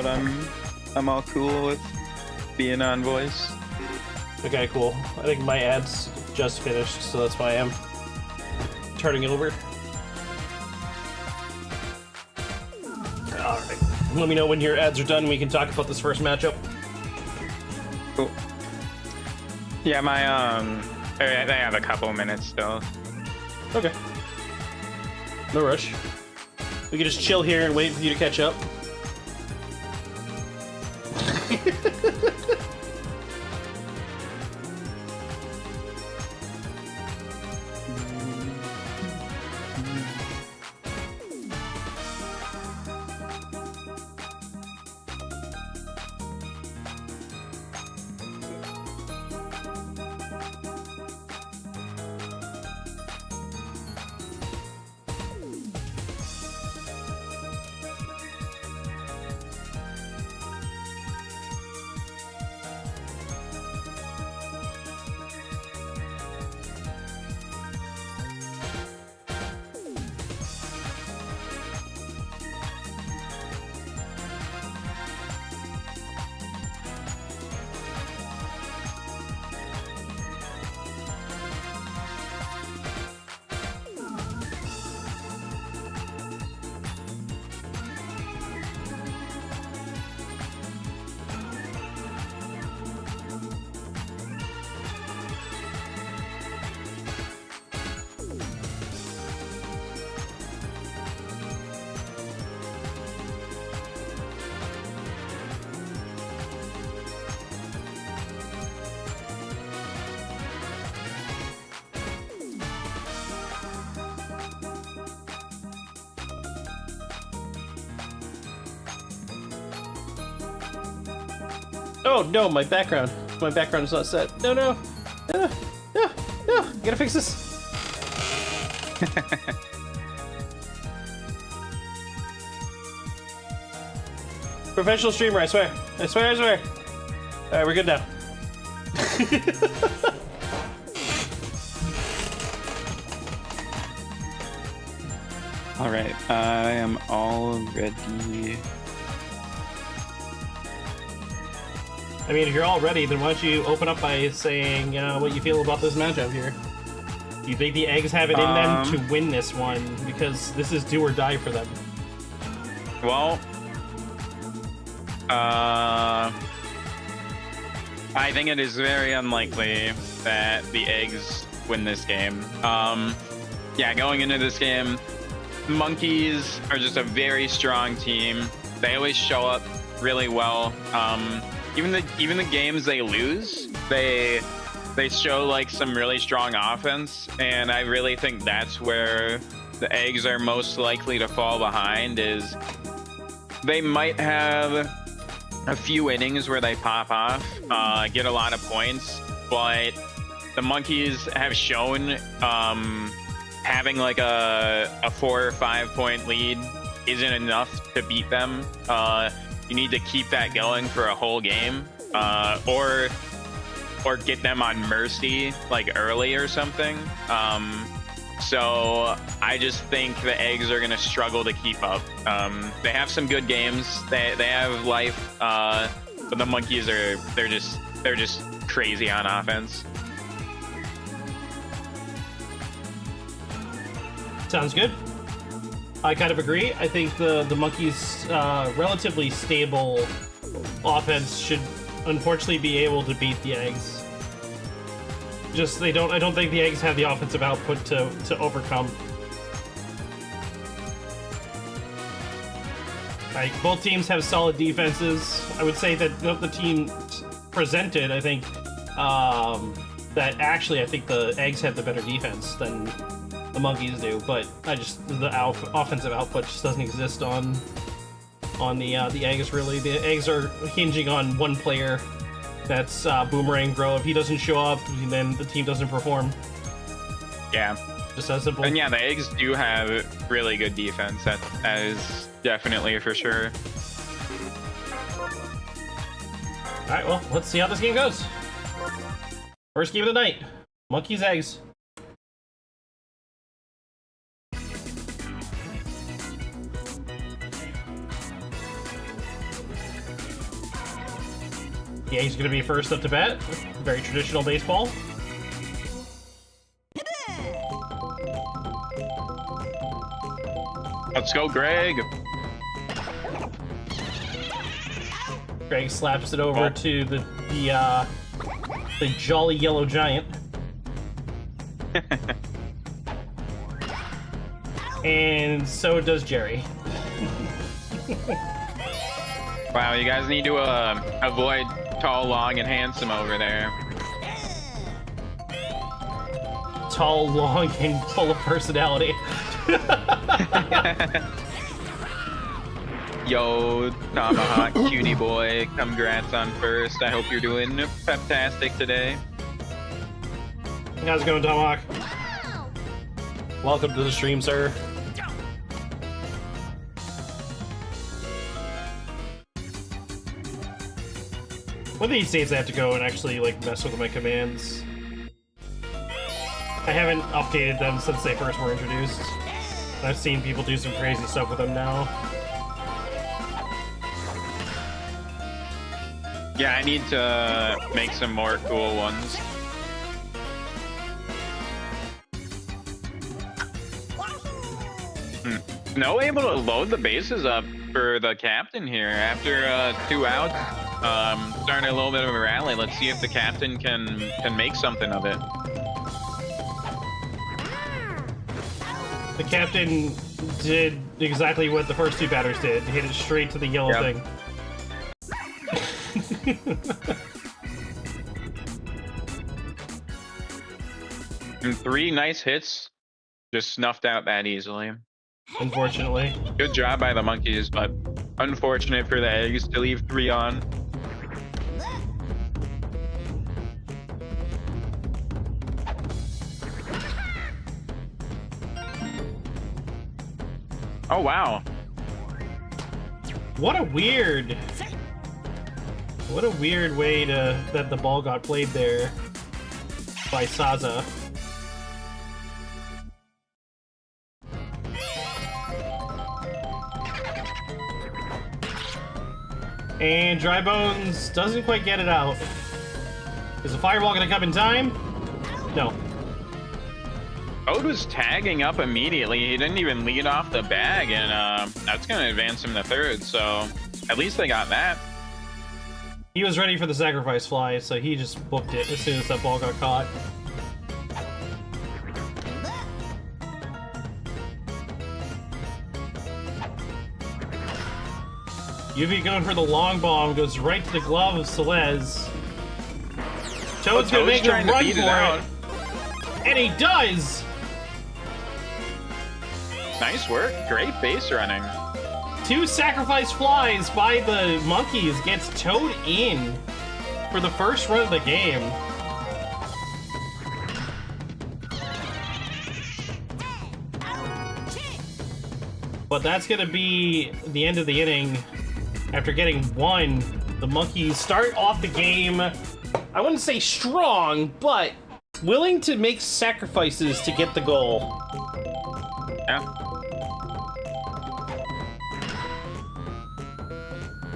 but I'm all cool with being on voice. Okay, cool. I think my ad's just finished, so that's why I'm turning it over. Alright. Let me know when your ads are done, we can talk about this first matchup. Cool. Yeah, they have a couple minutes still. Okay. No rush. We can just chill here and wait for you to catch up. Oh no, my background. My background is not set. No, no. No, no, no. I gotta fix this. Professional streamer, I swear. I swear, I swear. Alright, we're good now. Alright, I am all ready. I mean, if you're all ready, then why don't you open up by saying what you feel about this matchup here? Do you think the eggs have it in them to win this one? Because this is do or die for them. Well, I think it is very unlikely that the eggs win this game. Yeah, going into this game, monkeys are just a very strong team. They always show up really well. Even the games they lose, they show like some really strong offense, and I really think that's where the eggs are most likely to fall behind. Is they might have a few innings where they pop off, get a lot of points, but the monkeys have shown having like a 4 or 5 point lead isn't enough to beat them. You need to keep that going for a whole game, or get them on mercy like early or something. So I just think the eggs are gonna struggle to keep up. They have some good games. They have life, but the monkeys they're just crazy on offense. Sounds good. I kind of agree. I think the monkeys' relatively stable offense should unfortunately be able to beat the eggs. Just I don't think the eggs have the offensive output to overcome. Like, both teams have solid defenses. I would say that the team presented, I think that actually I think the eggs have the better defense than the monkeys do, but the offensive output just doesn't exist on the eggs. Really, the eggs are hinging on one player. That's Boomerang Bro. If he doesn't show up, then the team doesn't perform. Yeah, just as simple. And yeah, the eggs do have really good defense. That is definitely for sure. All right, well, let's see how this game goes. First game of the night: monkeys eggs. Yeah, he's going to be first up to bat. Very traditional baseball. Let's go, Greg. Greg slaps it over to the jolly yellow giant. And so does Jerry. Wow, you guys need to avoid tall, long, and handsome over there. Tall, long, and full of personality. Yo, Tomahawk, cutie boy, congrats on first. I hope you're doing fantastic today. How's it going, Tomahawk? Welcome to the stream, sir. One of these days I have to go and actually like mess with my commands. I haven't updated them since they first were introduced. I've seen people do some crazy stuff with them now. Yeah, I need to make some more cool ones. No able to load the bases up for the captain here after 2 outs. Starting a little bit of a rally. Let's see if the captain can make something of it. The captain did exactly what the first 2 batters did. Hit it straight to the yellow thing. And 3 nice hits. Just snuffed out that easily. Unfortunately. Good job by the monkeys, but unfortunate for the eggs to leave 3 on. Oh, wow. What a weird way that the ball got played there by Saza. And Dry Bones doesn't quite get it out. Is the fireball gonna come in time? No. Ode was tagging up immediately. He didn't even lead off the bag, and that's going to advance him to third, so at least they got that. He was ready for the sacrifice fly, so he just booked it as soon as that ball got caught. UV going for the long bomb, goes right to the glove of Celez. Toad's gonna make him run for it, and he does! Nice work. Great base running. 2 sacrifice flies by the monkeys gets Toad in for the first run of the game. But that's gonna be the end of the inning. After getting 1, the monkeys start off the game, I wouldn't say strong, but willing to make sacrifices to get the goal. Yeah.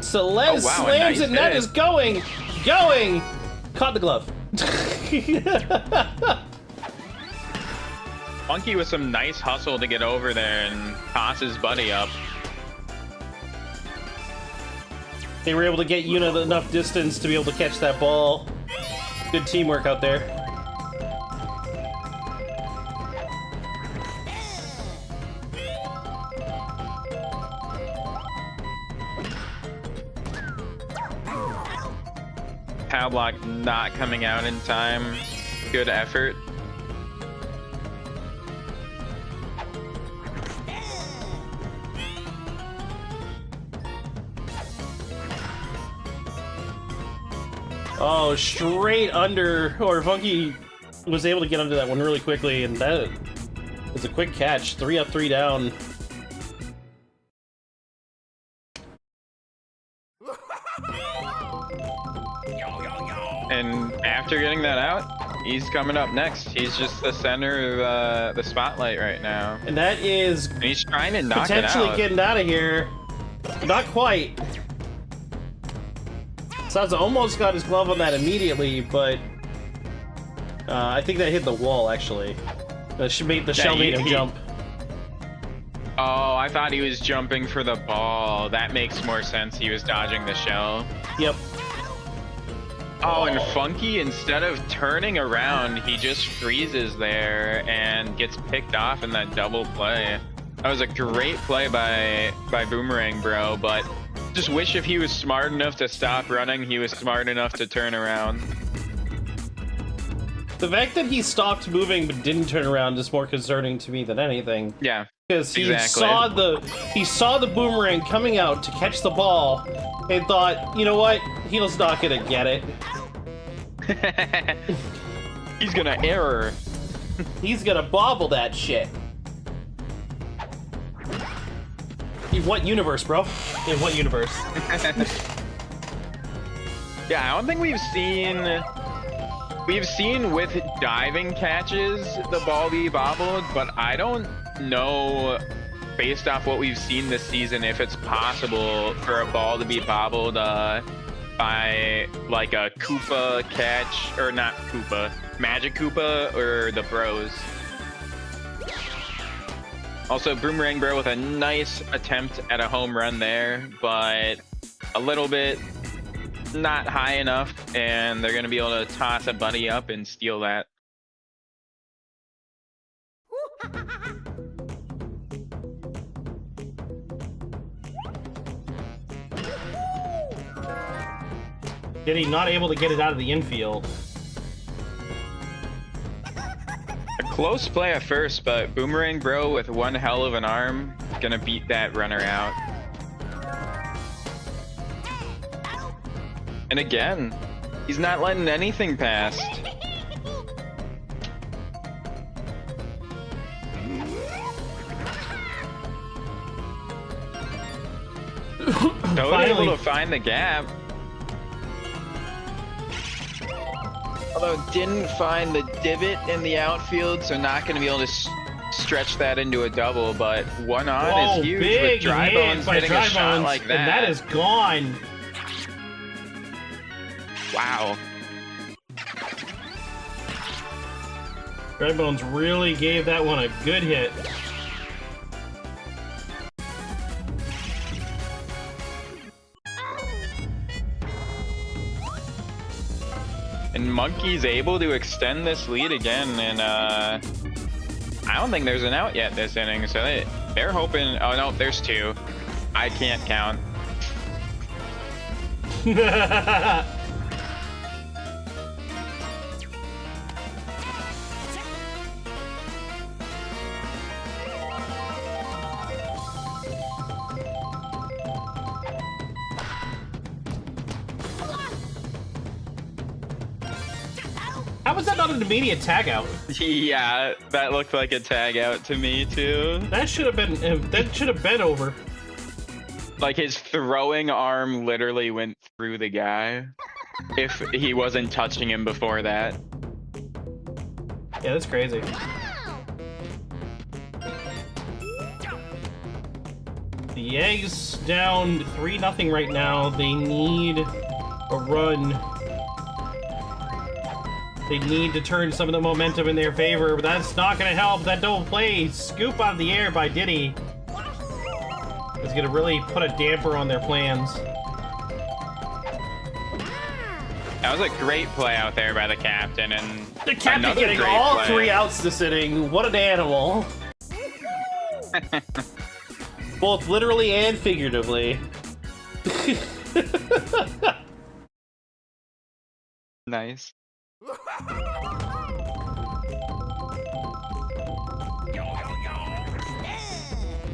Celez slams nice it, and that hit. is going! Caught the glove. Monkey with some nice hustle to get over there and toss his buddy up. They were able to get Yuna enough distance to be able to catch that ball. Good teamwork out there. Power block not coming out in time. Good effort. Oh, straight under, or Funky was able to get under that one really quickly, and that was a quick catch. 3 up, 3 down. And after getting that out, he's coming up next. He's just the center of the spotlight right now. And that is And he's trying to knock it potentially out. getting out of here. Not quite. Saza almost got his glove on that immediately, but I think that hit the wall, actually. The shell made him jump. Oh, I thought he was jumping for the ball. That makes more sense. He was dodging the shell. Yep. Oh, and Funky, instead of turning around, he just freezes there and gets picked off in that double play. That was a great play by Boomerang Bro, but just wish if he was smart enough to stop running, he was smart enough to turn around. The fact that he stopped moving but didn't turn around is more concerning to me than anything. Yeah. Because he exactly. saw the boomerang coming out to catch the ball and thought, you know what? He's not gonna get it. He's gonna error. He's gonna bobble that shit. In what universe, bro? In what universe? Yeah, I don't think we've seen... We've seen with diving catches the ball be bobbled, but I don't know, based off what we've seen this season, if it's possible for a ball to be bobbled by like a Koopa catch, or not Koopa, Magic Koopa or the Bros. Also, Boomerang Bro with a nice attempt at a home run there, but a little bit not high enough, and they're gonna be able to toss a buddy up and steal that. Did he not able to get it out of the infield? A close play at first, but Boomerang Bro with one hell of an arm gonna beat that runner out. And again, he's not letting anything past. Totally able to find the gap. Although didn't find the divot in the outfield, so not going to be able to stretch that into a double, but one on is huge with Dry Bones hitting a shot like that. And that is gone. Wow. Dry Bones really gave that one a good hit. And Monkey's able to extend this lead again, and I don't think there's an out yet this inning, so they're hoping... Oh no, there's two. I can't count. How was that not an immediate tag out? Yeah, that looked like a tag out to me too. That should have been over. Like his throwing arm literally went through the guy if he wasn't touching him before that. Yeah, that's crazy. The Eggs down 3-0 right now. They need a run. They need to turn some of the momentum in their favor, but that's not going to help. That double play scoop out of the air by Diddy is going to really put a damper on their plans. That was a great play out there by the captain, and the captain getting all 3 outs this inning. What an animal! Both literally and figuratively. Nice.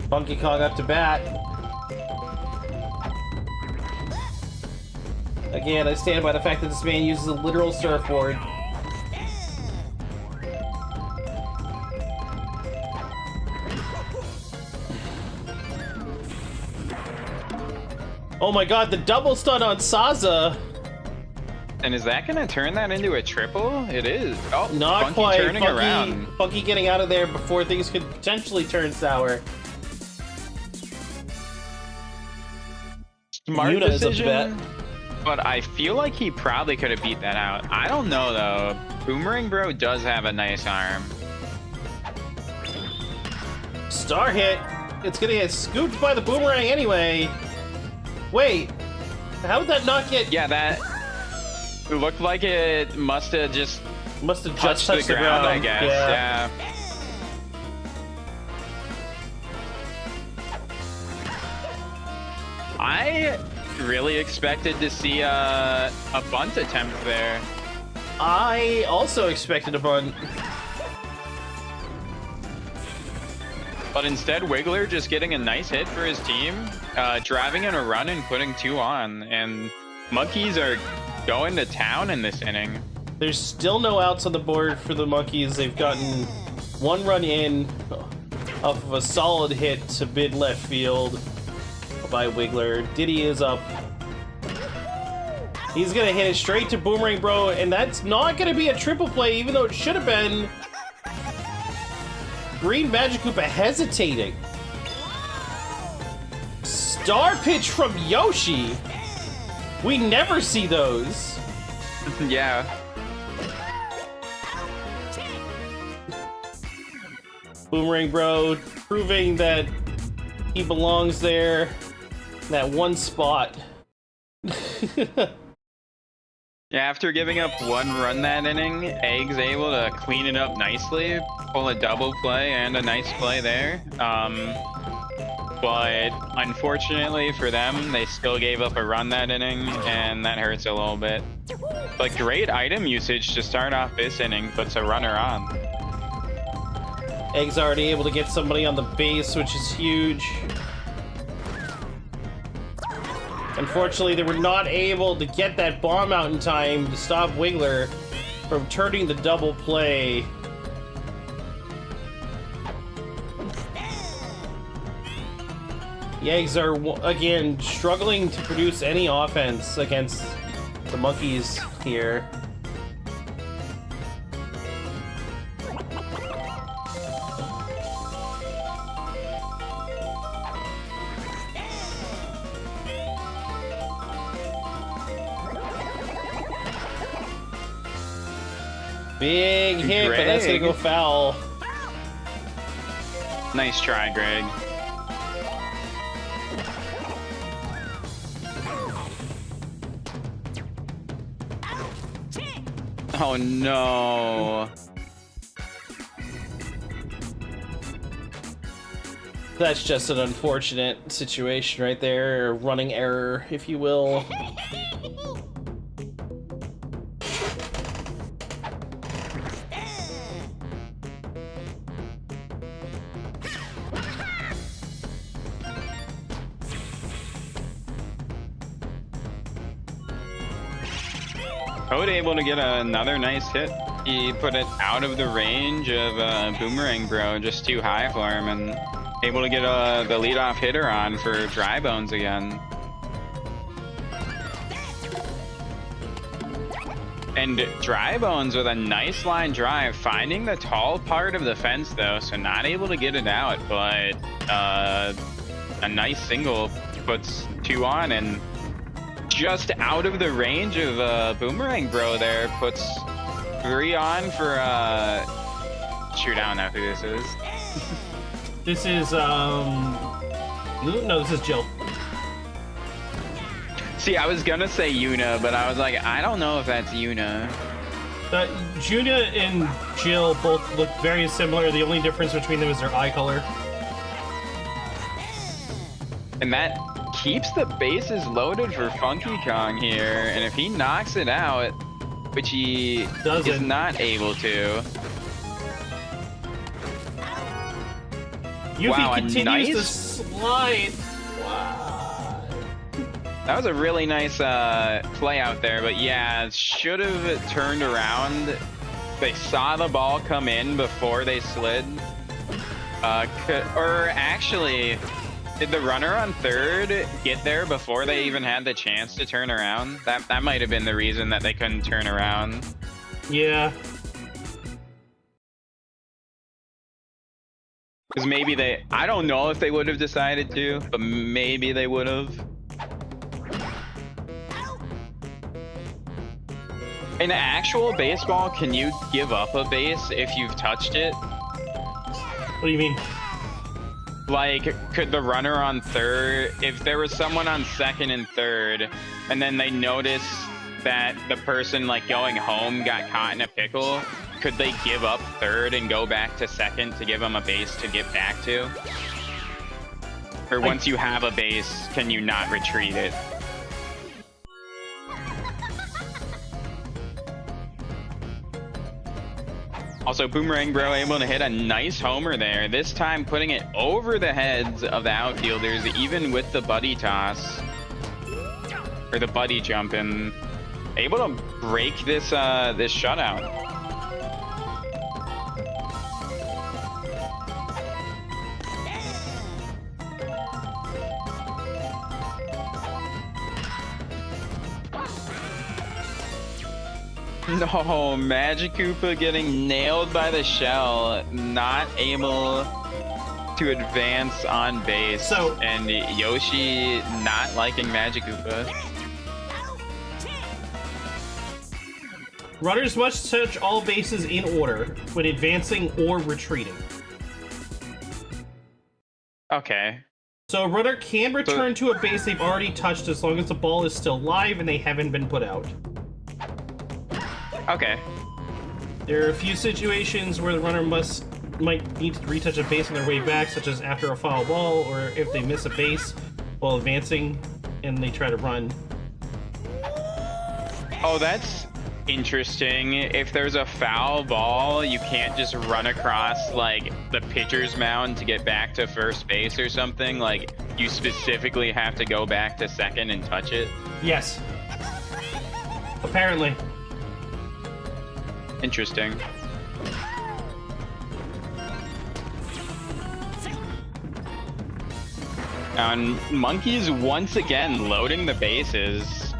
Funky Kong up to bat. Again, I stand by the fact that this man uses a literal surfboard. Oh my god, the double stun on Saza! And is that gonna turn that into a triple? It is. Oh, not Funky quite. Turning around. Funky getting out of there before things could potentially turn sour. Smart Yuna decision. is up to bat. but I feel like he probably could have beat that out. I don't know though. Boomerang Bro does have a nice arm. Star hit. It's gonna get scooped by the boomerang anyway. Wait, how did that not get? Yeah, that looked like it must have just touched the ground, I guess. Yeah. I really expected to see a bunt attempt there. I also expected a bunt. But instead, Wiggler just getting a nice hit for his team, driving in a run and putting 2 on. And Monkeys are going to town in this inning. There's still no outs on the board for the Monkeys. They've gotten 1 run in off of a solid hit to mid left field by Wiggler. Diddy is up. He's gonna hit it straight to Boomerang Bro, and that's not gonna be a triple play, even though it should have been. Green Magikoopa hesitating. Star pitch from Yoshi. We never see those. Yeah. Boomerang Bro proving that he belongs there. That one spot. Yeah, after giving up 1 run that inning, Egg's able to clean it up nicely, pull a double play and a nice play there. But unfortunately for them, they still gave up a run that inning, and that hurts a little bit. But great item usage to start off this inning, puts a runner on. Egg's already able to get somebody on the base, which is huge. Unfortunately, they were not able to get that bomb out in time to stop Wiggler from turning the double play. The Eggs are, again, struggling to produce any offense against the Monkeys here. Big hit, but that's gonna go foul. Nice try, Greg. Oh no. That's just an unfortunate situation right there, a running error, if you will. Code able to get another nice hit. He put it out of the range of Boomerang Bro, just too high for him, and able to get the leadoff hitter on for Dry Bones again. And Dry Bones with a nice line drive, finding the tall part of the fence though, so not able to get it out, but a nice single puts 2 on, and just out of the range of Boomerang Bro there, puts 3 on for shoot, I don't know who this is. This is no, this is Jill. See, I was gonna say Yuna, but I was like, I don't know if that's Yuna. Juna and Jill both look very similar. The only difference between them is their eye color. And that keeps the bases loaded for Funky Kong here, and if he knocks it out, which he is not able to. Yuffie continues to slide. Wow. That was a really nice play out there, but yeah, should have turned around. They saw the ball come in before they slid. Or actually, did the runner on third get there before they even had the chance to turn around? That might have been the reason that they couldn't turn around. Yeah. Because maybe I don't know if they would have decided to, but maybe they would have. In actual baseball, can you give up a base if you've touched it? What do you mean? Like, could the runner on third, if there was someone on second and third, and then they notice that the person like going home got caught in a pickle, could they give up third and go back to second to give them a base to get back to? Or once you have a base, can you not retreat it? Also, Boomerang Bro able to hit a nice homer there, this time putting it over the heads of the outfielders, even with the buddy toss. Or the buddy jump, and able to break this this shutout. No, Magic Koopa getting nailed by the shell, not able to advance on base. So, and Yoshi not liking Magic Koopa. Runners must touch all bases in order when advancing or retreating. Okay. So a runner can return to a base they've already touched as long as the ball is still live and they haven't been put out. Okay. There are a few situations where the runner might need to retouch a base on their way back, such as after a foul ball, or if they miss a base while advancing and they try to run. Oh, that's interesting. If there's a foul ball, you can't just run across like the pitcher's mound to get back to first base or something. Like, you specifically have to go back to second and touch it. Yes. Apparently. Interesting. And Monkeys once again loading the bases.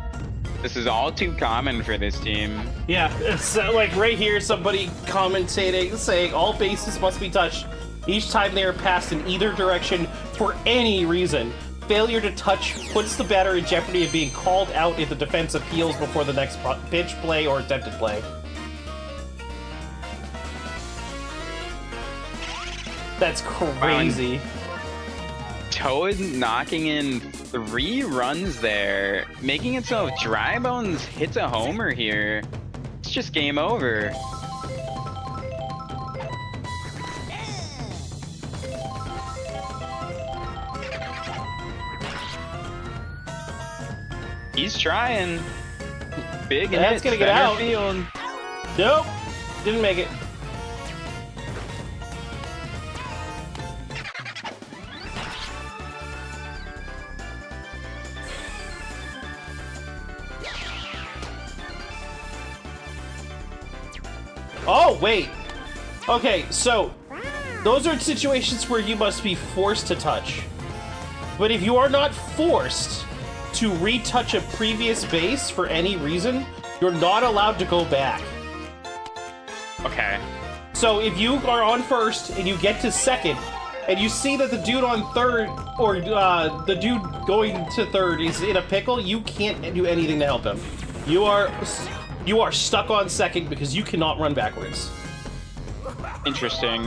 This is all too common for this team. Yeah, it's like right here, somebody commentating, saying all bases must be touched each time they are passed in either direction for any reason. Failure to touch puts the batter in jeopardy of being called out if the defense appeals before the next pitch, play, or attempted play. That's crazy. Toad knocking in 3 runs there, making it so if Dry Bones hits a homer here, it's just game over. He's trying. Big hit. That's gonna get out. Field. Nope, didn't make it. Oh, wait. Okay, so those are situations where you must be forced to touch. But if you are not forced to retouch a previous base for any reason, you're not allowed to go back. Okay. So if you are on first and you get to second, and you see that the dude on third, or the dude going to third is in a pickle, you can't do anything to help him. You are stuck on second because you cannot run backwards. Interesting.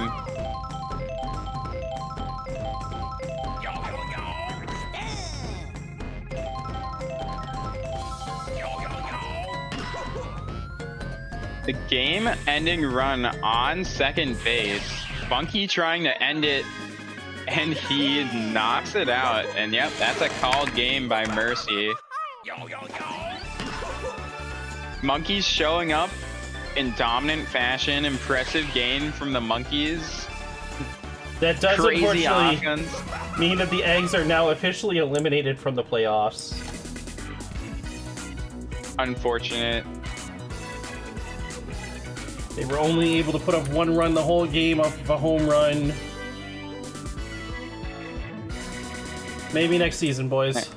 The game-ending run on second base. Funky trying to end it, and he knocks it out. And yep, that's a called game by Mercy. Monkeys showing up in dominant fashion. Impressive game from the Monkeys. That does Crazy unfortunately offense. mean that the Eggs are now officially eliminated from the playoffs. Unfortunate. They were only able to put up 1 run the whole game off of a home run. Maybe next season, boys.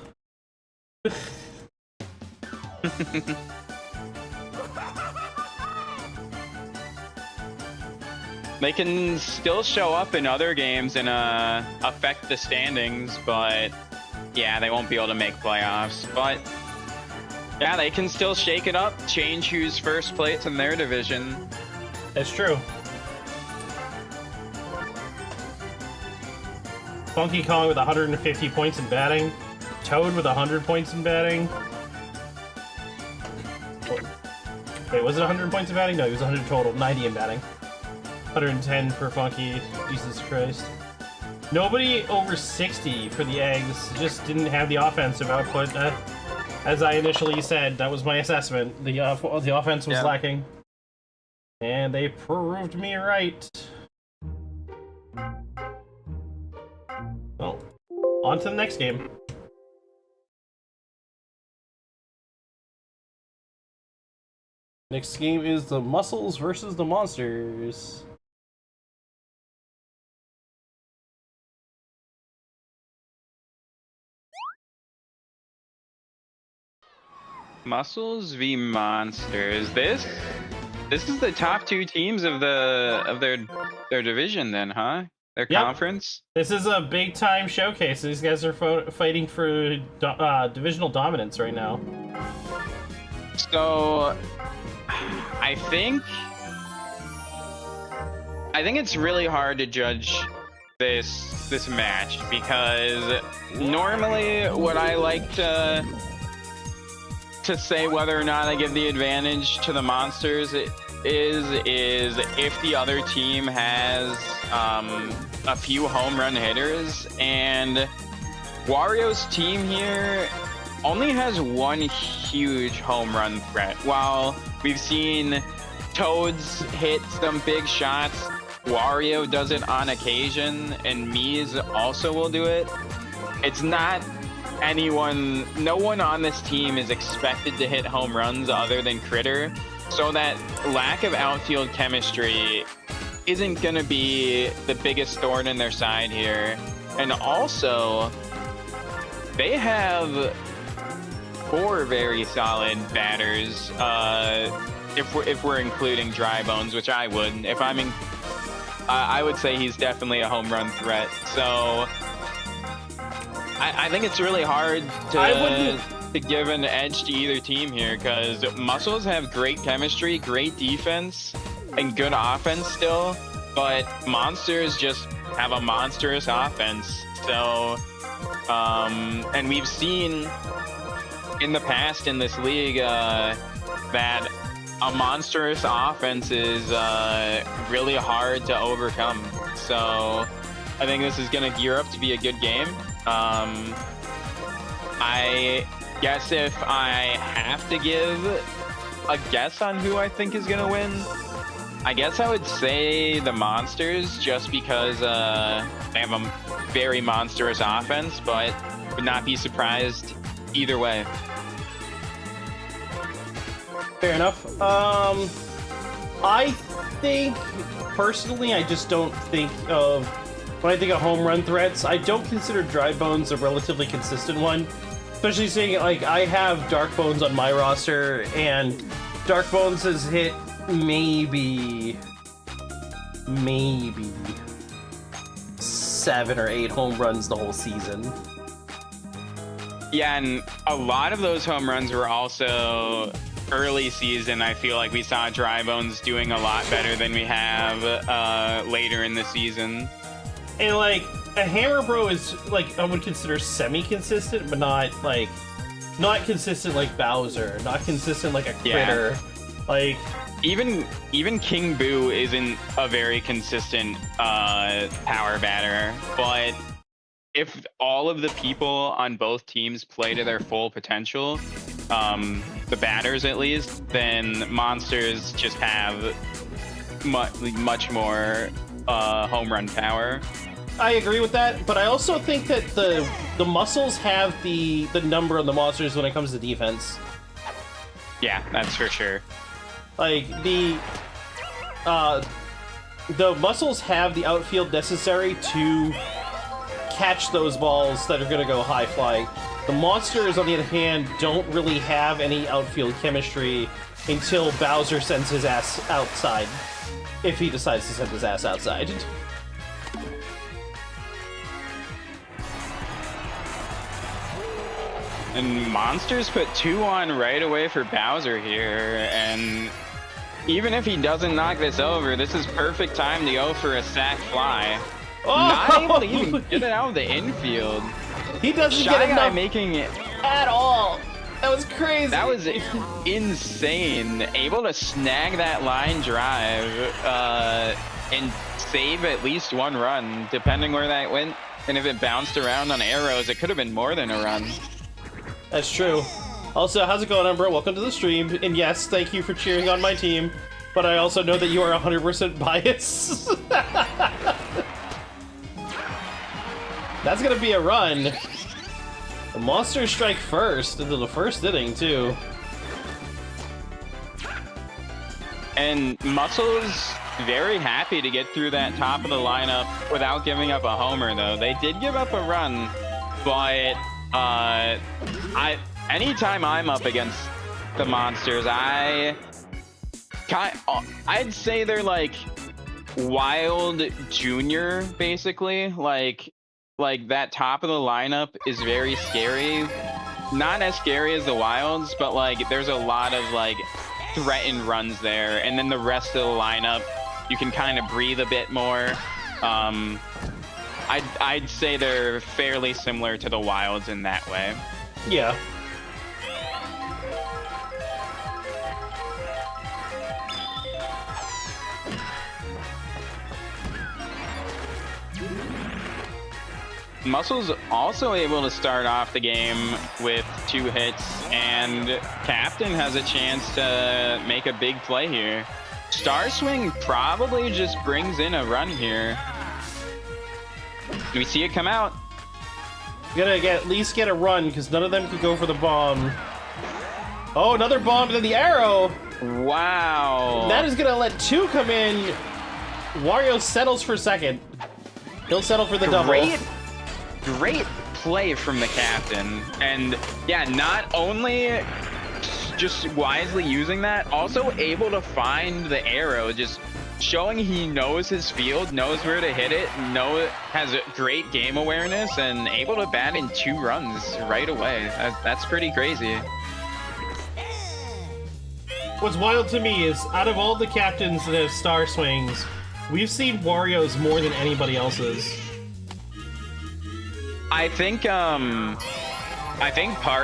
They can still show up in other games and affect the standings, but yeah, they won't be able to make playoffs. But Yeah, they can still shake it up, change who's first place in their division. That's true. Funky Kong with 150 points in batting. Toad with 100 points in batting. Wait, was it 100 points in batting? No, it was 100 total. 90 in batting. 110 for Funky. Jesus Christ. Nobody over 60 for the eggs. Just didn't have the offensive output. As I initially said, that was my assessment. The offense was lacking. And they proved me right. Well, on to the next game. Next game is the Muscles versus the Monsters. Muscles v Monsters. This is the top two teams of their division, then, huh? Their conference. This is a big time showcase. These guys are fighting for divisional dominance right now. So, I think it's really hard to judge this match because normally what I like to say whether or not I give the advantage to the Monsters is if the other team has a few home run hitters, and Wario's team here only has one huge home run threat. While we've seen Toads hit some big shots, Wario does it on occasion, and Mies also will do it. It's not no one on this team is expected to hit home runs other than Critter, so that lack of outfield chemistry isn't going to be the biggest thorn in their side here. And also, they have 4 very solid batters, if we're including Dry Bones, which I would. If I'm in, I would say he's definitely a home run threat. So I think it's really hard to give an edge to either team here, because Muscles have great chemistry, great defense, and good offense still, but Monsters just have a monstrous offense. So, and we've seen in the past in this league that a monstrous offense is really hard to overcome. So I think this is going to gear up to be a good game. I guess if I have to give a guess on who I think is going to win, I guess I would say the Monsters, just because they have a very monstrous offense, but would not be surprised either way. Fair enough. I think, personally, I just don't think of, when I think of home run threats, I don't consider Dry Bones a relatively consistent one. Especially seeing, like, I have Dark Bones on my roster, and Dark Bones has hit maybe 7 or 8 home runs the whole season. Yeah, and a lot of those home runs were also early season. I feel like we saw Dry Bones doing a lot better than we have later in the season. And, like, a Hammer Bro is, like, I would consider semi-consistent, but not consistent like Bowser, not consistent like a Critter. Yeah. Like, even King Boo isn't a very consistent power batter, but if all of the people on both teams play to their full potential, the batters at least, then Monsters just have much more home run power. I agree with that, but I also think that the Muscles have the number on the Monsters when it comes to defense. Yeah, that's for sure. Like, the Muscles have the outfield necessary to catch those balls that are going to go high flying. The Monsters, on the other hand, don't really have any outfield chemistry until Bowser sends his ass outside, if he decides to send his ass outside. And Monsters put 2 on right away for Bowser here, and even if he doesn't knock this over, this is perfect time to go for a sack fly. Oh! Not able to even get it out of the infield. He doesn't Shy get Guy enough making it. at all. That was crazy. That was insane. Able to snag that line drive and save at least 1 run, depending where that went. And if it bounced around on arrows, it could have been more than a run. That's true. Also, how's it going, Umbra? Welcome to the stream. And yes, thank you for cheering on my team. But I also know that you are 100% biased. That's gonna be a run. The Monsters strike first into the first inning, too. And Muscle's very happy to get through that top of the lineup without giving up a homer, though. They did give up a run, but anytime I'm up against the Monsters, I'd say they're like Wild Junior, basically. Like that top of the lineup is very scary. Not as scary as the Wilds, but like there's a lot of like threatened runs there. And then the rest of the lineup, you can kind of breathe a bit more. I'd say they're fairly similar to the Wilds in that way. Yeah. Muscle's also able to start off the game with 2 hits, and Captain has a chance to make a big play here. Star Swing probably just brings in a run here. Do we see it come out? Gonna at least get a run, because none of them could go for the bomb. Oh, another bomb to the arrow! Wow. That is gonna let 2 come in. Wario settles for second. He'll settle for the double. Great play from the Captain. And yeah, not only just wisely using that, also able to find the arrow, just showing he knows his field, knows where to hit it, has a great game awareness, and able to bat in 2 runs right away. That's pretty crazy. What's wild to me is, out of all the captains that have Star Swings, we've seen Wario's more than anybody else's. I think part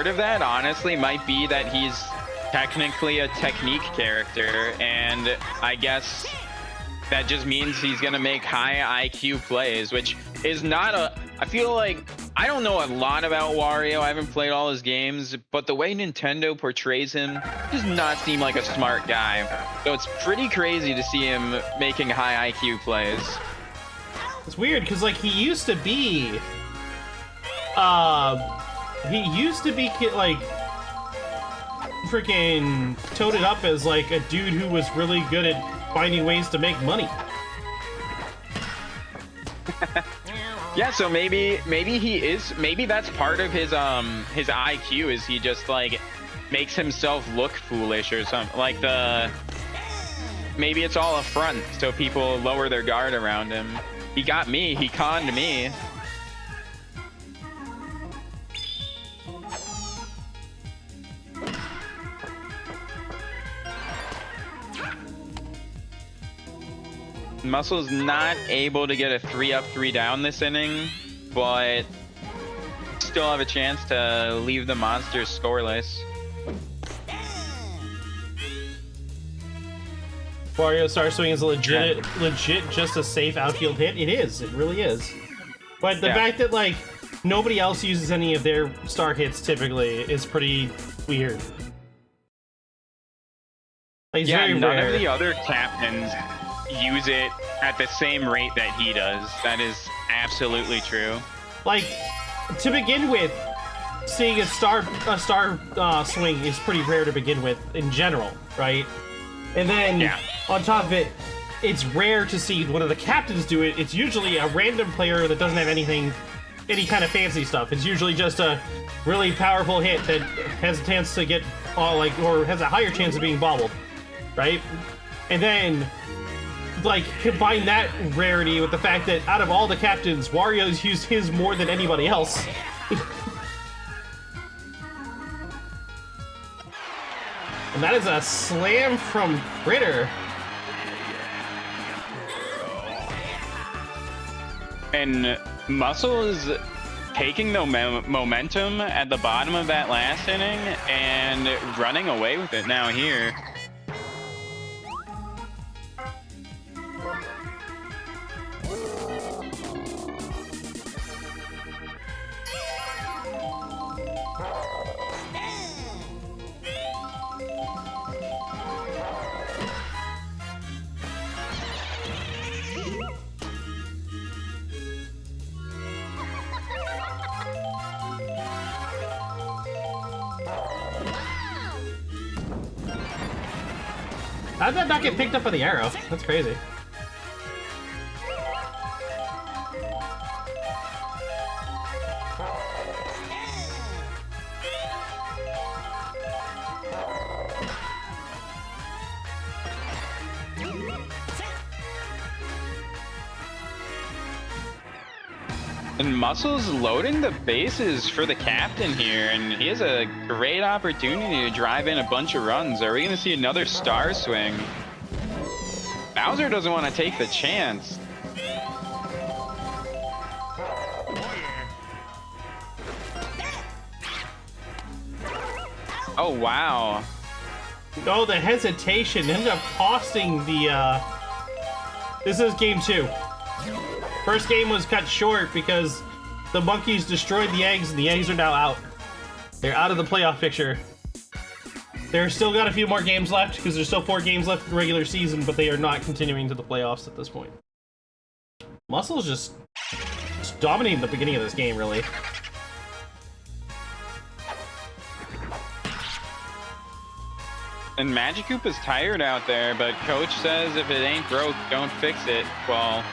of that honestly might be that he's technically a technique character, and I guess that just means he's gonna make high IQ plays, which is not a... I feel like I don't know a lot about Wario. I haven't played all his games, but the way Nintendo portrays him does not seem like a smart guy. So it's pretty crazy to see him making high IQ plays. It's weird because like he used to be like freaking toted up as like a dude who was really good at finding ways to make money. Yeah, so maybe that's part of his IQ, is he just like makes himself look foolish or something. Like maybe it's all a front so people lower their guard around him. He got me, he conned me. Muscle's not able to get a 3-up, 3-down this inning, but still have a chance to leave the Monsters scoreless. Wario Star Swing is legit just a safe outfield hit. It is. It really is. But the fact that like nobody else uses any of their star hits typically is pretty weird. Like, it's very none rare. of the other captains use it at the same rate that he does. That is absolutely true. Like, to begin with, seeing a star swing is pretty rare to begin with in general, right? And then on top of it, it's rare to see one of the captains do it. It's usually a random player that doesn't have any kind of fancy stuff. It's usually just a really powerful hit that has a chance to get or has a higher chance of being bobbled, right? And then like combine that rarity with the fact that out of all the captains, Wario's used his more than anybody else. And that is a slam from Critter. And Muscle is taking the momentum at the bottom of that last inning and running away with it now here. How did that not get picked up by the arrow? That's crazy. And Muscle's loading the bases for the captain here, and he has a great opportunity to drive in a bunch of runs. Are we going to see another star swing? Bowser doesn't want to take the chance. Oh, wow. Oh, the hesitation ended up costing the, This is game 2. First game was cut short because the monkeys destroyed the eggs, and the eggs are now out. They're out of the playoff picture. They're still got a few more games left because there's still 4 games left in the regular season, but they are not continuing to the playoffs at this point. Muscle's just dominating the beginning of this game, really. And Magikarp is tired out there, but coach says if it ain't broke, don't fix it. Well,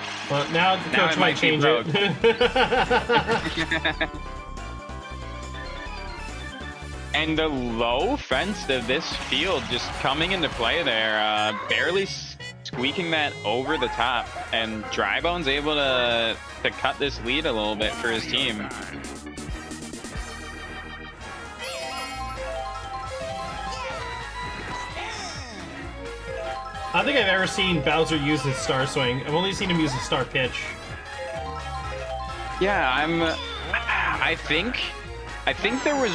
now the coach might change it. And the low fence of this field just coming into play there, barely squeaking that over the top. And Drybone's able to cut this lead a little bit for his team. I don't think I've ever seen Bowser use his Star Swing. I've only seen him use his Star Pitch. Yeah, I think there was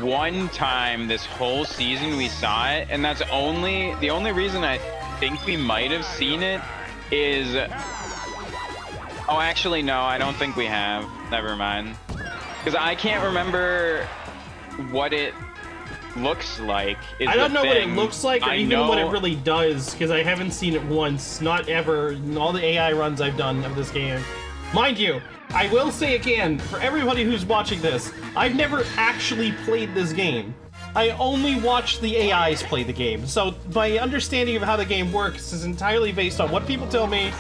one time this whole season we saw it, and that's the only reason I think we might have seen it is... Oh, actually, no, I don't think we have. Never mind. Because I can't remember what it looks like. I don't know what it looks like or even what it really does, because I haven't seen it once, not ever, in all the AI runs I've done of this game. Mind you, I will say again, for everybody who's watching this, I've never actually played this game. I only watch the AIs play the game, so my understanding of how the game works is entirely based on what people tell me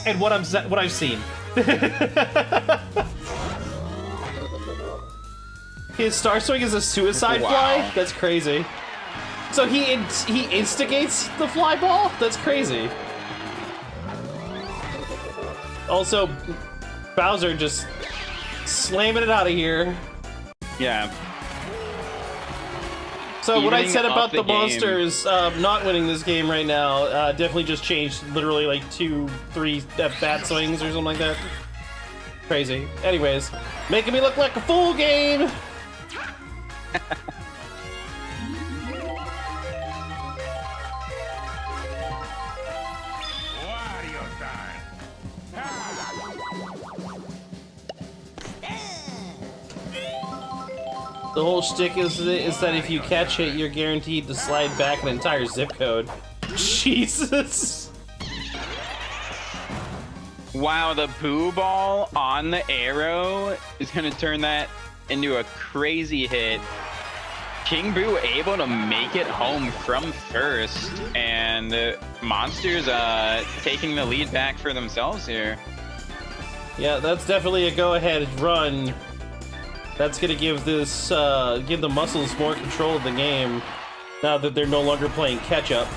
and what I've seen. His Star Swing is a suicide fly? That's crazy. So he instigates the fly ball? That's crazy. Also, Bowser just slamming it out of here. Yeah. So what I said about the monsters not winning this game right now definitely just changed literally like 2-3 bat swings or something like that. Crazy. Anyways, making me look like a fool game! The whole shtick is that if you catch it, you're guaranteed to slide back an entire zip code. Jesus! Wow, the Boo Ball on the arrow is going to turn that into a crazy hit. King Boo able to make it home from first, and Monsters taking the lead back for themselves here. Yeah, that's definitely a go-ahead run. That's gonna give this give the Muscles more control of the game now that they're no longer playing catch-up.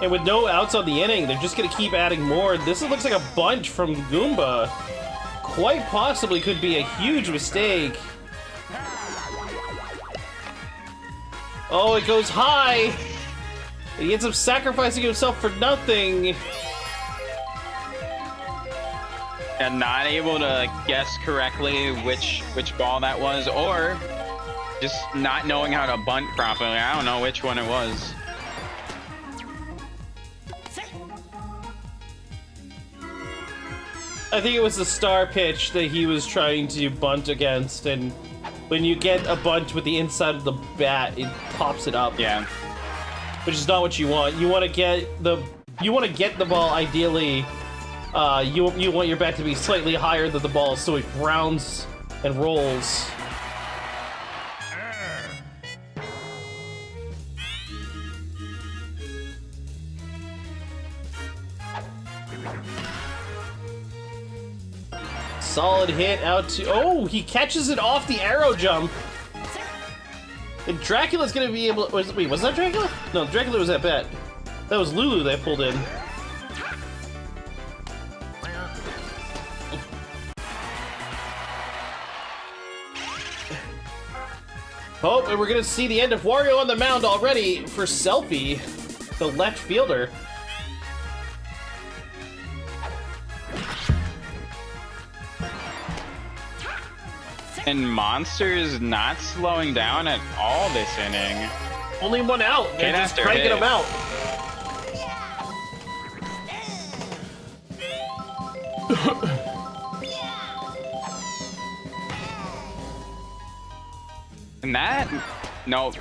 And with no outs on the inning, they're just gonna keep adding more. This looks like a bunch from Goomba. quite possibly could be a huge mistake. Oh, it goes high! He ends up sacrificing himself for nothing. And not able to guess correctly which ball that was, or just not knowing how to bunt properly. I don't know which one it was. I think it was the star pitch that he was trying to bunt against, and when you get a bunt with the inside of the bat, it pops it up. Yeah. Which is not what you want. You want to get the ball ideally. You want your bat to be slightly higher than the ball, so it grounds and rolls. Solid hit out to... Oh, he catches it off the arrow jump. And Dracula's gonna be able... Wait, was that Dracula? No, Dracula was at bat. That was Lulu that pulled in. Oh, and we're gonna see the end of Wario on the mound already for Selfie, the left fielder. And Monster's not slowing down at all this inning. Only one out. They're just cranking him out. And that, no,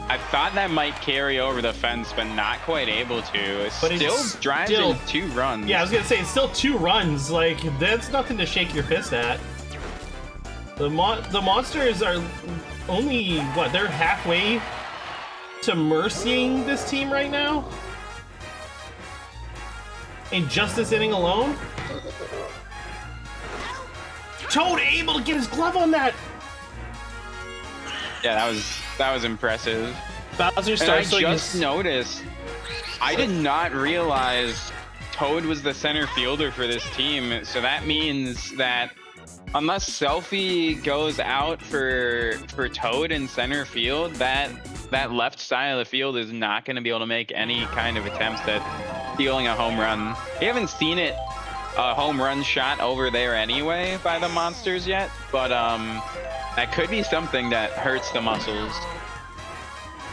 I thought that might carry over the fence, but not quite able to. But Still drives in 2 runs. Yeah, I was gonna say, it's still 2 runs. Like, that's nothing to shake your fist at. The Monsters are only, what, they're halfway to mercying this team right now? In just this inning alone? Toad able to get his glove on that! Yeah, that was impressive. Bowser And starts I just noticed, I did not realize Toad was the center fielder for this team, so that means that unless Selfie goes out for Toad in center field, that left side of the field is not going to be able to make any kind of attempts at stealing a home run. We haven't seen a home run shot over there anyway by the Monsters yet, but that could be something that hurts the muscles.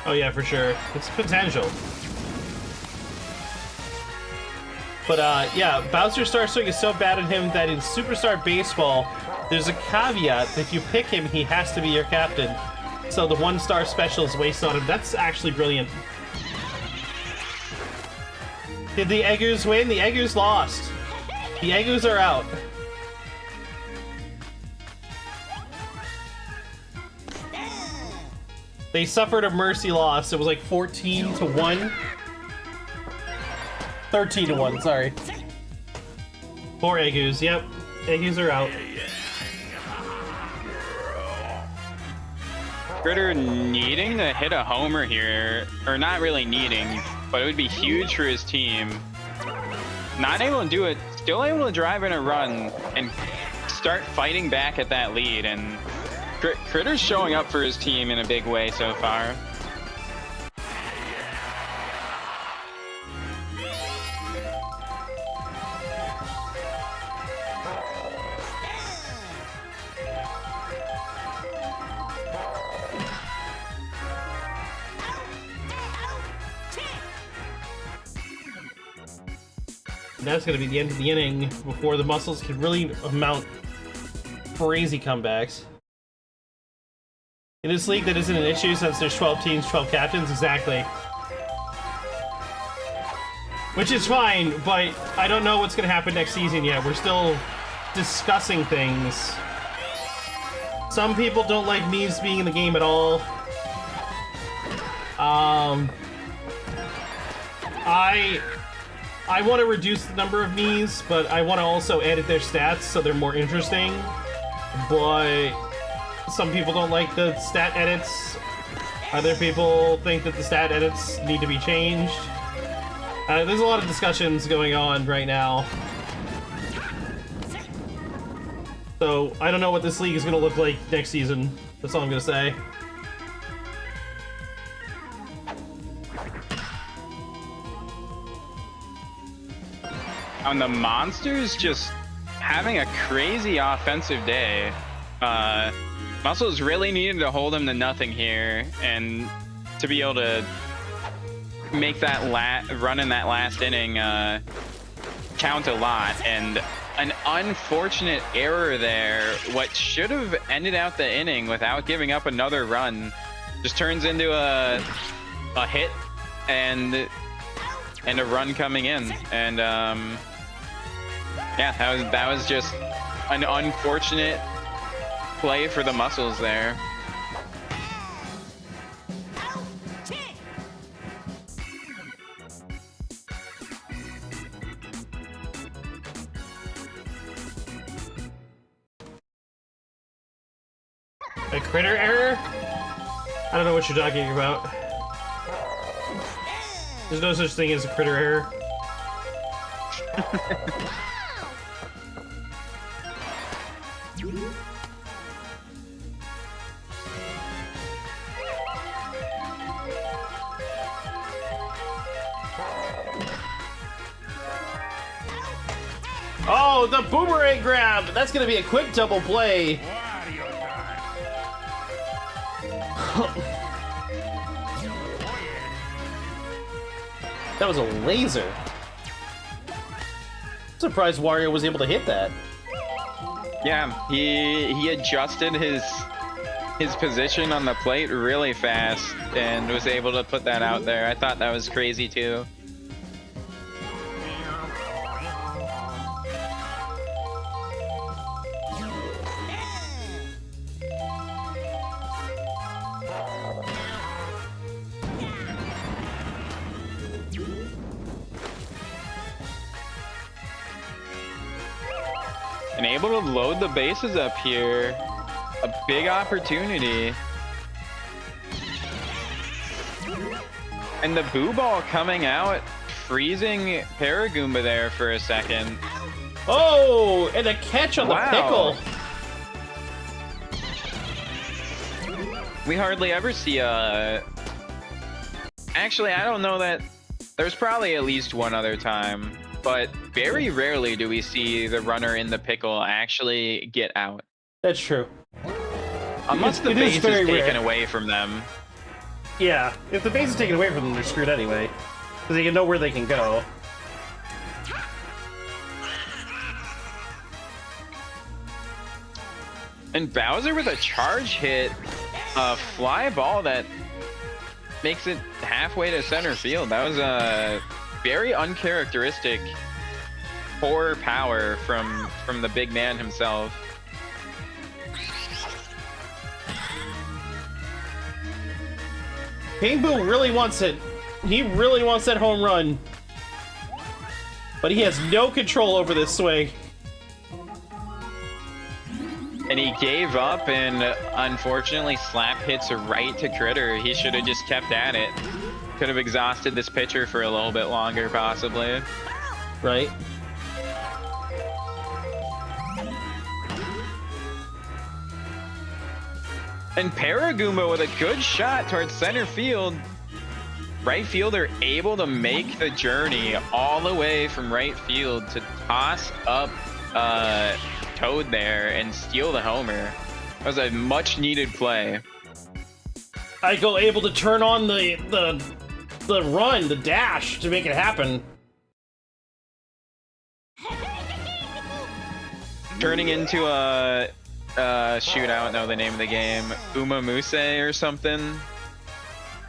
Oh yeah, for sure. It's potential. But yeah, Bowser Star Swing is so bad at him that in Superstar Baseball, there's a caveat that if you pick him, he has to be your captain. So the 1-star special is wasted on him. That's actually brilliant. Did the Eggers win? The Eggers lost. The Eggers are out. They suffered a mercy loss. It was like 14-1. 13-1, sorry. Poor Eggers, yep. Eggers are out. Critter needing to hit a homer here, or not really needing, but it would be huge for his team. Not able to do it, still able to drive in a run and start fighting back at that lead, and Critter's showing up for his team in a big way so far. That's going to be the end of the inning before the Muscles can really mount crazy comebacks. In this league, that isn't an issue since there's 12 teams, 12 captains, exactly. Which is fine, but I don't know what's going to happen next season yet. We're still discussing things. Some people don't like Mii's being in the game at all. I want to reduce the number of Mii's, but I want to also edit their stats so they're more interesting. But some people don't like the stat edits. Other people think that the stat edits need to be changed. There's a lot of discussions going on right now. So I don't know what this league is going to look like next season. That's all I'm going to say. On the Monsters, just having a crazy offensive day. Muscles really needed to hold him to nothing here, and to be able to make that run in that last inning count a lot. And an unfortunate error there, what should have ended out the inning without giving up another run, just turns into a hit and a run coming in. And yeah, that was just an unfortunate play for the Muscles there. A critter error? I don't know what you're talking about. There's no such thing as a critter error. Oh, the boomerang grab! That's gonna be a quick double play. That was a laser. I'm surprised Wario was able to hit that. Yeah, he adjusted his position on the plate really fast and was able to put that out there. I thought that was crazy too. And able to load the bases up here. A big opportunity. And the Boo Ball coming out, freezing Paragoomba there for a second. Oh, and a catch on the pickle. We hardly ever see a... Actually, I don't know that... There's probably at least one other time. But very rarely do we see the runner in the pickle actually get out. That's true. Unless the base is taken away from them. Yeah, if the base is taken away from them, they're screwed anyway. Because they can know where they can go. And Bowser with a charge hit, a fly ball that makes it halfway to center field. That was a very uncharacteristic poor power from the big man himself. King Boo really wants it. He really wants that home run. But he has no control over this swing. And he gave up, and unfortunately slap hits right to Critter. He should have just kept at it. Could have exhausted this pitcher for a little bit longer, possibly. Right. And Paragoomba with a good shot towards center field. Right fielder able to make the journey all the way from right field to toss up Toad there and steal the homer. That was a much needed play. Ico able to turn on the run, the dash to make it happen. Turning into a shoot, I don't know the name of the game. Uma Musume or something.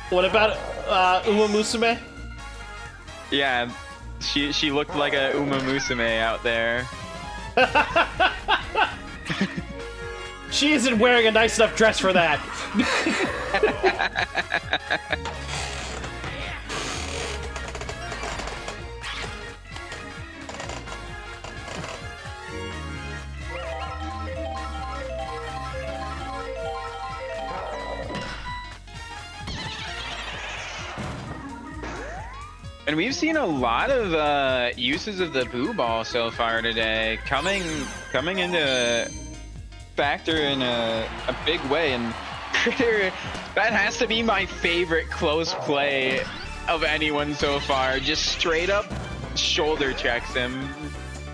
What about Uma Musume? Yeah, she looked like a Uma Musume out there. She isn't wearing a nice enough dress for that. And we've seen a lot of uses of the Boo Ball so far today, coming into factor in a big way, and Critter, that has to be my favorite close play of anyone so far. Just straight up shoulder checks him.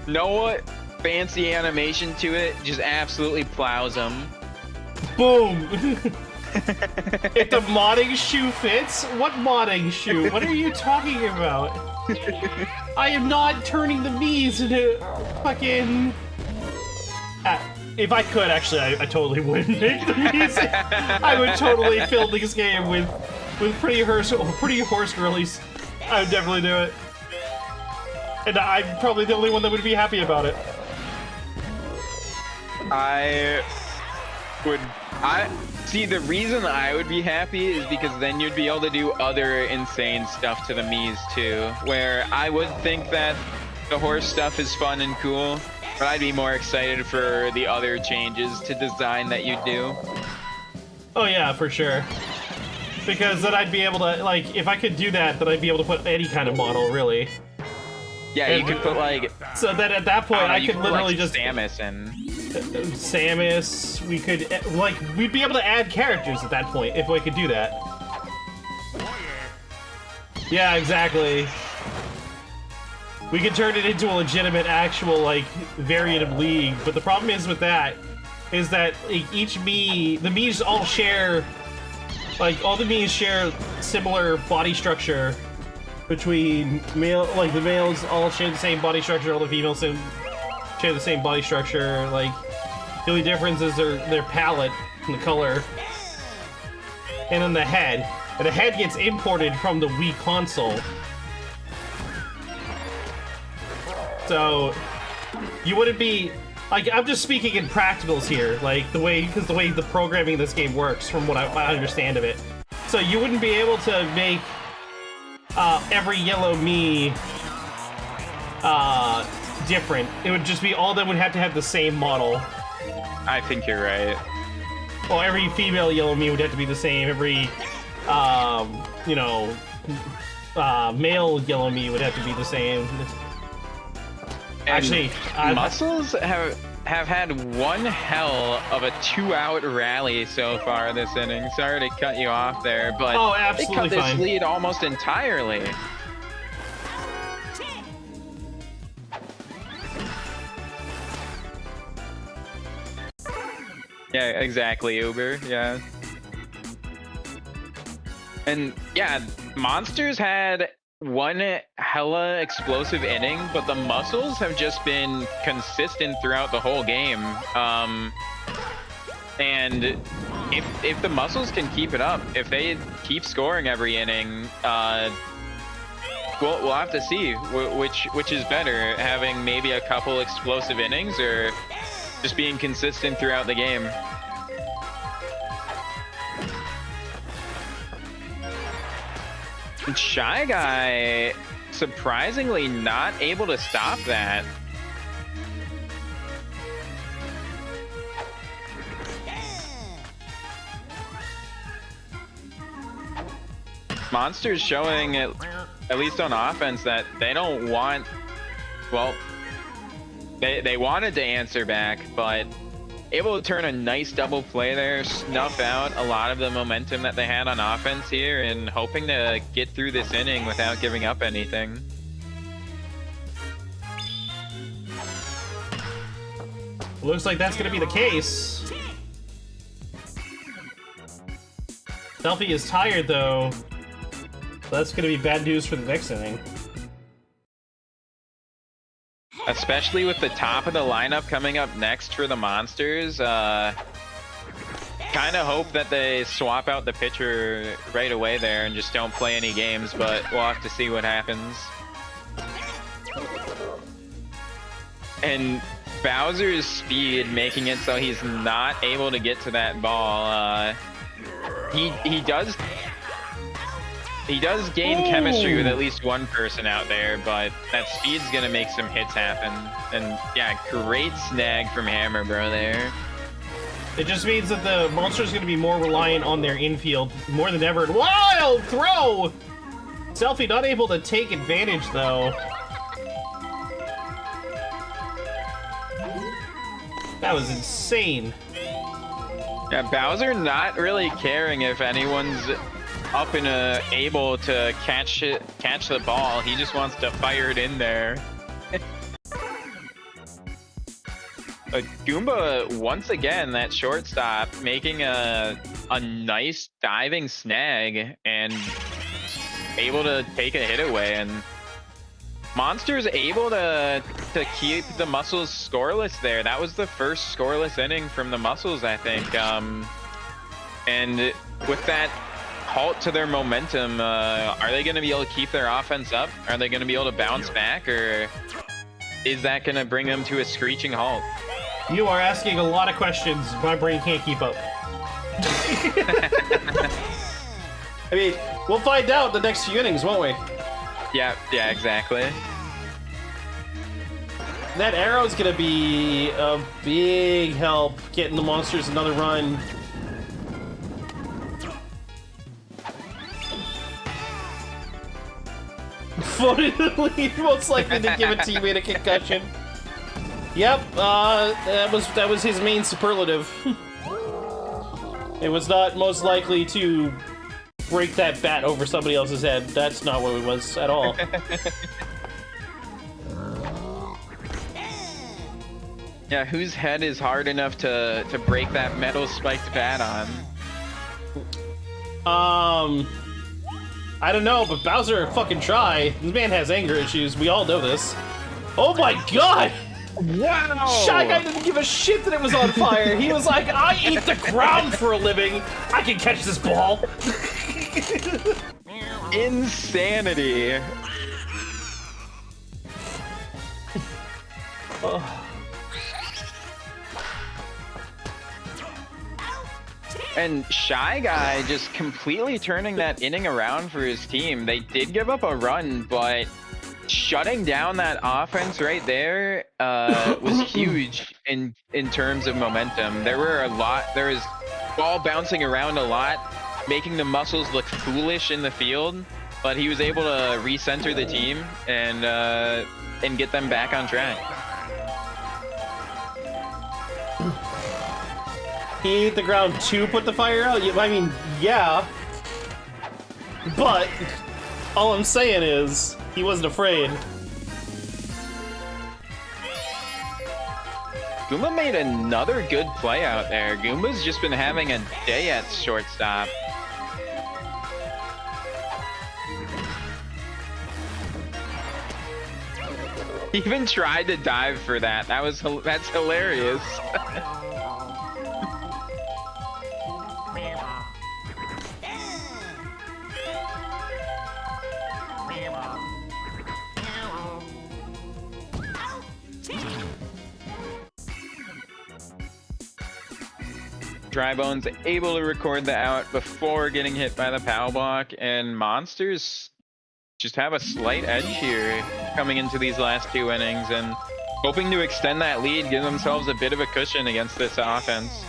No fancy animation to it, just absolutely plows him. Boom! If the modding shoe fits, what modding shoe? What are you talking about? I am not turning the Miis into fucking... if I could, actually, I totally would make the Miis. I would totally fill this game with pretty horse girlies. I would definitely do it. And I'm probably the only one that would be happy about it. See, the reason I would be happy is because then you'd be able to do other insane stuff to the Miis too, where I would think that the horse stuff is fun and cool, but I'd be more excited for the other changes to design that you do. Oh yeah, for sure. Because then I'd be able to, like, if I could do that, then I'd be able to put any kind of model, really. Yeah, you could put, like... So then at that point, I could literally like just... Samus and... Samus, we could, like, we'd be able to add characters at that point, if we could do that. Yeah, exactly. We could turn it into a legitimate, actual, like, variant of League, but the problem is with that, is that like, each Mii, the Miis all share, like, all the Miis share similar body structure between male, like, the males all share the same body structure, all the females share the same body structure, like, the only difference is their palette and the color, and then the head. And the head gets imported from the Wii console. So, you wouldn't be, like, I'm just speaking in practicals here, like, because the way the programming of this game works, from what I understand of it. So you wouldn't be able to make every yellow Mii different. It would just be, all of them would have to have the same model. I think you're right. Well, every female yellow Mii would have to be the same. Every, you know, male yellow Mii would have to be the same. And actually, Muscles have had one hell of a 2-out rally so far this inning. Sorry to cut you off there, but they cut this lead almost entirely. Yeah, exactly, Uber, yeah. And yeah, Monsters had one hella explosive inning, but the Muscles have just been consistent throughout the whole game. And if the Muscles can keep it up, if they keep scoring every inning, we'll have to see which is better, having maybe a couple explosive innings or just being consistent throughout the game. And Shy Guy, surprisingly not able to stop that. Monsters showing it, at least on offense, that they don't want, well, they wanted to answer back, but able to turn a nice double play there, snuff out a lot of the momentum that they had on offense here, and hoping to get through this inning without giving up anything. Looks like that's going to be the case. Selfie is tired, though. That's going to be bad news for the next inning. Especially with the top of the lineup coming up next for the Monsters. Kind of hope that they swap out the pitcher right away there and just don't play any games, but we'll have to see what happens. And Bowser's speed making it so he's not able to get to that ball. He does gain chemistry with at least one person out there, but that speed's gonna make some hits happen. And yeah, great snag from Hammer Bro there. It just means that the Monster's gonna be more reliant on their infield more than ever. Wild throw! Selfie not able to take advantage, though. That was insane. Yeah, Bowser not really caring if anyone's up and able to catch the ball. He just wants to fire it in there. But Goomba, once again, that shortstop, making a nice diving snag and able to take a hit away. And Monster's able to keep the Muscles scoreless there. That was the first scoreless inning from the Muscles, I think. And with that halt to their momentum, are they going to be able to keep their offense up? Are they going to be able to bounce back? Or is that going to bring them to a screeching halt? You are asking a lot of questions. My brain can't keep up. I mean, we'll find out the next few innings, won't we? Yeah, exactly. That arrow's gonna be a big help getting the Monsters another run. Voted the lead, most likely to give a teammate a concussion. Yep, that was his main superlative. It was not most likely to break that bat over somebody else's head. That's not what it was at all. Yeah, whose head is hard enough to break that metal spiked bat on? I don't know, but Bowser fucking try. This man has anger issues. We all know this. Oh my god! Wow! Shy Guy didn't give a shit that it was on fire. He was like, I eat the ground for a living. I can catch this ball. Insanity. And Shy Guy just completely turning that inning around for his team. They did give up a run, but shutting down that offense right there was huge in terms of momentum. There was ball bouncing around a lot, making the Muscles look foolish in the field, but he was able to recenter the team and get them back on track. He ate the ground to put the fire out? I mean, yeah. But all I'm saying is, he wasn't afraid. Goomba made another good play out there. Goomba's just been having a day at shortstop. He even tried to dive for that. That's hilarious. Drybone's able to record the out before getting hit by the power block, and Monsters just have a slight edge here coming into these last two innings and hoping to extend that lead, give themselves a bit of a cushion against this offense.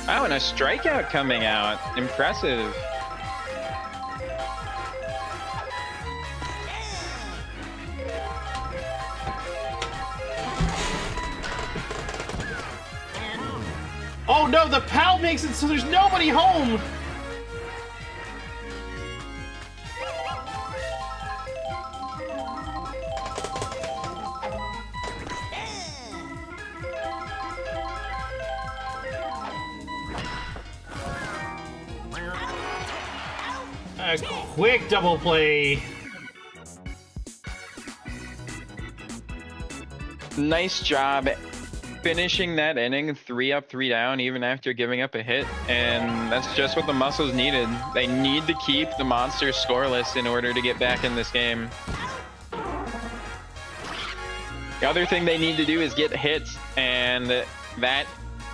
Oh, and a strikeout coming out. Impressive. Oh no, the PAL makes it so there's nobody home! A quick double play. Nice job finishing that inning 3 up, 3 down, even after giving up a hit. And that's just what the Muscles needed. They need to keep the Monsters scoreless in order to get back in this game. The other thing they need to do is get hits, and that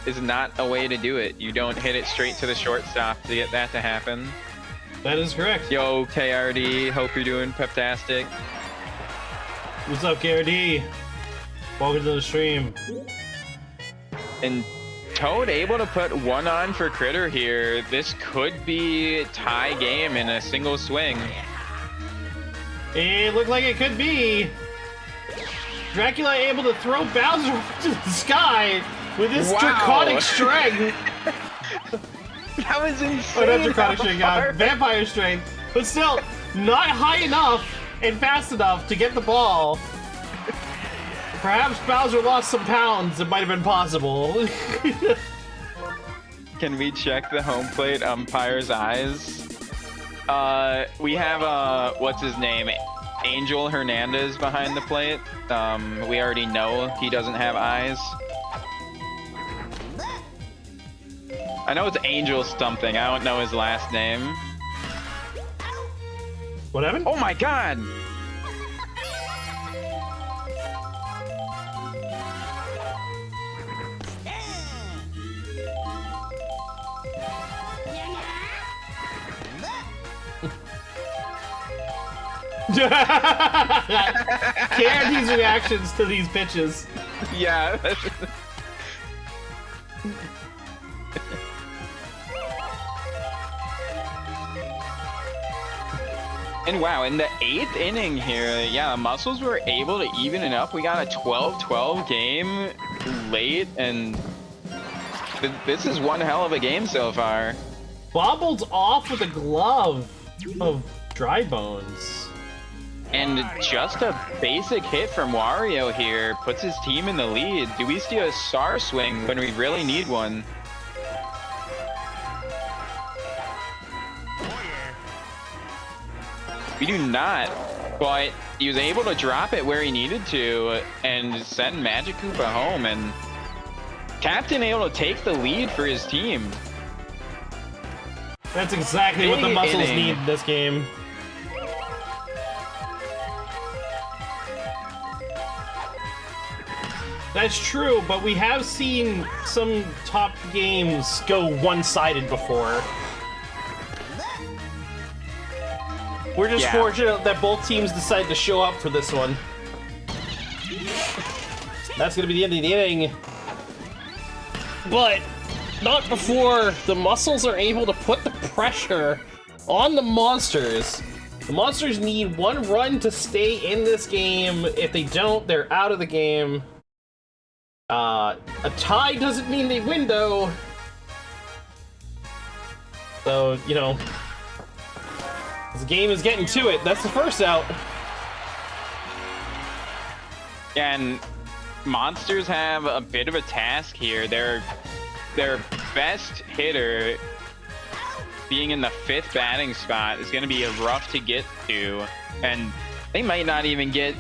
is not a way to do it. You don't hit it straight to the shortstop to get that to happen. That is correct. Yo, KRD, hope you're doing peptastic. What's up, KRD? Welcome to the stream. And Toad able to put one on for Critter here. This could be tie game in a single swing. It looked like it could be. Dracula able to throw Bowser to the sky with his draconic strength. That was insane. Oh, not draconic strength, vampire strength. But still, not high enough and fast enough to get the ball. Perhaps Bowser lost some pounds. It might have been possible. Can we check the home plate umpire's eyes? We have, what's his name? Angel Hernandez behind the plate. We already know he doesn't have eyes. I know it's Angel something. I don't know his last name. What happened? Oh my god! Candy's reactions to these pitches. Yeah. And wow, in the 8th inning here, yeah, the Muscles were able to even it up. We got a 12-12 game late, and this is one hell of a game so far. Bobbled off with a glove of Dry Bones. And just a basic hit from Wario here puts his team in the lead. Do we see a star swing when we really need one? We do not, but he was able to drop it where he needed to and send Magic Koopa home, and Captain able to take the lead for his team. That's exactly what the Muscles need in this game. That's true, but we have seen some top games go one-sided before. We're just fortunate that both teams decided to show up for this one. That's gonna be the end of the inning. But not before the Muscles are able to put the pressure on the Monsters. The Monsters need one run to stay in this game. If they don't, they're out of the game. A tie doesn't mean they win, though. So, you know, this game is getting to it. That's the first out. And Monsters have a bit of a task here. Their best hitter being in the 5th batting spot is going to be rough to get to. And they might not even get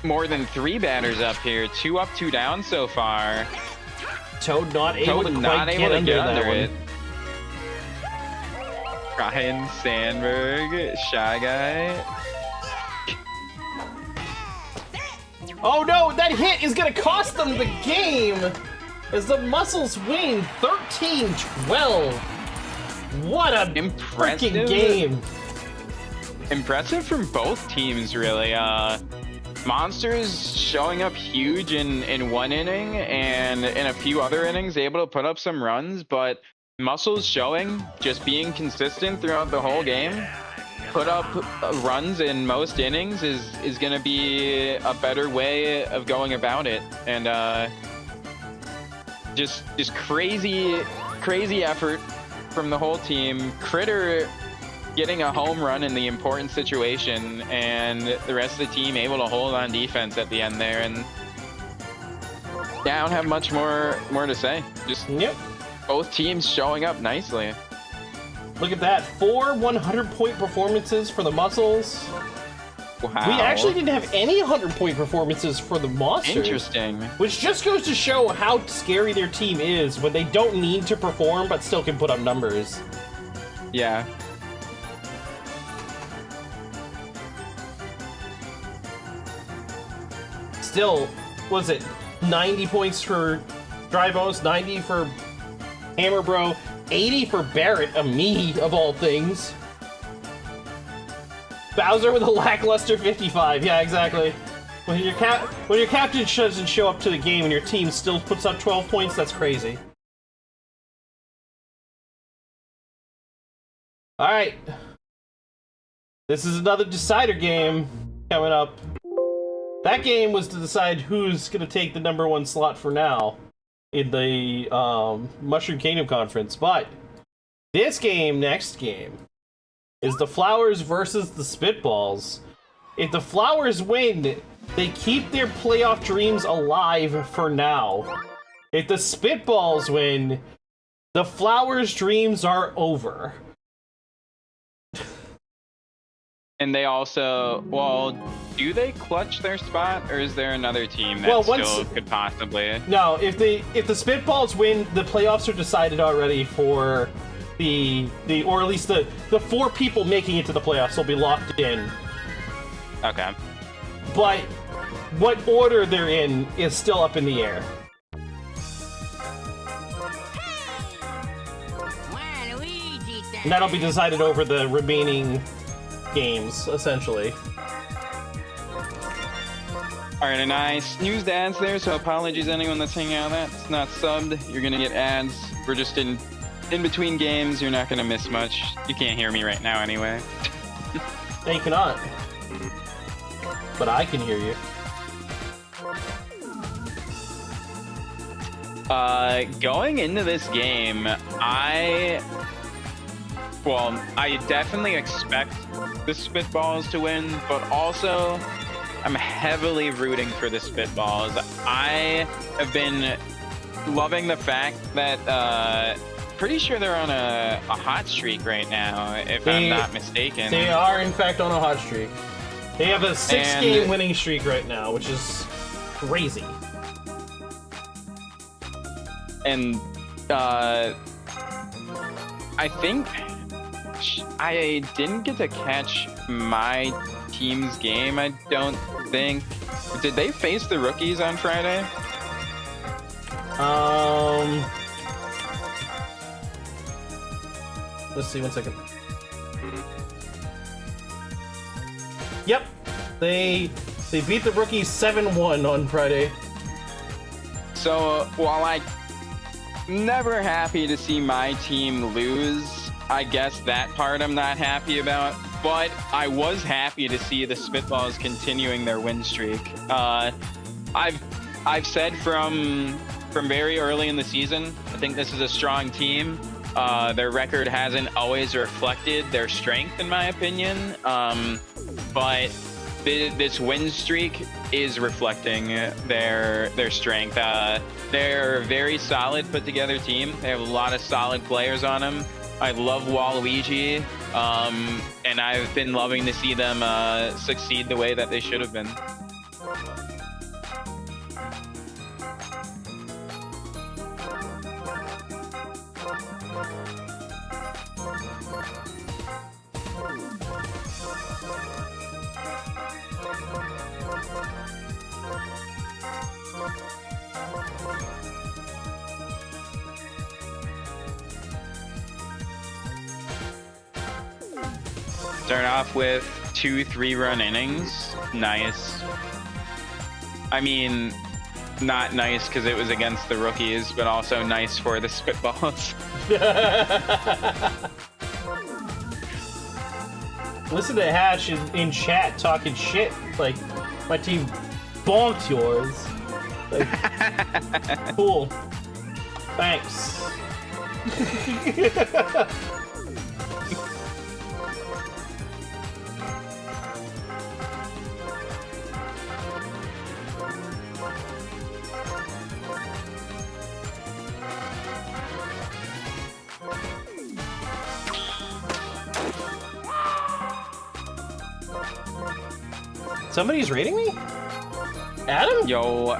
more than 3 batters up here. 2 up, 2 down so far. Toad not able to get under it. Ryan Sandberg, Shy Guy. Oh no, that hit is gonna cost them the game! As the Muscles win 13-12. What a freaking game! Impressive from both teams, really. Monsters showing up huge in one inning, and in a few other innings able to put up some runs, but Muscles showing just being consistent throughout the whole game. Put up runs in most innings is going to be a better way of going about it, and just crazy effort from the whole team. Critter getting a home run in the important situation, and the rest of the team able to hold on defense at the end there. And yeah, I don't have much more to say. Just both teams showing up nicely. Look at that, 4 100-point performances for the Muscles. Wow. We actually didn't have any 100-point performances for the Monsters. Interesting. Which just goes to show how scary their team is when they don't need to perform but still can put up numbers. Yeah. Still, was it 90 points for Dry Bones, 90 for Hammer Bro, 80 for Barrett, a me of all things. Bowser with a lackluster 55. Yeah, exactly. When your captain doesn't show up to the game and your team still puts up 12 points, that's crazy. Alright. This is another decider game coming up. That game was to decide who's going to take the #1 slot for now in the Mushroom Kingdom Conference. But this game, next game, is the Flowers versus the Spitballs. If the Flowers win, they keep their playoff dreams alive for now. If the Spitballs win, the Flowers' dreams are over. And they also, well, do they clutch their spot, or is there another team that still could possibly? No, if the Spitballs win, the playoffs are decided already for or at least the 4 people making it to the playoffs will be locked in. Okay. But what order they're in is still up in the air. And that'll be decided over the remaining games, essentially. Alright, a nice news ads there, so apologies anyone that's hanging out that's not subbed. You're gonna get ads. We're just in between games, you're not gonna miss much. You can't hear me right now anyway. No, you cannot. But I can hear you. Going into this game, I definitely expect the Spitballs to win, but also I'm heavily rooting for the Spitballs. I have been loving the fact that pretty sure they're on a hot streak right now, if I'm not mistaken. They are in fact on a hot streak. They have a 6-game winning streak right now, which is crazy. And I think I didn't get to catch my team's game, I don't think. Did they face the rookies on Friday? Let's see, 1 second. Yep. They beat the rookies 7-1 on Friday. So, while I'm never happy to see my team lose, I guess that part I'm not happy about, but I was happy to see the Spitballs continuing their win streak. I've said from very early in the season, I think this is a strong team. Their record hasn't always reflected their strength, in my opinion, but this win streak is reflecting their strength. They're a very solid, put-together team. They have a lot of solid players on them. I love Waluigi, and I've been loving to see them succeed the way that they should have been. Start off with 2 3-run innings. Nice. I mean, not nice because it was against the rookies, but also nice for the Spitballs. Listen to Hatch in chat talking shit. Like, my team bonked yours. Like, cool. Thanks. Somebody's rating me? Adam? Yo,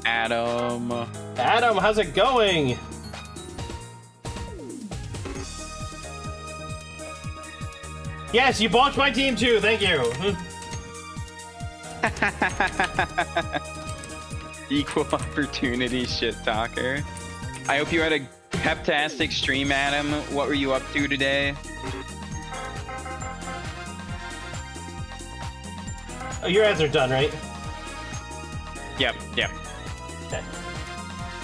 Adam. Adam, how's it going? Yes, you bonked my team too, thank you. Equal opportunity shit talker. I hope you had a heptastic stream, Adam. What were you up to today? Oh, your ads are done, right? Yep. Okay.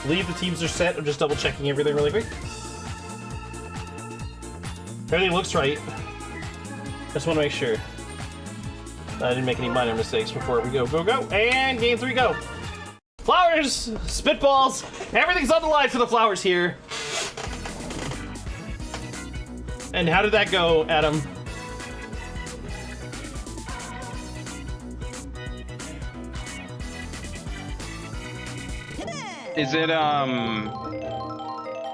Believe the teams are set. I'm just double checking everything really quick. Everything looks right. Just want to make sure I didn't make any minor mistakes before we go, and game 3, go. Flowers, spitballs, everything's on the line for the Flowers here. And how did that go, Adam? Is it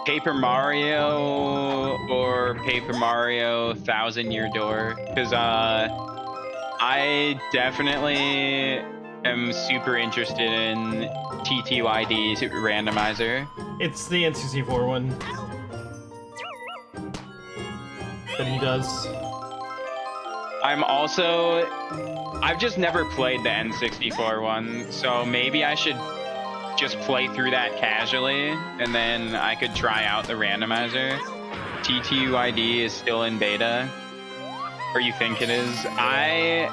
Paper Mario or Paper Mario 1000-Year Door? Because I definitely am super interested in TTYD randomizer. It's the N64 one that he does. I've just never played the N64 one, so maybe I should just play through that casually, and then I could try out the randomizer. TTYD is still in beta, or you think it is? I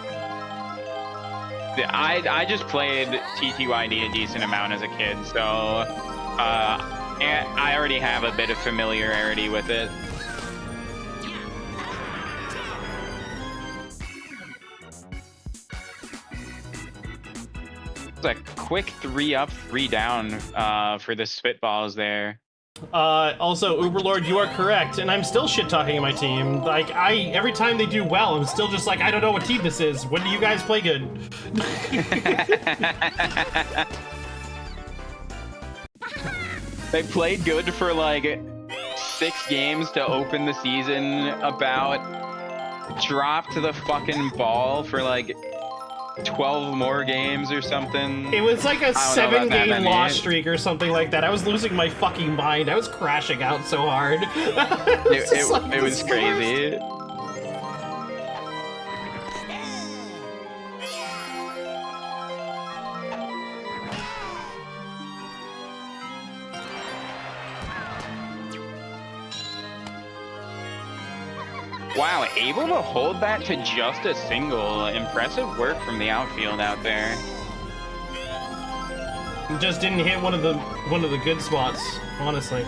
just played TTYD a decent amount as a kid, so I already have a bit of familiarity with it. A quick 3-up, 3-down for the spitballs there. Also, Uberlord, you are correct, and I'm still shit-talking my team. Like, every time they do well, I'm still just like, I don't know what team this is. When do you guys play good? They played good for like 6 games to open the season, dropped the fucking ball for like 12 more games or something. It was like a 7-game loss streak or something like that. I was losing my fucking mind. I was crashing out so hard. It was crazy. Wow, able to hold that to just a single. Impressive work from the outfield out there. Just didn't hit one of the good spots, honestly.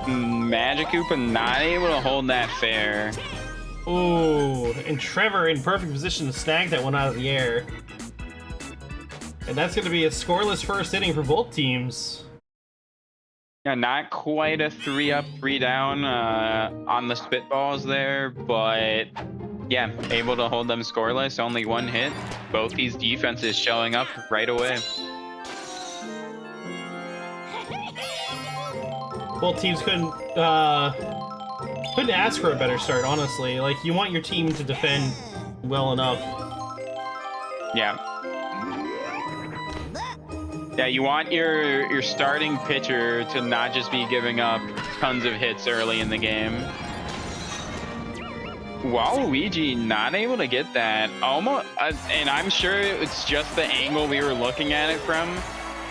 Magic Koopa not able to hold that fair. Ooh, and Trevor in perfect position to snag that one out of the air. And that's going to be a scoreless first inning for both teams. Yeah, not quite a 3-up, 3-down on the spitballs there, but yeah, able to hold them scoreless. Only 1 hit. Both these defenses showing up right away. Both teams couldn't ask for a better start, honestly. Like, you want your team to defend well enough. Yeah. Yeah, you want your starting pitcher to not just be giving up tons of hits early in the game. Waluigi not able to get that. Almost, and I'm sure it's just the angle we were looking at it from.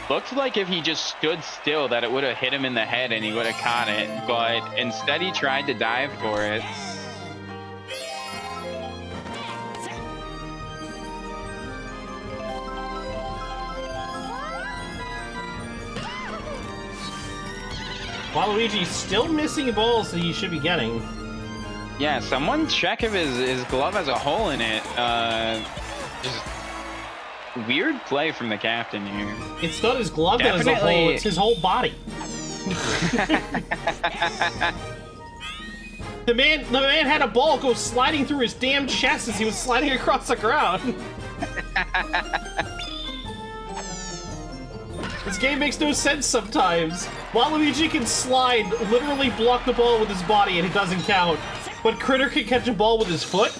Looked like if he just stood still that it would have hit him in the head and he would have caught it, but instead he tried to dive for it. Waluigi's still missing balls that he should be getting. Yeah, someone check if his glove has a hole in it. Just weird play from the captain here. It's not his glove that has a hole, it's his whole body. The man had a ball go sliding through his damn chest as he was sliding across the ground. This game makes no sense sometimes. Waluigi can slide, literally block the ball with his body, and it doesn't count. But Critter can catch a ball with his foot?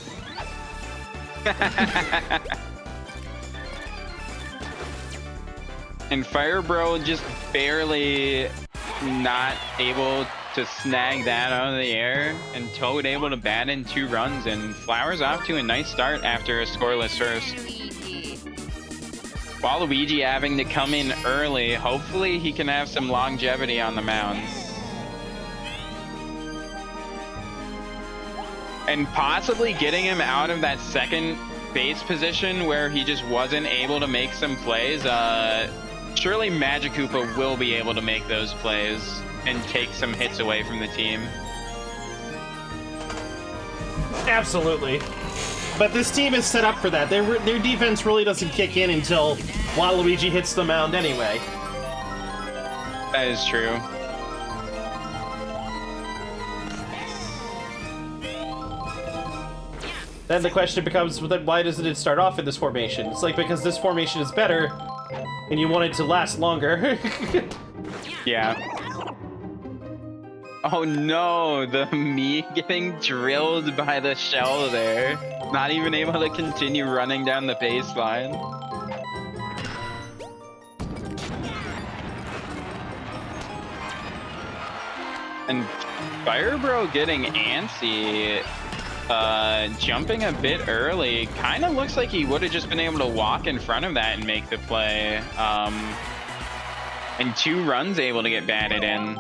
And Fire Bro just barely not able to snag that out of the air, and Toad able to bat in 2 runs, and Flowers off to a nice start after a scoreless first. Waluigi having to come in early. Hopefully he can have some longevity on the mound. And possibly getting him out of that second base position where he just wasn't able to make some plays, surely Magic Koopa will be able to make those plays and take some hits away from the team. Absolutely. But this team is set up for that. Their defense really doesn't kick in until Waluigi hits the mound anyway. That is true. Then the question becomes, then why doesn't it start off in this formation? It's like, because this formation is better, and you want it to last longer. Yeah. Oh no, the me getting drilled by the shell there. Not even able to continue running down the baseline. And Fire Bro getting antsy, jumping a bit early. Kind of looks like he would have just been able to walk in front of that and make the play. And 2 runs able to get batted in.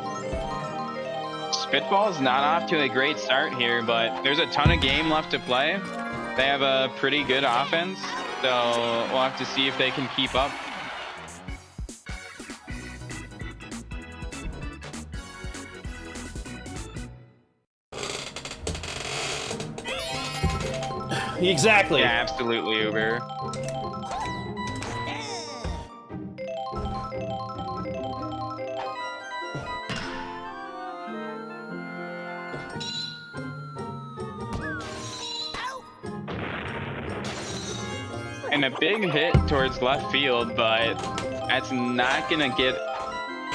Spitball's not off to a great start here, but there's a ton of game left to play. They have a pretty good offense, so we'll have to see if they can keep up. Exactly. Yeah, absolutely, Uber. And a big hit towards left field, but that's not gonna get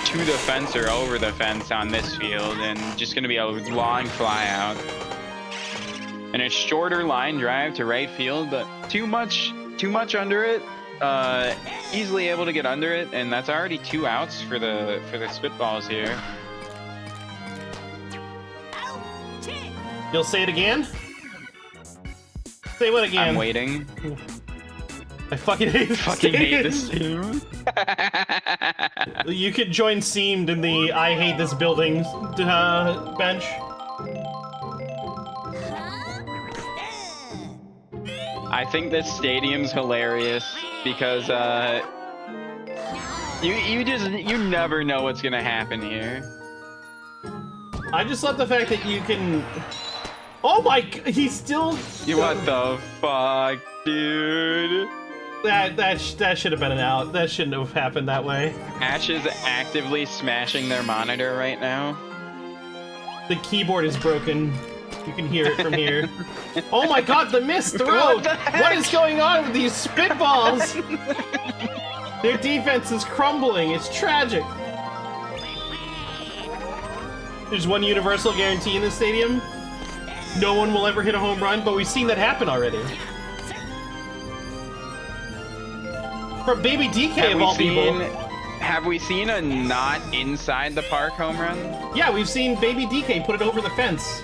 to the fence or over the fence on this field, and just gonna be a long fly out. And a shorter line drive to right field, but too much under it. Easily able to get under it, and that's already 2 outs for the Spitballs here. You'll say it again? Say what again? I'm waiting. I fucking hate this team. You could join Seamed in the I hate this building bench. I think this stadium's hilarious because you never know what's gonna happen here. I just love the fact that you can. Oh my! He's still. What the fuck, dude? That should have been an out. That shouldn't have happened that way. Ash is actively smashing their monitor right now. The keyboard is broken. You can hear it from here. Oh my god, the missed throw! What is going on with these Spitballs? Their defense is crumbling. It's tragic. There's one universal guarantee in this stadium. No one will ever hit a home run, but we've seen that happen already. From Baby DK of all people. Have we seen a not inside the park home run? Yeah, we've seen Baby DK put it over the fence.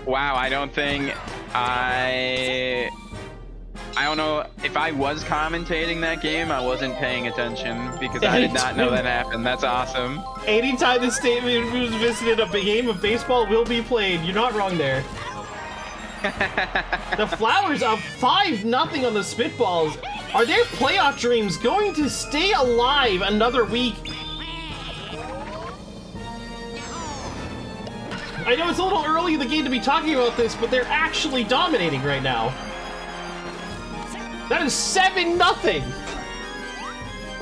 Wow, I don't think I don't know if I was commentating that game. I wasn't paying attention because I did not know that happened. That's awesome. Anytime the stadium was visited, a game of baseball will be played. You're not wrong there. The Flowers up 5-0 on the Spitballs. Are their playoff dreams going to stay alive another week? I know it's a little early in the game to be talking about this, but they're actually dominating right now. That is 7-0.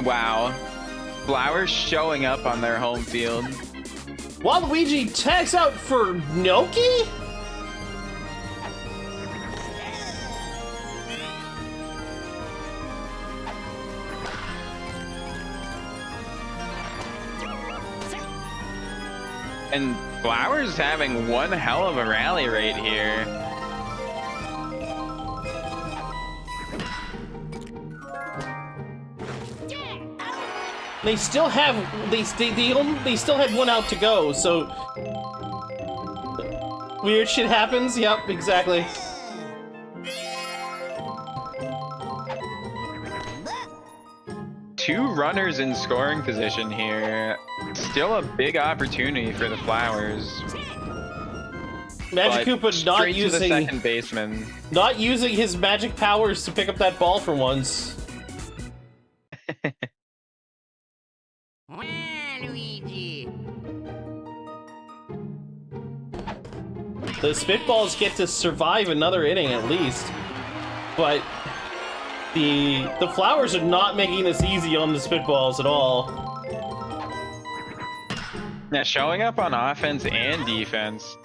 Wow. Flowers showing up on their home field. Waluigi tags out for Noki? And Flowers having one hell of a rally rate here. They still have they still had 1 out to go, so weird shit happens. Yep, exactly. Two runners in scoring position here. Still a big opportunity for the Flowers. Magic but Koopa not straight to the using second baseman. not using his magic powers to pick up that ball for once. Luigi. The Spitballs get to survive another inning at least, but the Flowers are not making this easy on the Spitballs at all. Yeah, showing up on offense and defense.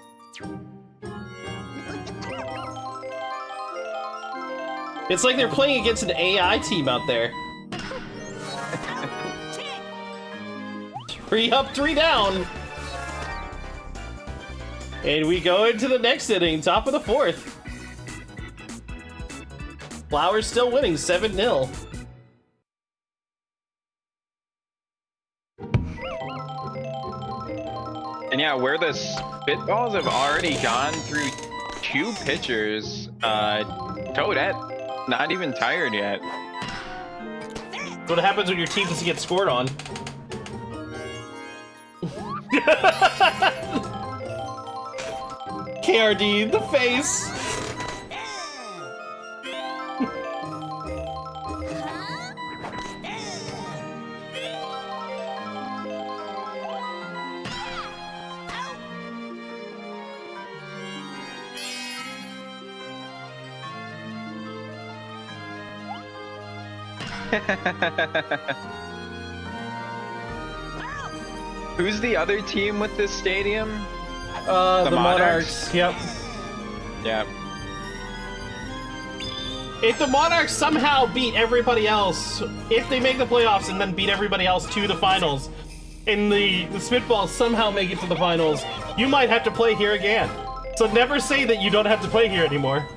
It's like they're playing against an AI team out there. 3 up, 3 down. And we go into the next inning, top of the 4th. Flowers still winning 7-0. And yeah, where the Spitballs have already gone through 2 pitchers, Toadette not even tired yet. What happens when your team doesn't get scored on? KRD, the face! Who's the other team with this stadium? The Monarchs. Yep. Yeah. If the Monarchs somehow beat everybody else, if they make the playoffs and then beat everybody else to the finals, and the Spitballs somehow make it to the finals, you might have to play here again. So never say that you don't have to play here anymore.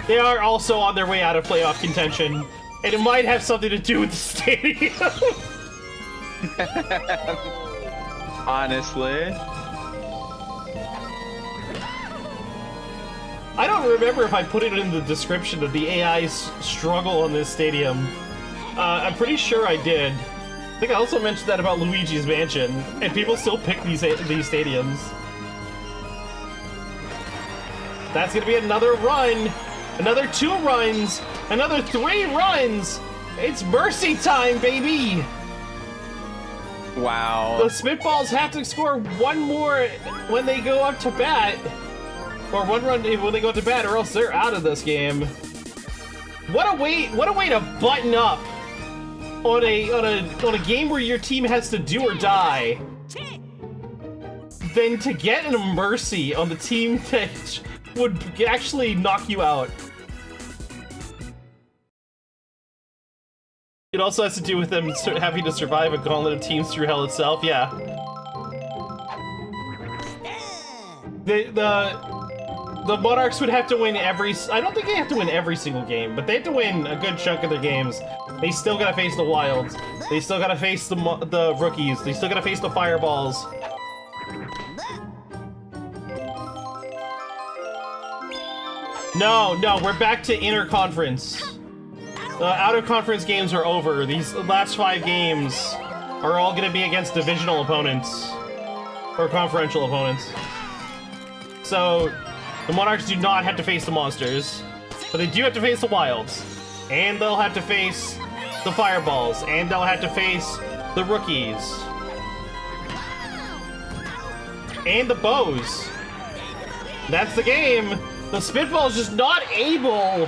They are also on their way out of playoff contention, and it might have something to do with the stadium. Honestly. I don't remember if I put it in the description of the AI's struggle on this stadium. I'm pretty sure I did. I think I also mentioned that about Luigi's Mansion, and people still pick these stadiums. That's gonna be another run! Another 2 runs! Another 3 runs! It's mercy time, baby! Wow. The Spitballs have to score 1 more when they go up to bat. Or 1 run when they go to bat, or else they're out of this game. What a way to button up on a game where your team has to do or die. Than to get a mercy on the team that would actually knock you out. It also has to do with them having to survive a gauntlet of teams through hell itself, yeah. The Monarchs would have to win I don't think they have to win every single game, but they have to win a good chunk of their games. They still gotta face the Wilds. They still gotta face the Rookies. They still gotta face the Fireballs. No, we're back to inter-conference. The out-of-conference games are over. These last 5 games are all gonna be against divisional opponents. Or conferential opponents. So, the Monarchs do not have to face the Monsters, but they do have to face the Wilds. And they'll have to face the Fireballs. And they'll have to face the Rookies. And the Bows. That's the game! The Spitball's just not able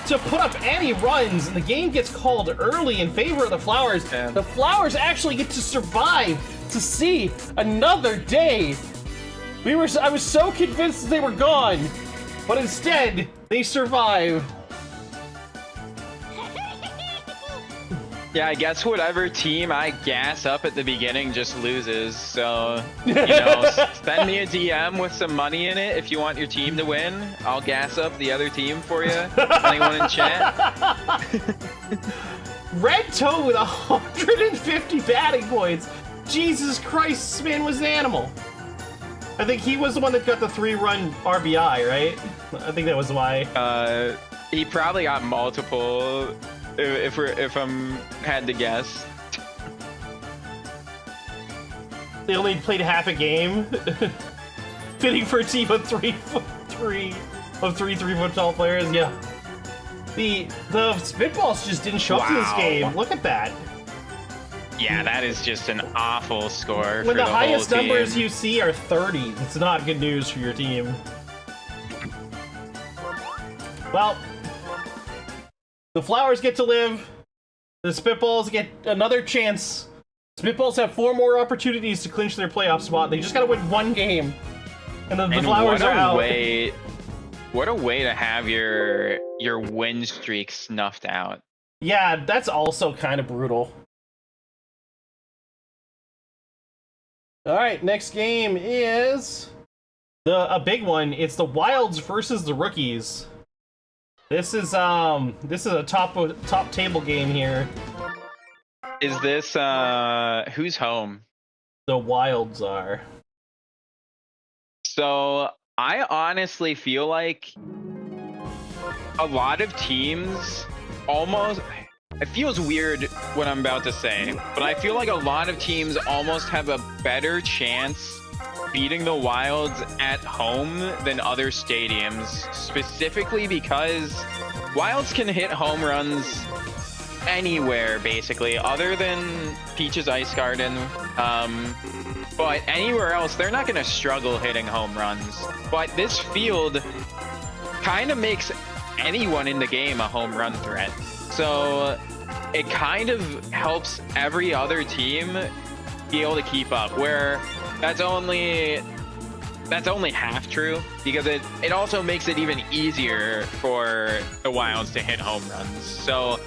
to put up any runs, and the game gets called early in favor of the Flowers. Yeah. The Flowers actually get to survive to see another day. I was so convinced they were gone, but instead, they survive. Yeah, I guess whatever team I gas up at the beginning just loses. So, you know, send me a DM with some money in it if you want your team to win. I'll gas up the other team for you. Anyone in chat? Red Toe with 150 batting points. Jesus Christ, this man was an animal. I think he was the one that got the 3-run RBI, right? I think that was why. He probably got multiple if I'm had to guess. They only played half a game. Fitting for a team of three 3-foot tall players. Yeah. The spitballs just didn't show up to this game. Look at that. Yeah, that is just an awful score. When for the highest whole numbers team. you see are 30, it's not good news for your team. Well, the Flowers get to live. The Spitballs get another chance. Spitballs have 4 more opportunities to clinch their playoff spot. They just gotta win 1 game. And then the Flowers are out. What a way to have your win streak snuffed out. Yeah, that's also kind of brutal. Alright, next game is a big one. It's the Wilds versus the Rookies. This is a top table game here. Is this who's home? The Wilds are. So I honestly feel like a lot of teams almost. It feels weird what I'm about to say, but I feel like a lot of teams almost have a better chance beating the Wilds at home than other stadiums, specifically because Wilds can hit home runs anywhere, basically, other than Peach's Ice Garden. But anywhere else, they're not going to struggle hitting home runs. But this field kind of makes anyone in the game a home run threat. So it kind of helps every other team be able to keep up, where that's only half true, because it also makes it even easier for the Wilds to hit home runs. So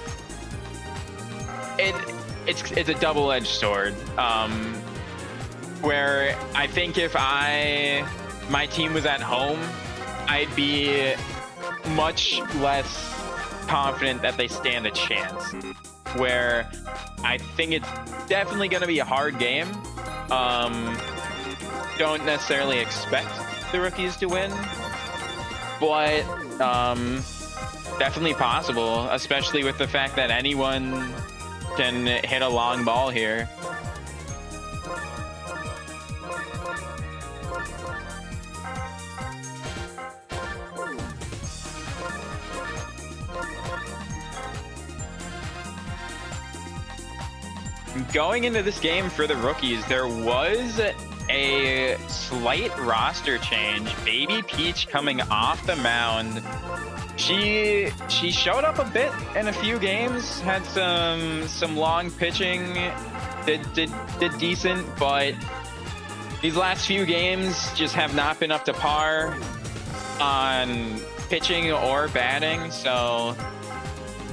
it's a double-edged sword, where I think if my team was at home, I'd be much less confident that they stand a chance, where I think it's definitely going to be a hard game. Don't necessarily expect the Rookies to win, but definitely possible, especially with the fact that anyone can hit a long ball here. Going into this game for the Rookies, there was a slight roster change. Baby Peach coming off the mound. She showed up a bit in a few games, had some long pitching, did decent, but these last few games just have not been up to par on pitching or batting. So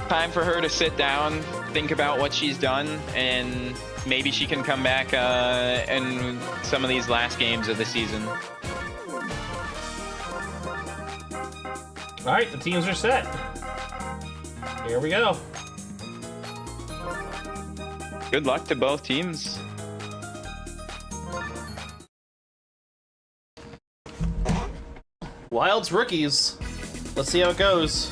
time for her to sit down, think about what she's done, and maybe she can come back in some of these last games of the season. All right, the teams are set. Here we go. Good luck to both teams. Wilds Rookies. Let's see how it goes.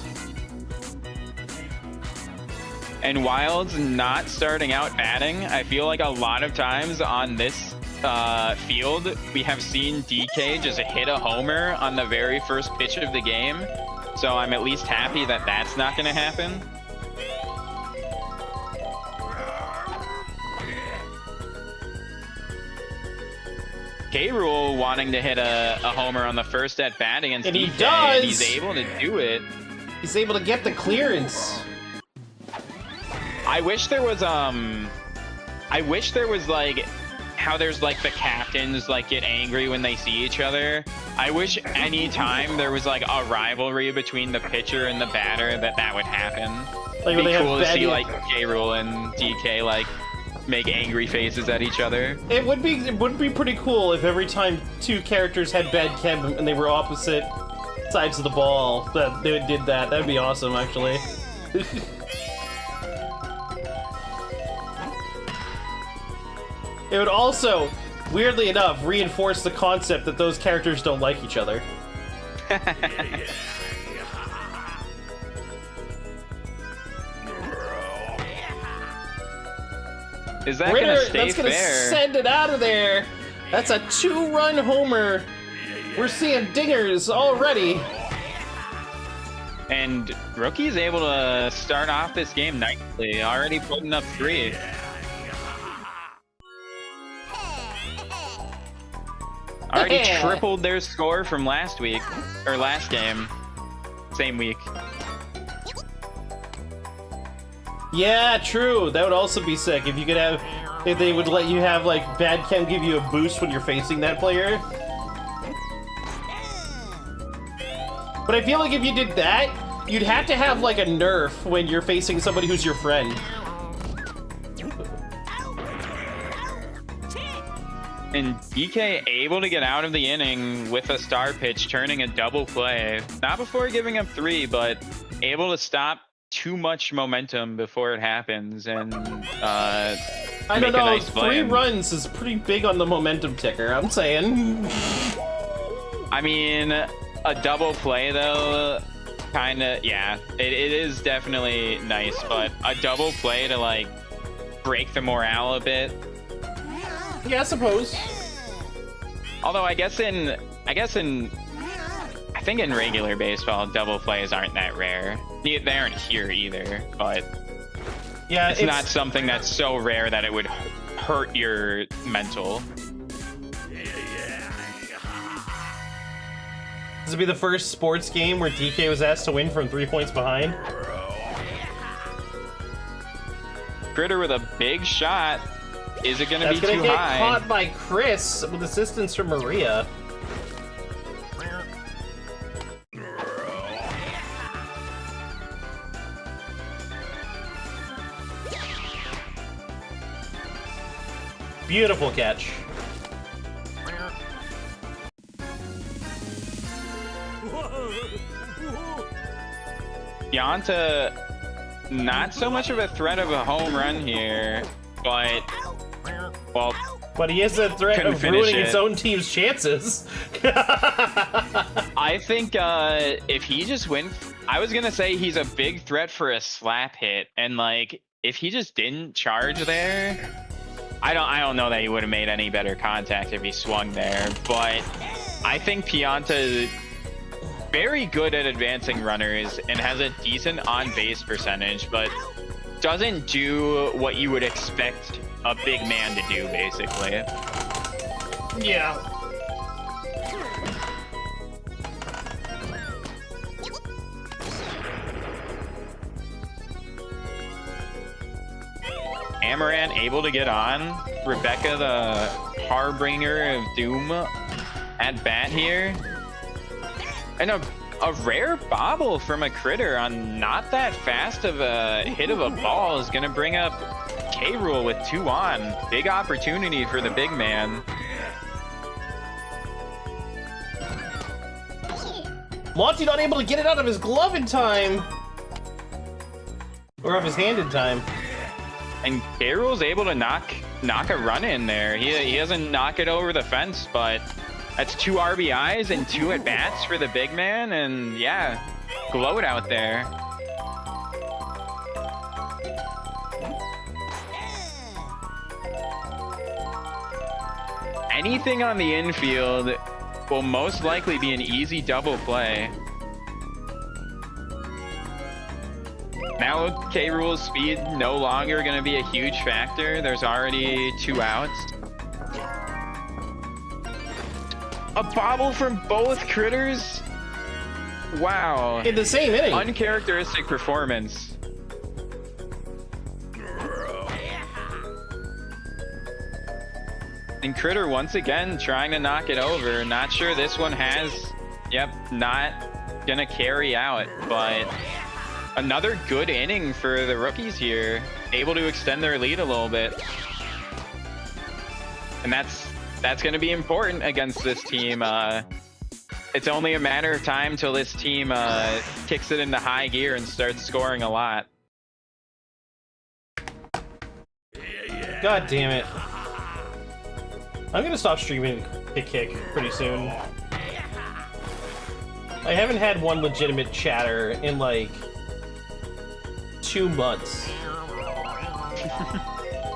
And Wilds not starting out batting, I feel like a lot of times on this field, we have seen DK just hit a homer on the very first pitch of the game. So I'm at least happy that that's not going to happen. K-Rule wanting to hit a homer on the first at bat against and DK, he does. and he's able to do it. He's able to get the clearance. I wish there was like how there's like the captains like get angry when they see each other. I wish any time there was like a rivalry between the pitcher and the batter that would happen. Like It'd be cool to see like K-Rule and DK like make angry faces at each other. It would be pretty cool if every time two characters had bad chem and they were opposite sides of the ball that they did that. That'd be awesome, actually. It would also, weirdly enough, reinforce the concept that those characters don't like each other. Is that Ritter, gonna stay that's gonna fair? send it out of there. That's a 2-run homer. We're seeing dingers already. And Rookie's able to start off this game nicely, already putting up 3. Already tripled their score from last week, or last game, same week. Yeah, true. That would also be sick if you could have, if they would let you have like Bad Chem give you a boost when you're facing that player. But I feel like if you did that, you'd have to have like a nerf when you're facing somebody who's your friend. And DK able to get out of the inning with a star pitch, turning a double play. Not before giving up 3, but able to stop too much momentum before it happens and I don't make a know, nice play. 3 runs is pretty big on the momentum ticker, I'm saying. I mean, a double play though, kinda, yeah, it is definitely nice, but a double play to like break the morale a bit. Yeah, I suppose. Although I think in regular baseball, double plays aren't that rare. They aren't here either, but Yeah, it's not something that's so rare that it would hurt your mental. This will be the first sports game where DK was asked to win from 3 points behind. Critter with a big shot. Is it gonna That's be gonna too get high? caught by Chris with assistance from Maria. Beautiful catch. Yanta, not so much of a threat of a home run here, but, well, But he is a threat couldn't of finish ruining it. his own team's chances. I think if he just wins, I was gonna say he's a big threat for a slap hit, and like if he just didn't charge there, I don't know that he would have made any better contact if he swung there. But I think Pianta is very good at advancing runners and has a decent on-base percentage, but doesn't do what you would expect a big man to do, basically. Yeah. Amaranth able to get on. Rebecca, the harbinger of doom, at bat here. And a rare bobble from a Critter on not that fast of a hit of a ball is going to bring up K-Rule with 2 on. Big opportunity for the big man. Monty not able to get it out of his glove in time. Or of his hand in time. And K-Rule's able to knock a run in there. He doesn't knock it over the fence, but that's 2 RBIs and 2 at-bats for the big man. And yeah, glowed out there. Anything on the infield will most likely be an easy double play. Now K-Rule's speed no longer going to be a huge factor. There's already 2 outs. A bobble from both Critters? Wow. In the same inning. Uncharacteristic performance. And Critter once again trying to knock it over. Not sure this one has, not gonna carry out, but another good inning for the rookies here. Able to extend their lead a little bit. And that's gonna be important against this team. It's only a matter of time till this team kicks it into high gear and starts scoring a lot. God damn it. I'm gonna stop streaming Kick pretty soon. I haven't had one legitimate chatter in like 2 months.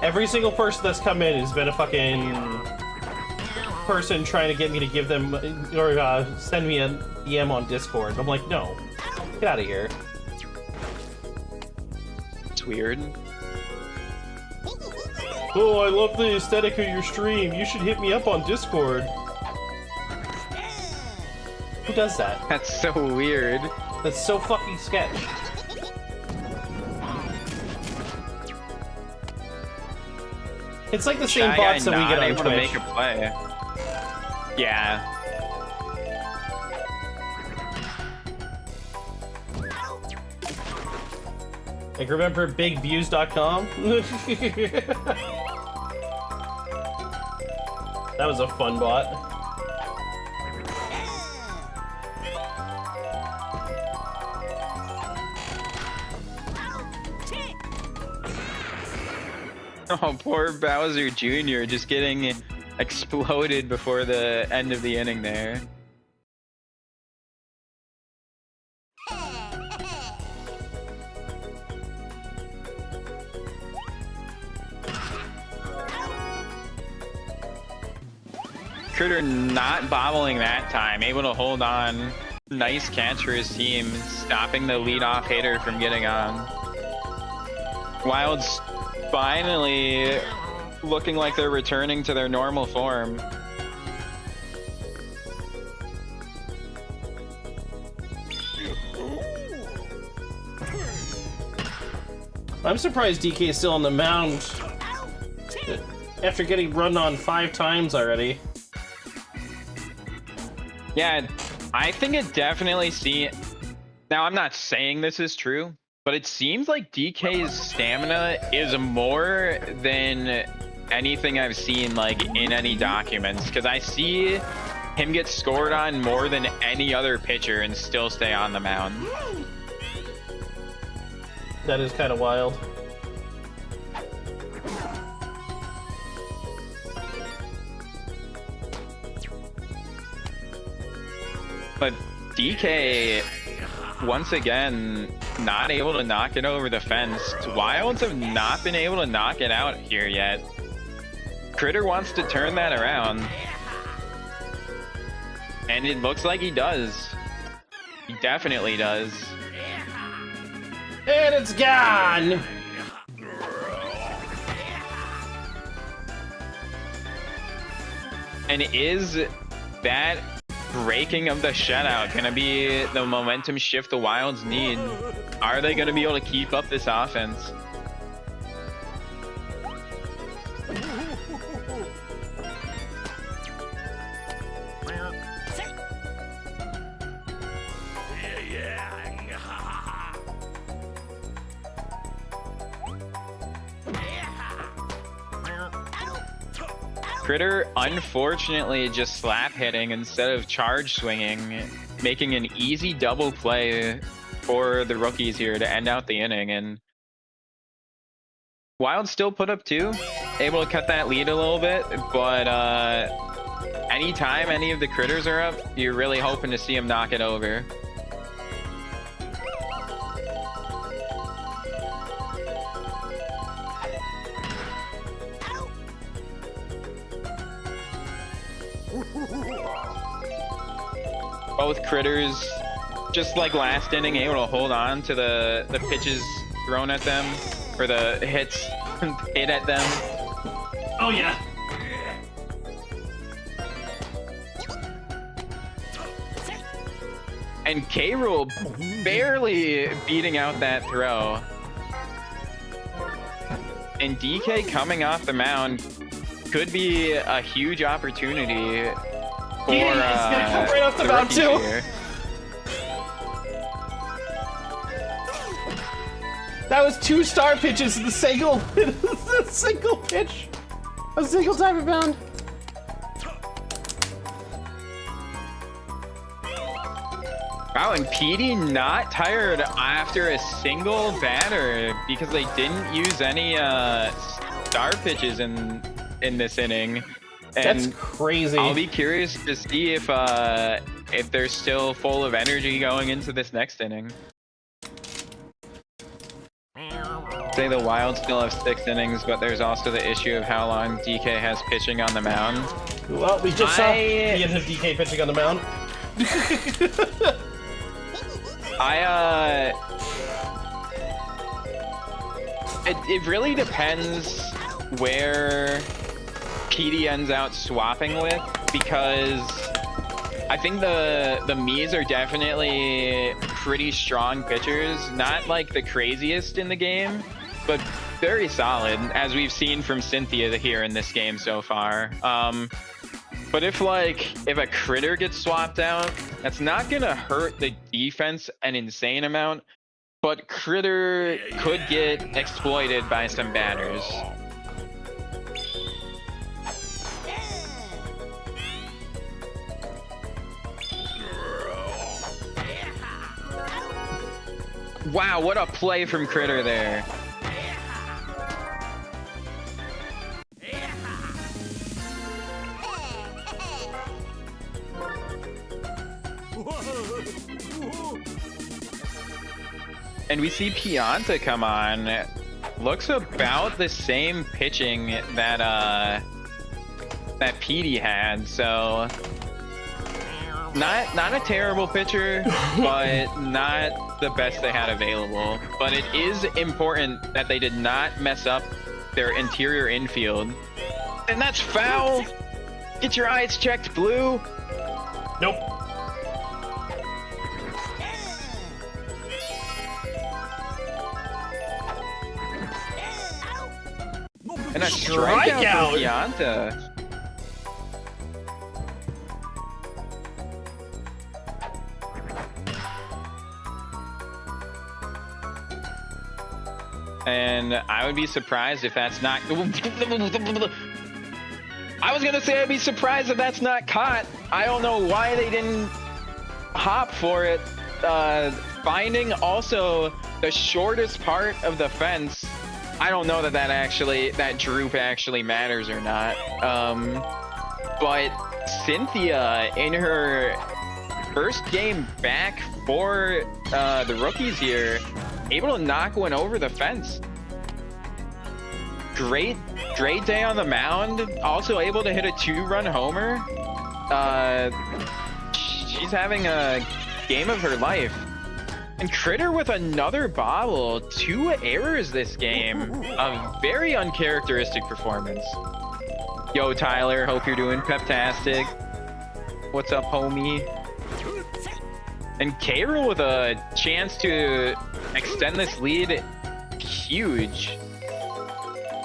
Every single person that's come in has been a fucking person trying to get me to give them or send me a DM on Discord. I'm like, no, get out of here. It's weird. Oh, I love the aesthetic of your stream. You should hit me up on Discord. Who does that? That's so weird. That's so fucking sketch. It's like the same bots that we get on Twitch. To make a play. Yeah. Like, remember bigviews.com? That was a fun bot. Oh, poor Bowser Jr. just getting exploded before the end of the inning there. Critter not bobbling that time, able to hold on. Nice catch for his team, stopping the leadoff hitter from getting on. Wild's finally looking like they're returning to their normal form. I'm surprised DK is still on the mound after getting run on 5 times already. Yeah, I think it definitely now I'm not saying this is true, but it seems like DK's stamina is more than anything I've seen like in any documents, because I see him get scored on more than any other pitcher and still stay on the mound. That is kind of wild. But DK, once again, not able to knock it over the fence. Wilds have not been able to knock it out here yet. Critter wants to turn that around. And it looks like he does. He definitely does. And it's gone! And is that breaking of the shutout gonna be the momentum shift the Wilds need? Are they gonna be able to keep up this offense? Critter, unfortunately, just slap hitting instead of charge swinging, making an easy double play for the rookies here to end out the inning. And Wild still put up 2, able to cut that lead a little bit, but anytime any of the Critters are up, you're really hoping to see them knock it over. Both Critters, just like last inning, able to hold on to the pitches thrown at them, or the hits hit at them. Oh yeah. And K-Rool barely beating out that throw. And DK coming off the mound could be a huge opportunity for He's gonna come right off the mound too. Here. That was 2 star pitches in the single, single pitch, a single time bound. Wow, and PD not tired after a single batter because they didn't use any star pitches in this inning. And that's crazy. I'll be curious to see if they're still full of energy going into this next inning. say the Wild still have 6 innings, but there's also the issue of how long DK has pitching on the mound. Well, we just saw the end of DK pitching on the mound. It really depends where PD ends out swapping with, because I think the Mies are definitely pretty strong pitchers. Not like the craziest in the game, but very solid, as we've seen from Cynthia here in this game so far. But if a critter gets swapped out, that's not gonna hurt the defense an insane amount, but critter could get exploited by some batters. Wow, what a play from critter there. And we see Pianta come on. Looks about the same pitching that PD had, so not a terrible pitcher, but not the best they had available. But it is important that they did not mess up their interior infield. And that's foul. Get your eyes checked, Blue. Nope. And a strikeout from Pianta. And I would be surprised if that's not... I was gonna say I'd be surprised if that's not caught. I don't know why they didn't hop for it. Finding also the shortest part of the fence. I don't know that droop actually matters or not. But Cynthia, in her first game back for the rookies here, able to knock one over the fence. Great day on the mound. Also able to hit a 2-run homer. She's having a game of her life. And Critter with another bobble. 2 errors this game. A very uncharacteristic performance. Yo, Tyler, hope you're doing peptastic. What's up, homie? And K-Rool with a chance to extend this lead. Huge.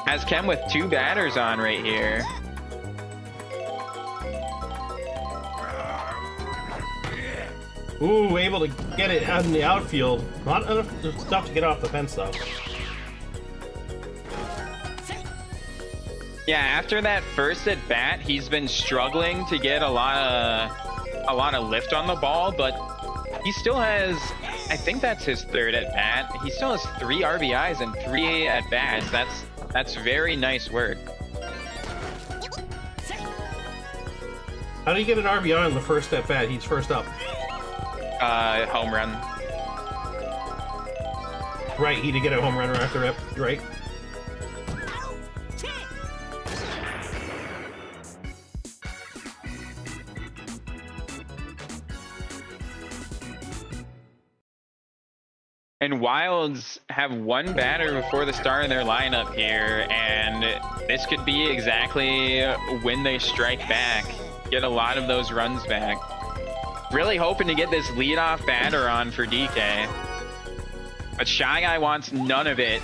Has Kem with 2 batters on right here. Ooh, able to get it out in the outfield. Not enough stuff to get off the fence, though. Yeah, after that first at bat, he's been struggling to get a lot of lift on the ball, but he still has, I think that's his 3rd at bat. He still has 3 RBIs and 3 at bats. That's very nice work. How do you get an RBI on the first at bat? He's first up. Home run. Right, he did get a home run after it, right? And Wilds have 1 batter before the start of their lineup here, and this could be exactly when they strike back, get a lot of those runs back. Really hoping to get this leadoff batter on for DK. But Shy Guy wants none of it.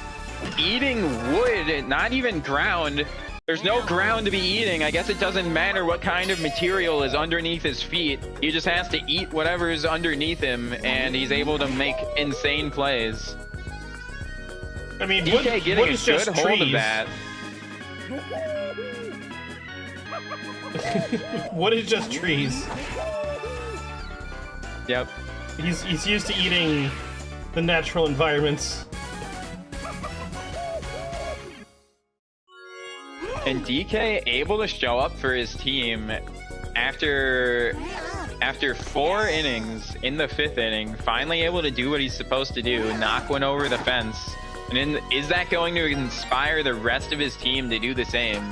Eating wood, not even ground. There's no ground to be eating. I guess it doesn't matter what kind of material is underneath his feet. He just has to eat whatever is underneath him, and he's able to make insane plays. I mean, DK getting a good hold of that. Wood is just trees. Yep. He's used to eating the natural environments. And DK able to show up for his team after 4 innings in the 5th inning, finally able to do what he's supposed to do, knock one over the fence. And is that going to inspire the rest of his team to do the same?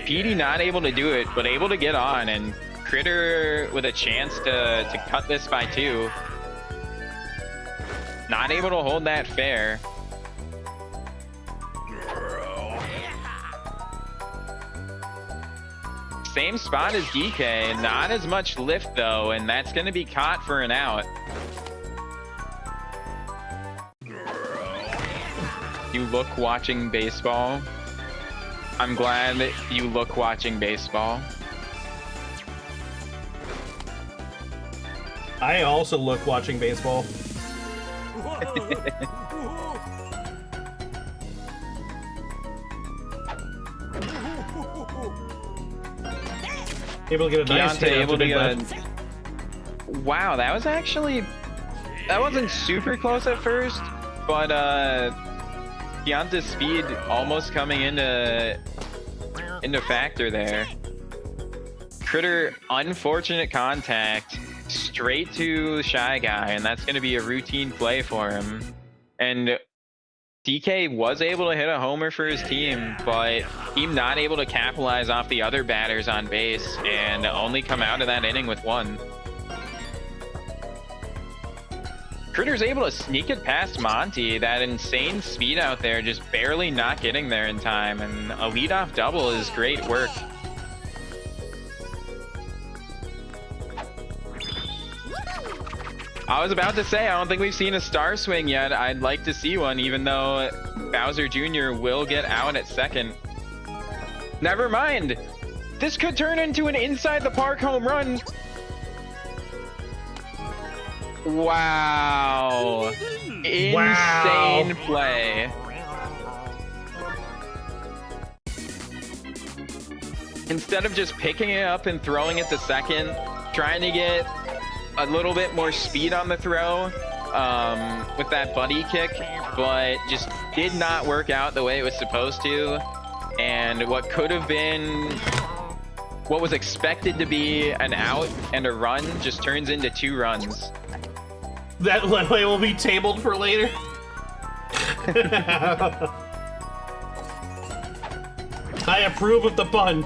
PD not able to do it, but able to get on, and Critter with a chance to cut this by 2. Not able to hold that fair. Same spot as DK, not as much lift though, and that's going to be caught for an out. You look watching baseball. I'm glad that you look watching baseball. I also look watching baseball. Able to get a nice hit. Able to get a... Wow, that was actually... That wasn't super close at first, but Deonta's speed almost coming into factor there. Critter, unfortunate contact, straight to the Shy Guy, and that's going to be a routine play for him. And DK was able to hit a homer for his team, but he not able to capitalize off the other batters on base and only come out of that inning with 1. Critter's able to sneak it past Monty. That insane speed out there, just barely not getting there in time, and a leadoff double is great work. I was about to say, I don't think we've seen a star swing yet. I'd like to see one, even though Bowser Jr. will get out at second. Never mind. This could turn into an inside the park home run. Wow. Insane play. Instead of just picking it up and throwing it to second, trying to get a little bit more speed on the throw with that buddy kick, but just did not work out the way it was supposed to. And what could have been, what was expected to be an out and a run, just turns into 2 runs. That play will be tabled for later. I approve of the pun.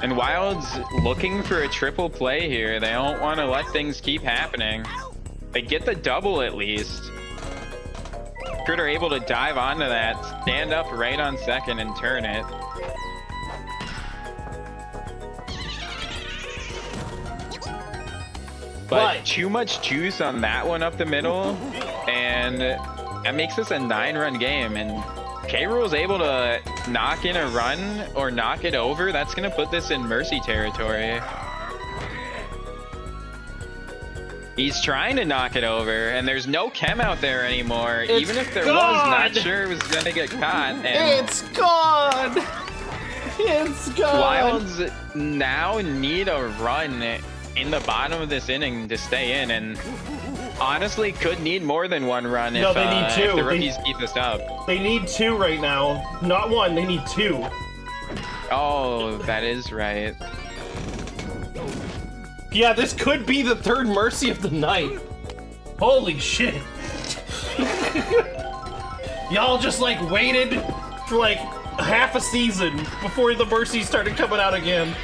And Wild's looking for a triple play here. They don't want to let things keep happening. They get the double at least. Critter able to dive onto that, stand up right on second and turn it. But too much juice on that one up the middle, and that makes this a 9-run game. And K-Rool's able to knock in a run or knock it over. That's going to put this in mercy territory. He's trying to knock it over, and there's no chem out there anymore. Even if there was, not sure it was going to get caught. And it's gone! It's gone! Wilds now need a run in the bottom of this inning to stay in, and honestly could need more than 1 run if, they need 2. If the rookies keep this up. They need 2 right now. Not 1, they need 2. Oh, that is right. Yeah, this could be the 3rd mercy of the night. Holy shit. Y'all just like waited for like half a season before the mercies started coming out again.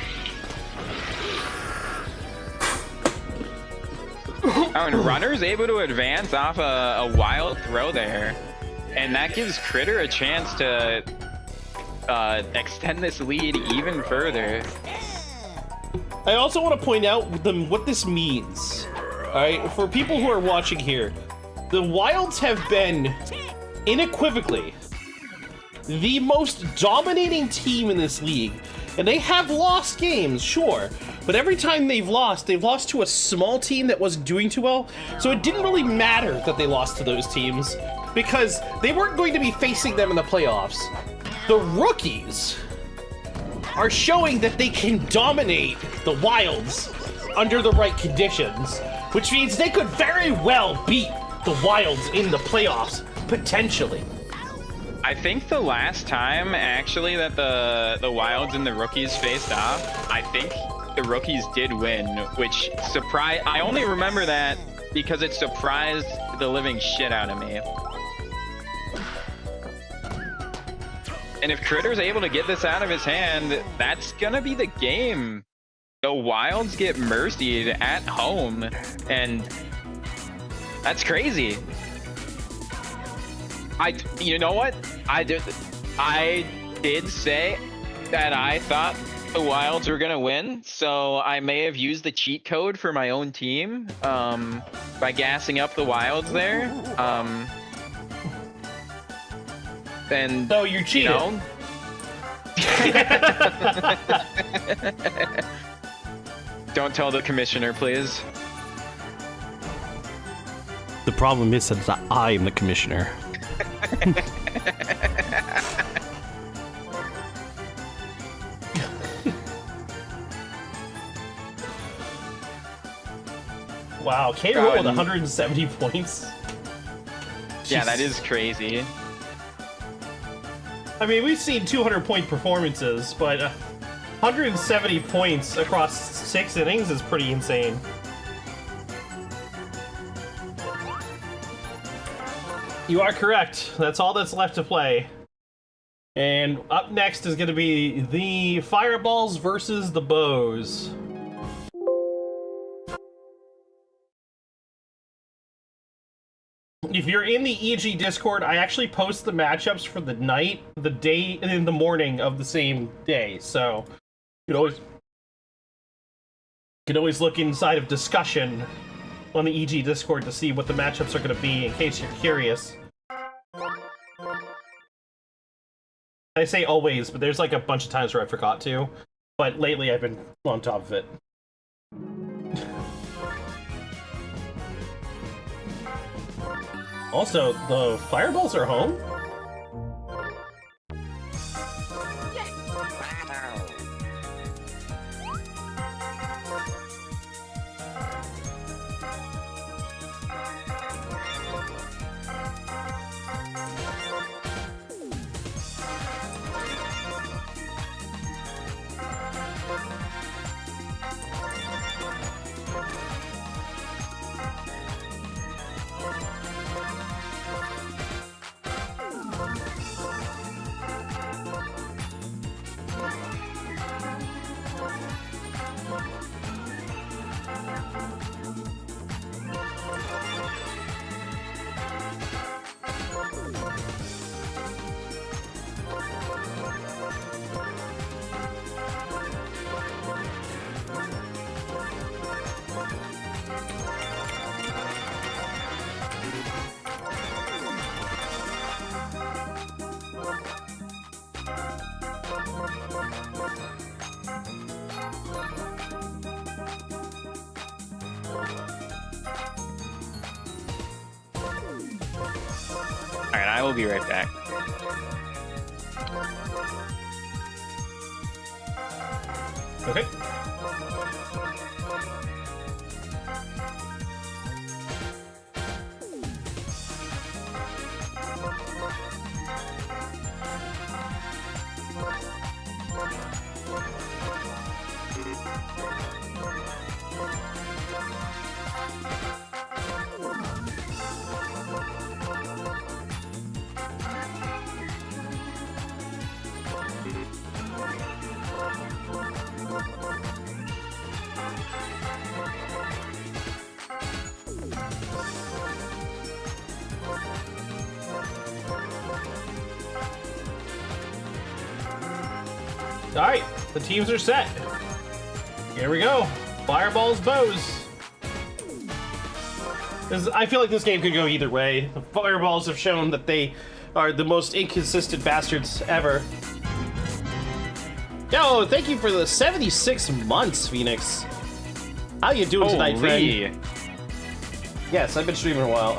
Oh, and Runner's able to advance off a wild throw there. And that gives Critter a chance to extend this lead even further. I also want to point out what this means. Alright, for people who are watching here, the Wilds have been, unequivocally, the most dominating team in this league. And they have lost games, sure, but every time they've lost to a small team that wasn't doing too well, so it didn't really matter that they lost to those teams, because they weren't going to be facing them in the playoffs. The rookies are showing that they can dominate the Wilds under the right conditions, which means they could very well beat the Wilds in the playoffs, potentially. I think the last time actually that the Wilds and the Rookies faced off, I think the Rookies did win, which surprised. I only remember that because it surprised the living shit out of me. And if Critter's able to get this out of his hand, that's gonna be the game. The Wilds get mercied at home, and that's crazy. You know what? I did say that I thought the Wilds were gonna win, so I may have used the cheat code for my own team by gassing up the Wilds there. And so you're cheating. You know, don't tell the commissioner, please. The problem is that I am the commissioner. Wow, K. Rool with 170 points. Yeah, that is crazy. I mean, we've seen 200-point performances, but 170 points across 6 innings is pretty insane. You are correct. That's all that's left to play. And up next is going to be the Fireballs versus the Bows. If you're in the EG Discord, I actually post the matchups for the night, the day, and in the morning of the same day. So you can always look inside of discussion on the EG Discord to see what the matchups are going to be in case you're curious. I say always, but there's like a bunch of times where I forgot to. But lately I've been on top of it. Also, the Fireballs are home? Alright, I will be right back. Okay. Alright, the teams are set. Here we go. Fireballs, Bows. I feel like this game could go either way. The Fireballs have shown that they are the most inconsistent bastards ever. Yo, thank you for the 76 months, Phoenix. How you doing tonight, friend? Yes, I've been streaming a while.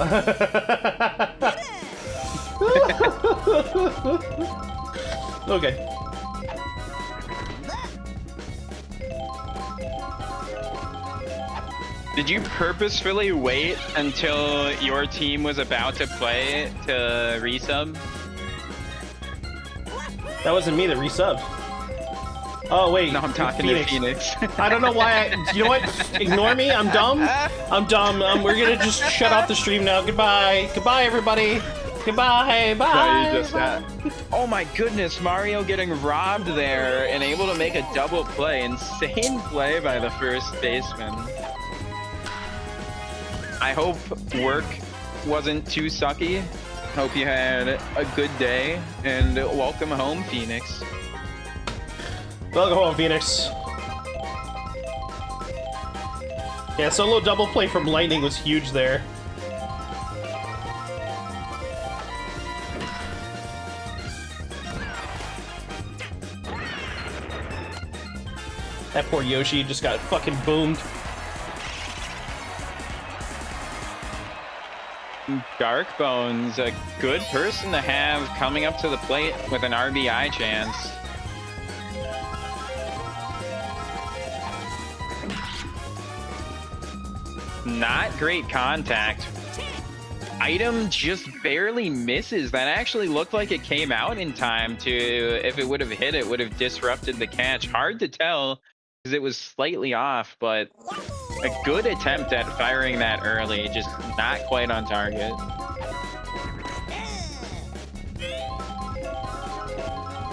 Okay. Did you purposefully wait until your team was about to play to resub? That wasn't me that resubbed. Oh wait, No, I'm talking to Phoenix. I don't know why. You know what? Ignore me. I'm dumb. I'm dumb. We're gonna just shut off the stream now. Goodbye. Goodbye, everybody. Goodbye. Bye. No, you just oh my goodness, Mario getting robbed there and able to make a double play. Insane play by the first baseman. I hope work wasn't too sucky. Hope you had a good day, and welcome home, Phoenix. Welcome home, Phoenix. Yeah, solo double play from Lightning was huge there. That poor Yoshi just got fucking boomed. Dark Bones, a good person to have coming up to the plate with an RBI chance. Not great contact. Item just barely misses. That actually looked like it came out in time to, if it would have hit, it would have disrupted the catch. Hard to tell because it was slightly off, but a good attempt at firing that early, just not quite on target.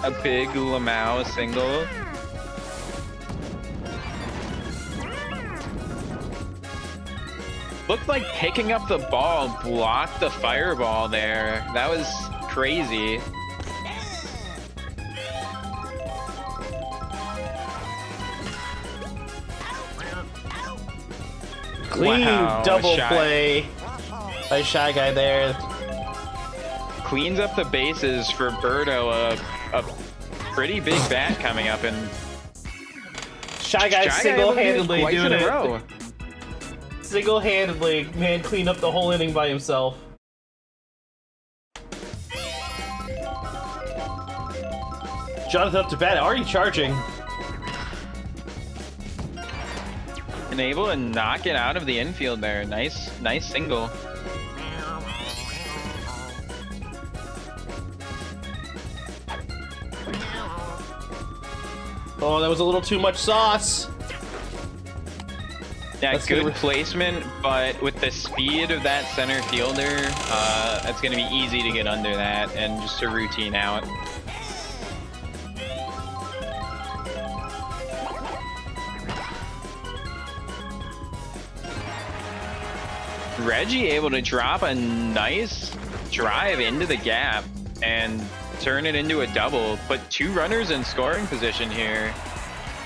A big Lamau single. Looked like picking up the ball blocked the fireball there. That was crazy. Clean double play by Shy Guy there. Cleans up the bases for Birdo, a pretty big bat coming up, and Shy Guy single-handedly doing in a row. Single-handedly, man, cleaned up the whole inning by himself. Jonathan up to bat, already charging. And able to knock it out of the infield there. Nice single. Oh, that was a little too much sauce. Yeah, That's good gonna placement, but with the speed of that center fielder, it's going to be easy to get under that and just a routine out. Reggie able to drop a nice drive into the gap and turn it into a double. Put two runners in scoring position here.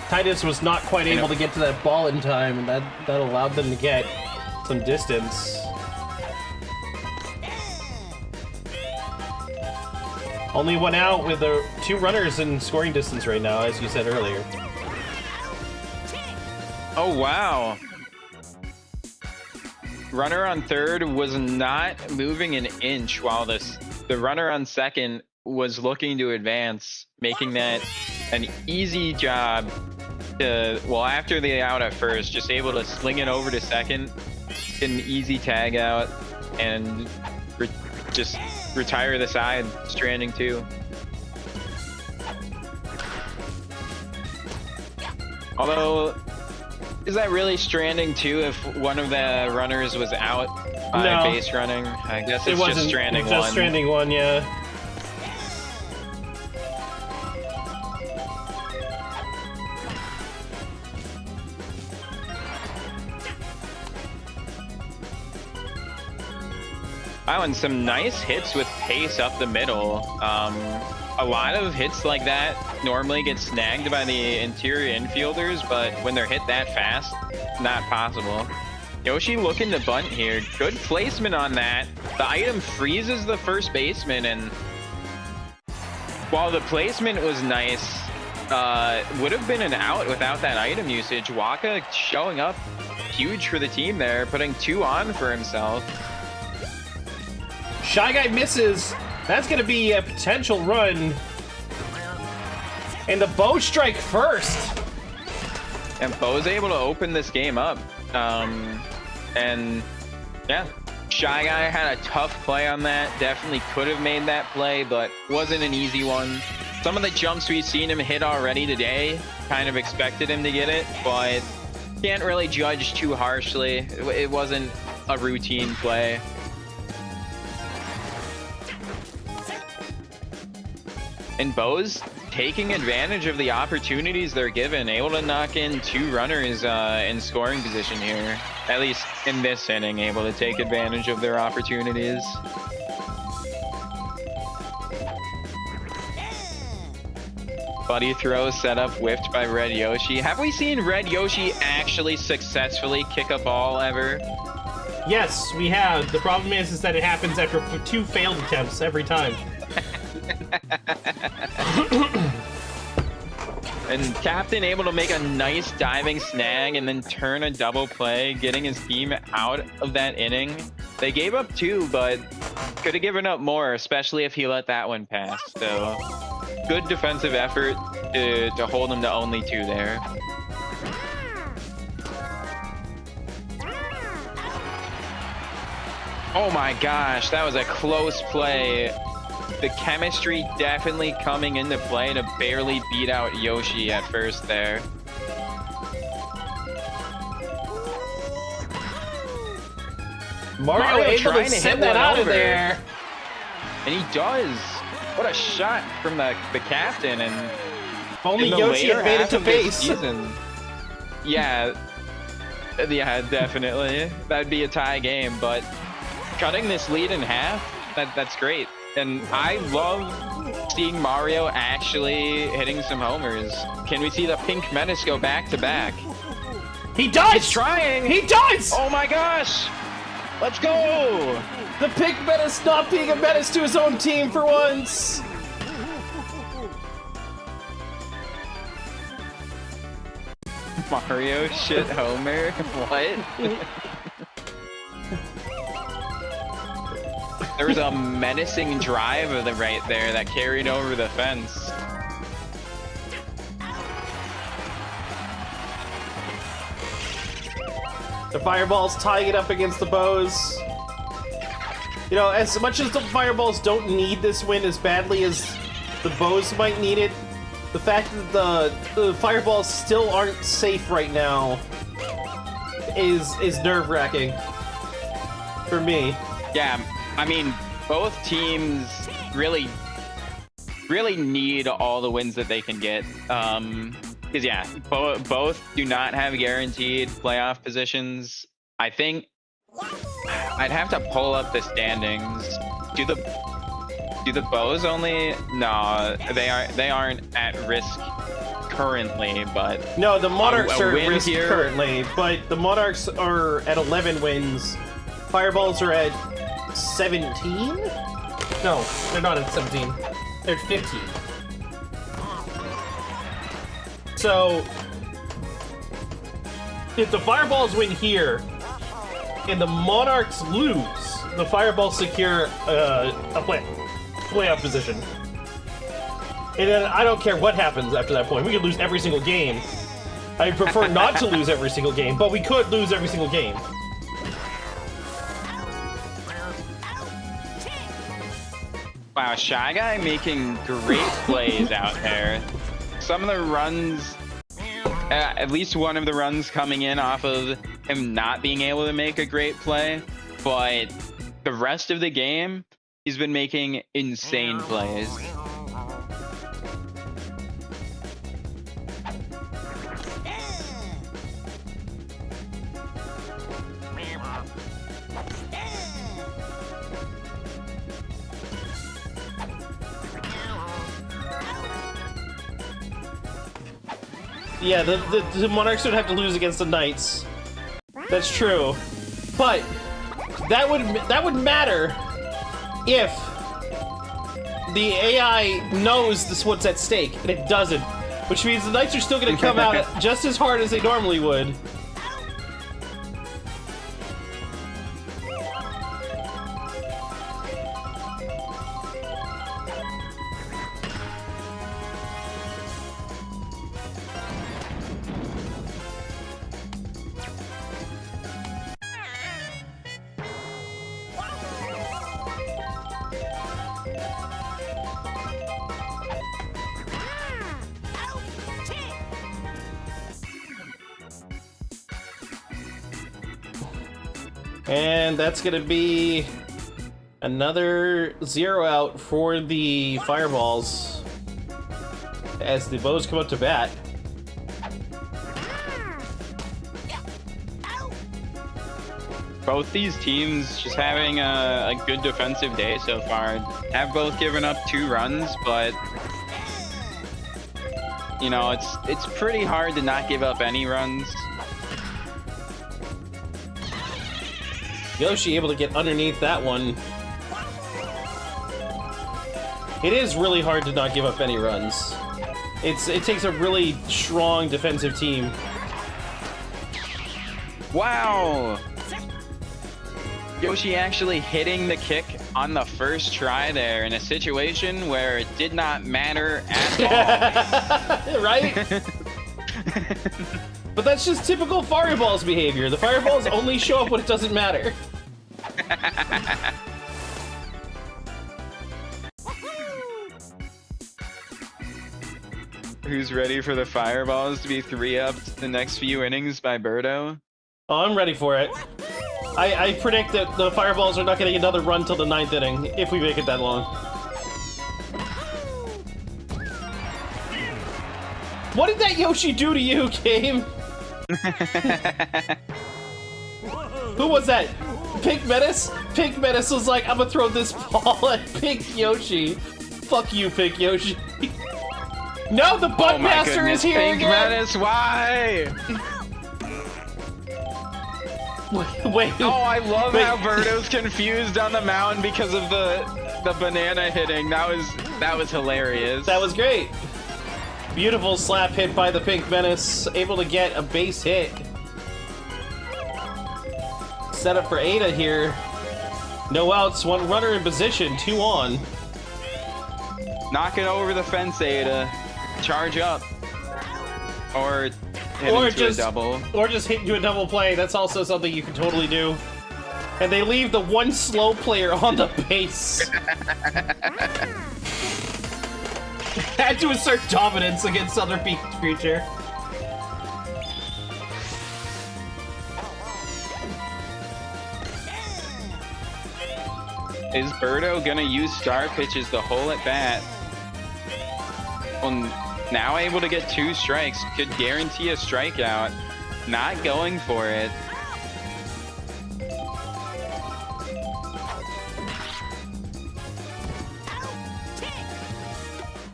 Titus was not quite able to get to that ball in time, and that allowed them to get some distance. Only one out with the two runners in scoring distance right now, as you said earlier. Oh, wow. Runner on third was not moving an inch while the runner on second was looking to advance, making that an easy job to, well, after the out at first, just able to sling it over to second, get an easy tag out, and just retire the side, stranding two. Although, is that really stranding two if one of the runners was out by base running? I guess it's just stranding one. Just stranding one, yeah. Wow, and some nice hits with pace up the middle. A lot of hits like that normally get snagged by the interior infielders, but when they're hit that fast, not possible. Yoshi looking to bunt here. Good placement on that. The item freezes the first baseman, and while the placement was nice, would have been an out without that item usage. Waka showing up huge for the team there, putting two on for himself. Shy Guy misses. That's going to be a potential run. And the Bo strike first. And Bo's able to open this game up. And yeah, Shy Guy had a tough play on that. Definitely could have made that play, but wasn't an easy one. Some of the jumps we've seen him hit already today, kind of expected him to get it, but can't really judge too harshly. It wasn't a routine play. And Bo's taking advantage of the opportunities they're given, able to knock in 2 runners in scoring position here. At least in this inning, able to take advantage of their opportunities. Buddy throw set up, whiffed by Red Yoshi. Have we seen Red Yoshi actually successfully kick a ball ever? Yes, we have. The problem is that it happens after 2 failed attempts every time. And Captain able to make a nice diving snag and then turn a double play, getting his team out of that inning. They gave up 2, but could have given up more, especially if he let that one pass. So good defensive effort to hold him to only 2 there. Oh my gosh, that was a close play. The chemistry definitely coming into play to barely beat out Yoshi at first there. Mario able trying to to send hit that one out of over. there. And he does. What a shot from the captain. And If only in the Yoshi later had made it half to of this base. season, yeah, definitely. That'd be a tie game, but cutting this lead in half, that's great. And I love seeing Mario actually hitting some homers. Can we see the Pink Menace go back to back? He does! He's trying! He does! Oh my gosh! Let's go! The Pink Menace not being a menace to his own team for once! Mario shit homer? What? There was a menacing drive of the right there that carried over the fence. The Fireballs tying it up against the Bows. You know, as much as the Fireballs don't need this win as badly as the Bows might need it, the fact that the Fireballs still aren't safe right now is nerve-wracking for me. Yeah, I mean, both teams really need all the wins that they can get. Because yeah, both do not have guaranteed playoff positions. I think I'd have to pull up the standings. Do the Bows only? No, they aren't at risk currently, but No, the Monarchs are at win risk here. currently, but the Monarchs are at 11 wins. Fireballs are at 17? No, they're not at 17. They're at 15. So, if the Fireballs win here, and the Monarchs lose, the Fireballs secure a playoff position. And then I don't care what happens after that point. We could lose every single game. I prefer not to lose every single game, but we could lose every single game. Wow, Shy Guy making great plays out there. Some of the runs, at least one of the runs coming in off of him not being able to make a great play, but the rest of the game, he's been making insane plays. Yeah, the Monarchs would have to lose against the Knights. That's true. But that would matter if the AI knows what's at stake, and it doesn't. Which means the Knights are still going to come out just as hard as they normally would. And that's gonna be another 0 out for the fireballs as the bows come up to bat. Both these teams just having a good defensive day so far. Have both given up 2 runs, but you know, it's pretty hard to not give up any runs. Yoshi able to get underneath that one. It is really hard to not give up any runs. It takes a really strong defensive team. Wow! Yoshi actually hitting the kick on the first try there in a situation where it did not matter at all. Right? But that's just typical Fireballs behavior. The Fireballs only show up when it doesn't matter. Who's ready for the Fireballs to be 3-upped the next few innings by Birdo? Oh, I'm ready for it. I predict that the Fireballs are not getting another run till the 9th inning, if we make it that long. What did that Yoshi do to you, game? Who was that? Pink Menace? Pink Menace was like, I'm gonna throw this ball at Pink Yoshi. Fuck you, Pink Yoshi. No, the Butt Master is here Pink again! Menace, why? Wait. Oh, I love how Birdo's confused on the mound because of the banana hitting. That was hilarious. That was great. Beautiful slap hit by the Pink Menace, able to get a base hit. Set up for Ada here. No outs, 1 runner in position, 2 on. Knocking over the fence, Ada. Charge up. Or hit into a double. Or just hit into a double play. That's also something you can totally do. And they leave the 1 slow player on the base. Had to assert dominance against other creature. Is Birdo gonna use star pitches the whole at bat? Well, now able to get 2 strikes, could guarantee a strikeout. Not going for it.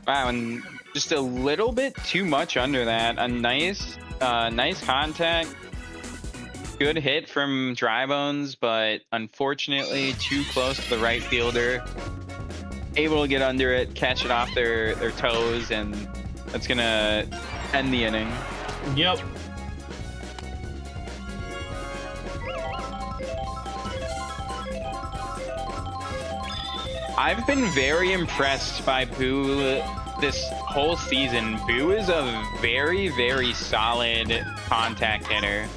Wow, and just a little bit too much under that. A nice contact. Good hit from Dry Bones, but unfortunately too close to the right fielder. Able to get under it, catch it off their toes, and that's gonna end the inning. Yep. I've been very impressed by Boo this whole season. Boo is a very, very solid contact hitter.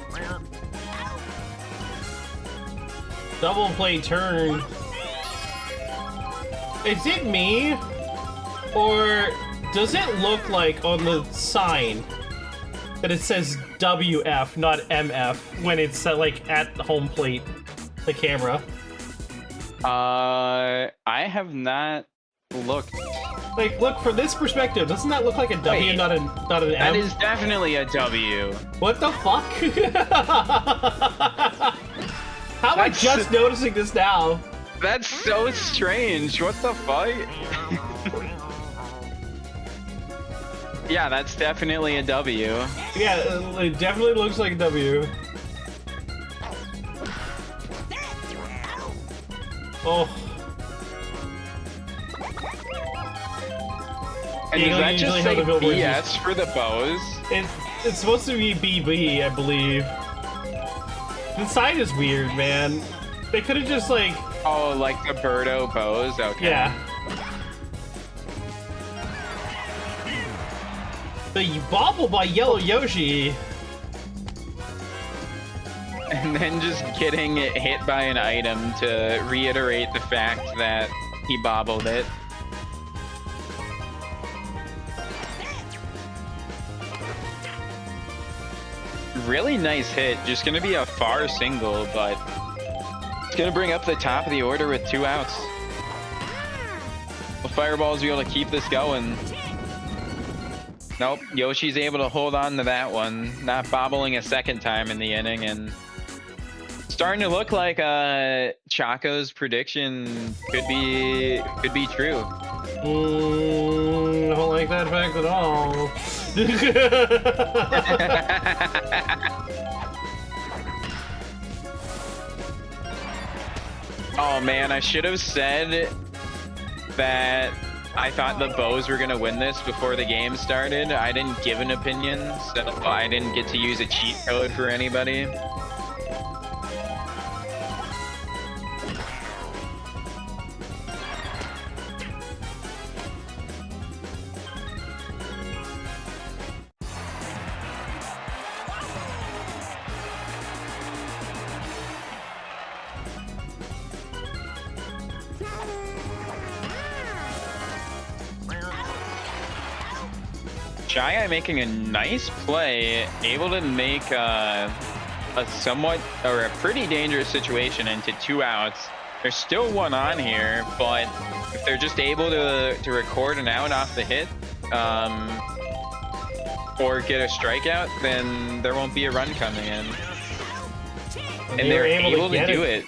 Double play turn. Is it me? Or does it look like on the sign that it says WF, not MF, when it's like at home plate, the camera? I have not looked. Like, look, from this perspective, doesn't that look like a W, Wait, not an M? That is definitely a W. What the fuck? How am I just noticing this now? That's so strange. What the fuck? Yeah, that's definitely a W. Yeah, it definitely looks like a W. Oh. And does that just say BS for the bows? It's supposed to be BB, I believe. The sign is weird, man. They could have just like... Oh, like the Birdo bows? Okay. Yeah. The bobble by Yellow Yoshi. And then just getting hit by an item to reiterate the fact that he bobbled it. Really nice hit. Just gonna be a far single, but gonna bring up the top of the order with 2 outs. Will Fireballs be able to keep this going? Nope, Yoshi's able to hold on to that one, not bobbling a second time in the inning, and starting to look like Chaco's prediction could be true. I don't like that fact at all. Oh man, I should have said that I thought the Bows were going to win this before the game started. I didn't give an opinion, so I didn't get to use a cheat code for anybody. Shy Guy making a nice play, able to make a somewhat or a pretty dangerous situation into 2 outs. There's still 1 on here, but if they're just able to record an out off the hit or get a strikeout, then there won't be a run coming in. And they're able to do it.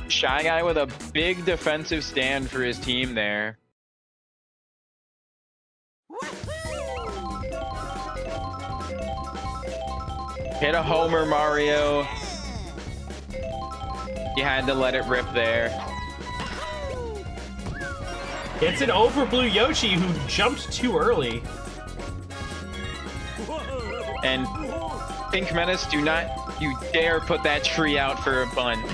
Shy Guy with a big defensive stand for his team there. Hit a homer, Mario. You had to let it rip there. It's an over blue Yoshi who jumped too early. And Pink Menace, do not you dare put that tree out for a bunt.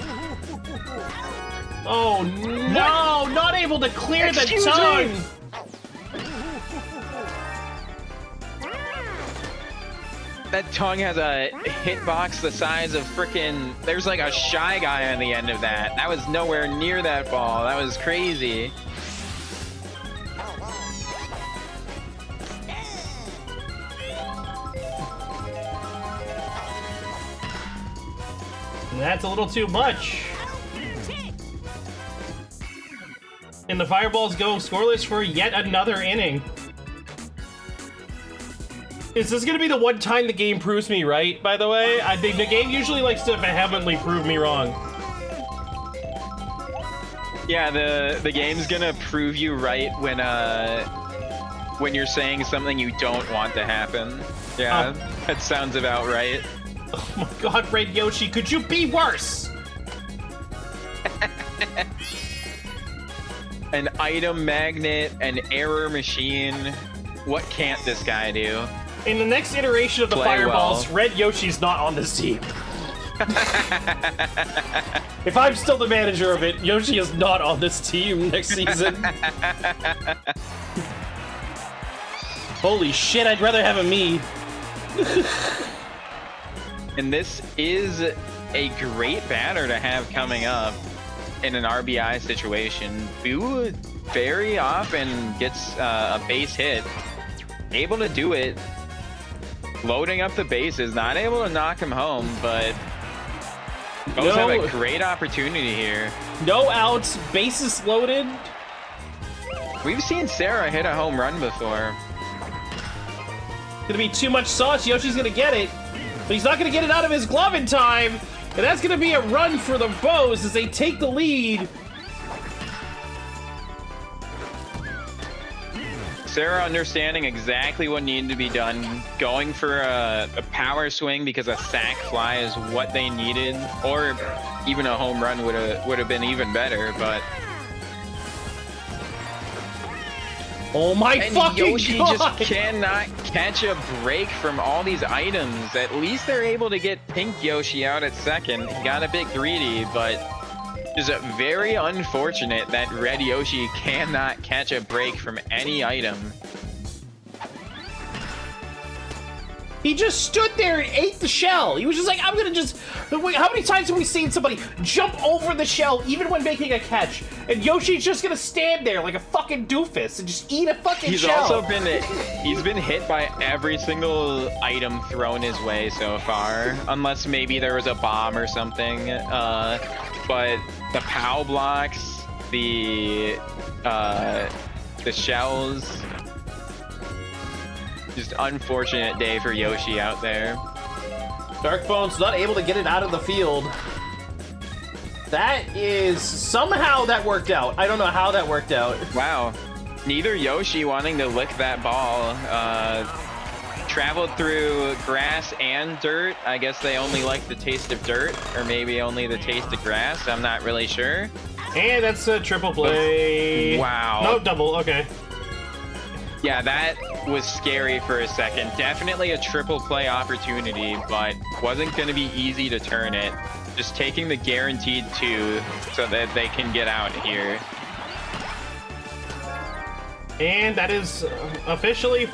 Oh no, what? Not able to clear the tongue. That tongue has a hitbox the size of frickin'... There's like a Shy Guy on the end of that. That was nowhere near that ball. That was crazy. That's a little too much. And the Fireballs go scoreless for yet another inning. Is this gonna be the one time the game proves me right, by the way? I think the game usually likes to vehemently prove me wrong. Yeah, the game's gonna prove you right when you're saying something you don't want to happen. Yeah, that sounds about right. Oh my god, Red Yoshi, could you be worse? An item magnet, an error machine. What can't this guy do? In the next iteration of the Fireballs, well. Red Yoshi's not on this team. If I'm still the manager of it, Yoshi is not on this team next season. Holy shit, I'd rather have a me. And this is a great batter to have coming up in an RBI situation. Boo very often gets a base hit. Able to do it. Loading up the bases, not able to knock him home, but Bows have a great opportunity here. No outs, bases loaded. We've seen Sarah hit a home run before. Gonna be too much sauce. Yoshi's gonna get it, but he's not gonna get it out of his glove in time. And that's gonna be a run for the Bows as they take the lead. Sarah understanding exactly what needed to be done, going for a power swing because a sac fly is what they needed, or even a home run would have been even better. But oh my fucking Yoshi god! Just cannot catch a break from all these items. At least they're able to get Pink Yoshi out at second. He got a bit greedy, but it's very unfortunate that Red Yoshi cannot catch a break from any item. He just stood there and ate the shell. He was just like, I'm gonna just... Wait, how many times have we seen somebody jump over the shell even when making a catch? And Yoshi's just gonna stand there like a fucking doofus and just eat a fucking He's shell. also been hit by every single item thrown his way so far, unless maybe there was a bomb or something. But the POW blocks, the shells. Just unfortunate day for Yoshi out there. Darkbone's not able to get it out of the field. That is... Somehow that worked out. I don't know how that worked out. Wow. Neither Yoshi wanting to lick that ball. Traveled through grass and dirt. I guess they only like the taste of dirt, or maybe only the taste of grass. I'm not really sure. And that's a triple play. Wow. No, double. Okay. Yeah, that was scary for a second. Definitely a triple play opportunity, but wasn't going to be easy to turn it. Just taking the guaranteed 2 so that they can get out here. And that is officially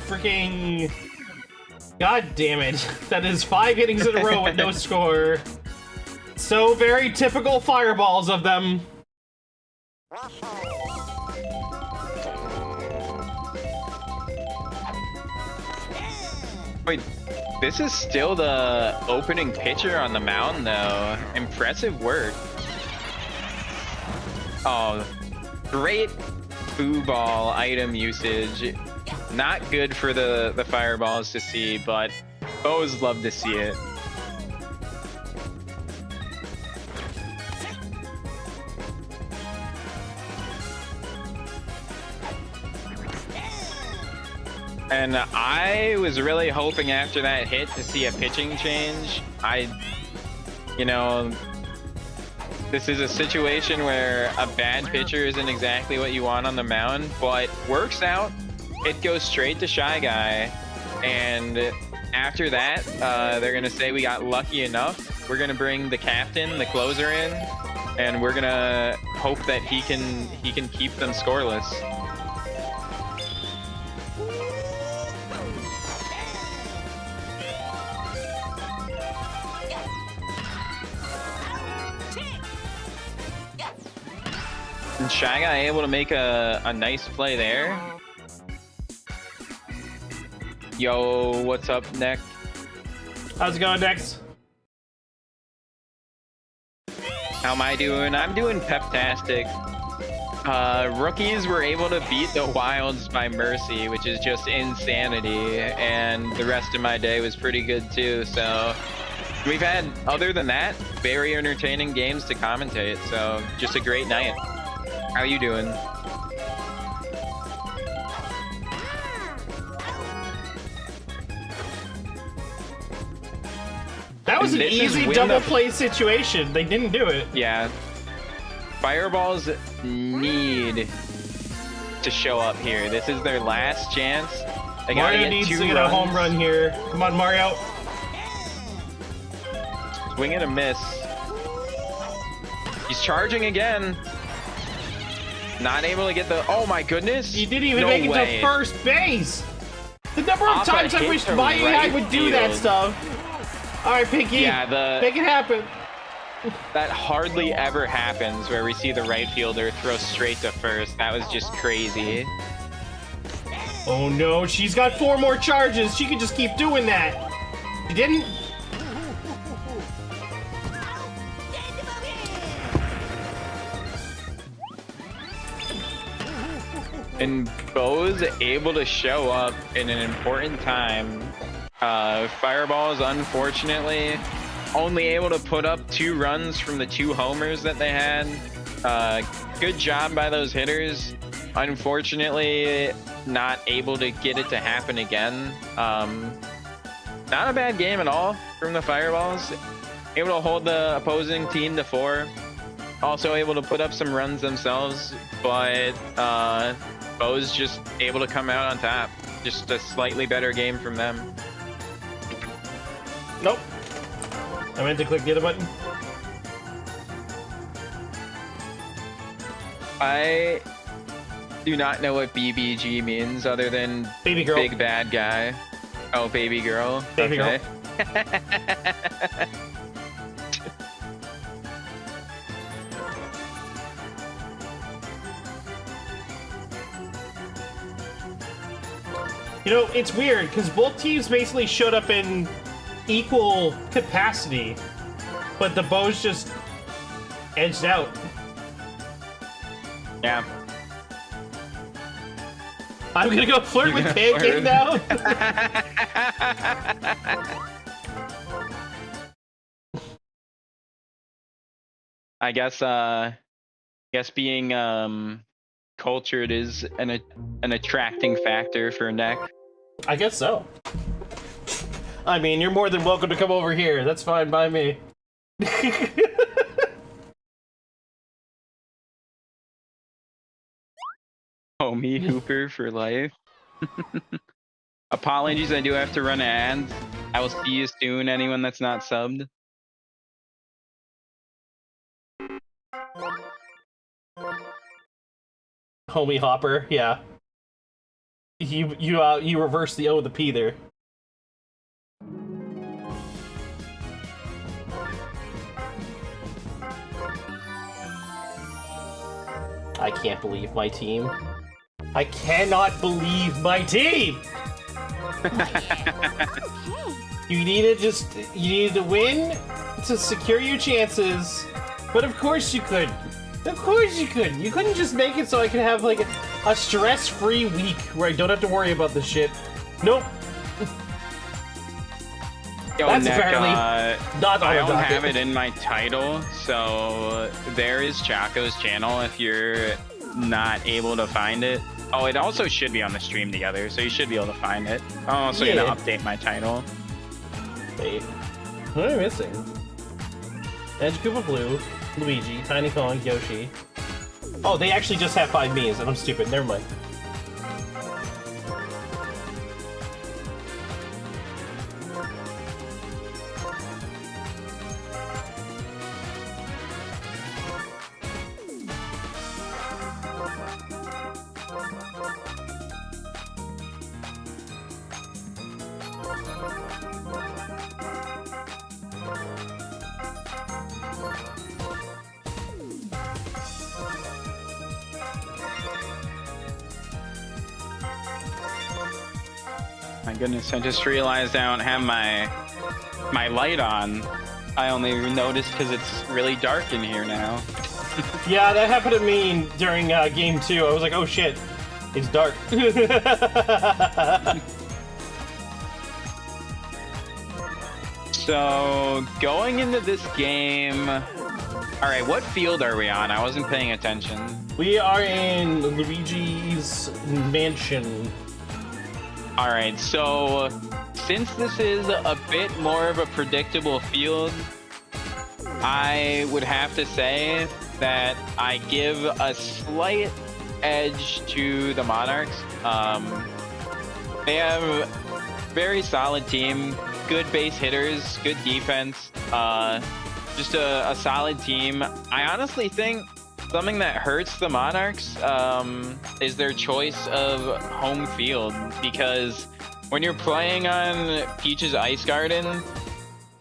freaking... God damn it. That is 5 innings in a row with no score. So very typical fireballs of them. Wait, this is still the opening pitcher on the mound, though. Impressive work. Oh, great foo ball item usage. Not good for the fireballs to see, but always love to see it. And I was really hoping after that hit to see a pitching change. You know, this is a situation where a bad pitcher isn't exactly what you want on the mound, but works out. It goes straight to Shy Guy. And after that, they're going to say we got lucky enough. We're going to bring the captain, the closer in, and we're going to hope that he can keep them scoreless. And Shy Guy able to make a nice play there. Yo, what's up, Nick? How's it going, Dex? How am I doing? I'm doing peptastic. Rookies were able to beat the Wilds by mercy, which is just insanity. And the rest of my day was pretty good too. So we've had, other than that, very entertaining games to commentate. So just a great night. How you doing? That was an And this is easy win double the- play situation. They didn't do it. Yeah. Fireballs need to show up here. This is their last chance. They gotta Mario get needs 2 to get runs. a home run here. Come on, Mario. Swing and a miss. He's charging again. Not able to get the... Oh my goodness. You didn't even No make it way. to first base. The number of Off a times I hit wish to my AI right would do that field. stuff. All right, Pinky. Yeah, Make it happen. that hardly ever happens where we see the right fielder throw straight to first. That was just crazy. Oh no, she's got 4 more charges. She could just keep doing that. She didn't. And Bo's able to show up in an important time. Fireballs, unfortunately, only able to put up 2 runs from the 2 homers that they had. Good job by those hitters. Unfortunately, not able to get it to happen again. Not a bad game at all from the Fireballs. Able to hold the opposing team to 4. Also able to put up some runs themselves, but Bo's just able to come out on top. Just a slightly better game from them. Nope. I meant to click the other button. I do not know what BBG means other than Baby girl. big bad guy. Oh, baby girl. Baby girl. You know, it's weird because both teams basically showed up in equal capacity, but the bows just edged out. Yeah. I'm gonna go flirt with Pancake now. I guess being cultured is an attracting factor for Neck. I guess so. I mean, you're more than welcome to come over here. That's fine by me. Homie Hooper for life. Apologies, I do have to run ads. I will see you soon, anyone that's not subbed. Homie Hopper, yeah. You reverse the O with the P there. I can't believe my team. I cannot believe my team! You needed to win to secure your chances, but of course you could. Of course you could. You couldn't just make it so I could have like a stress-free week where I don't have to worry about this shit. Nope. Yo, That's Nick, apparently not on I the don't docket. have it in my title, so there is Chaco's channel if you're not able to find it. Oh, it also should be on the stream together, so you should be able to find it. I'm also gonna update my title. Wait. What am I missing? Edge Koopa Blue, Luigi, Tiny Kong, Yoshi. Oh, they actually just have 5 Miis, and I'm stupid. Never mind. My goodness, I just realized I don't have my light on. I only noticed because it's really dark in here now. Yeah, that happened to me during game 2. I was like, oh shit, it's dark. So, going into this game... Alright, what field are we on? I wasn't paying attention. We are in Luigi's mansion. Alright, so since this is a bit more of a predictable field, I would have to say that I give a slight edge to the Monarchs. They have a very solid team, good base hitters, good defense, just a solid team. I honestly think something that hurts the Monarchs is their choice of home field, because when you're playing on Peach's Ice Garden,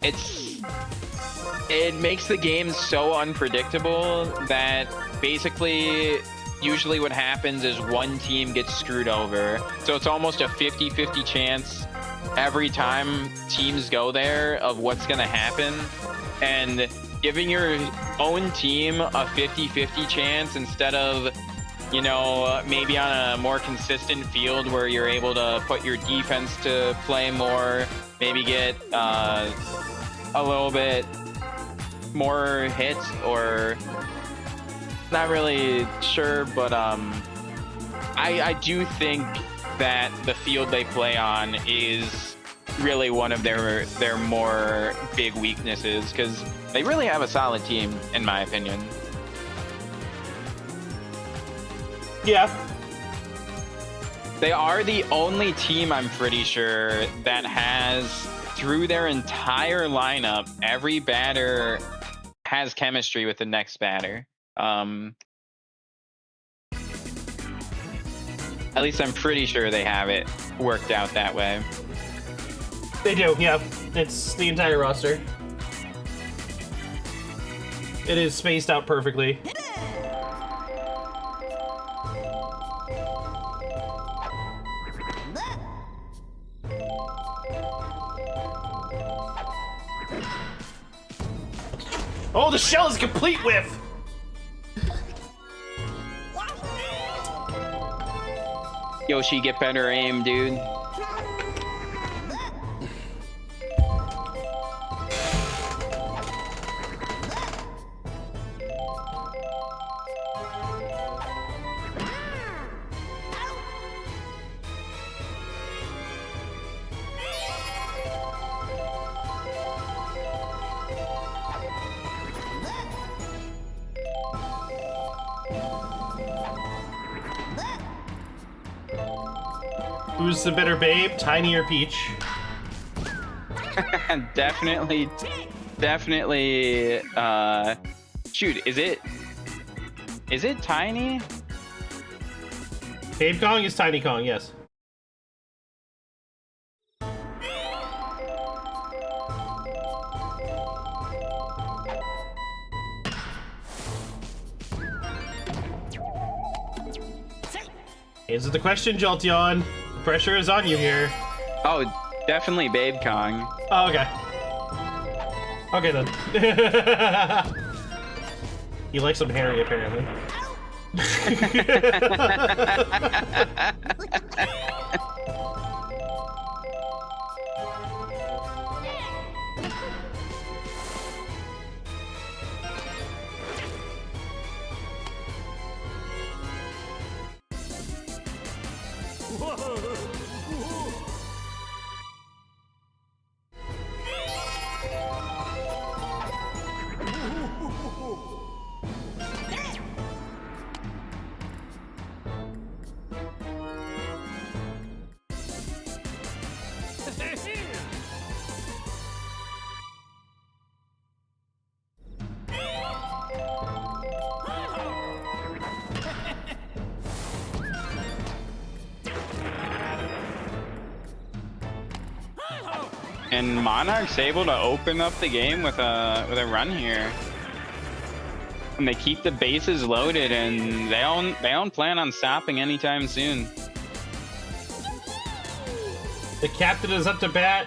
it makes the game so unpredictable that basically usually what happens is one team gets screwed over. So it's almost a 50-50 chance every time teams go there of what's going to happen. And giving your own team a 50-50 chance instead of, you know, maybe on a more consistent field where you're able to put your defense to play more, maybe get a little bit more hits, or not really sure, but I do think that the field they play on is really one of their more big weaknesses, because they really have a solid team, in my opinion. Yeah. They are the only team, I'm pretty sure, that has, through their entire lineup, every batter has chemistry with the next batter. At least I'm pretty sure they have it worked out that way. They do, yeah. It's the entire roster. It is spaced out perfectly. Oh, the shell is complete whiff! Yoshi, get better aim, dude. Who's the better babe, Tiny or Peach? Definitely. Shoot, is it Tiny? Babe Kong is Tiny Kong, yes. Answer the question, Jolteon. The pressure is on you here. Oh, definitely Babe Kong. Oh, okay. Okay, then. You like some Harry, apparently. And Monarch's able to open up the game with a run here. And they keep the bases loaded, and they don't plan on stopping anytime soon. The captain is up to bat.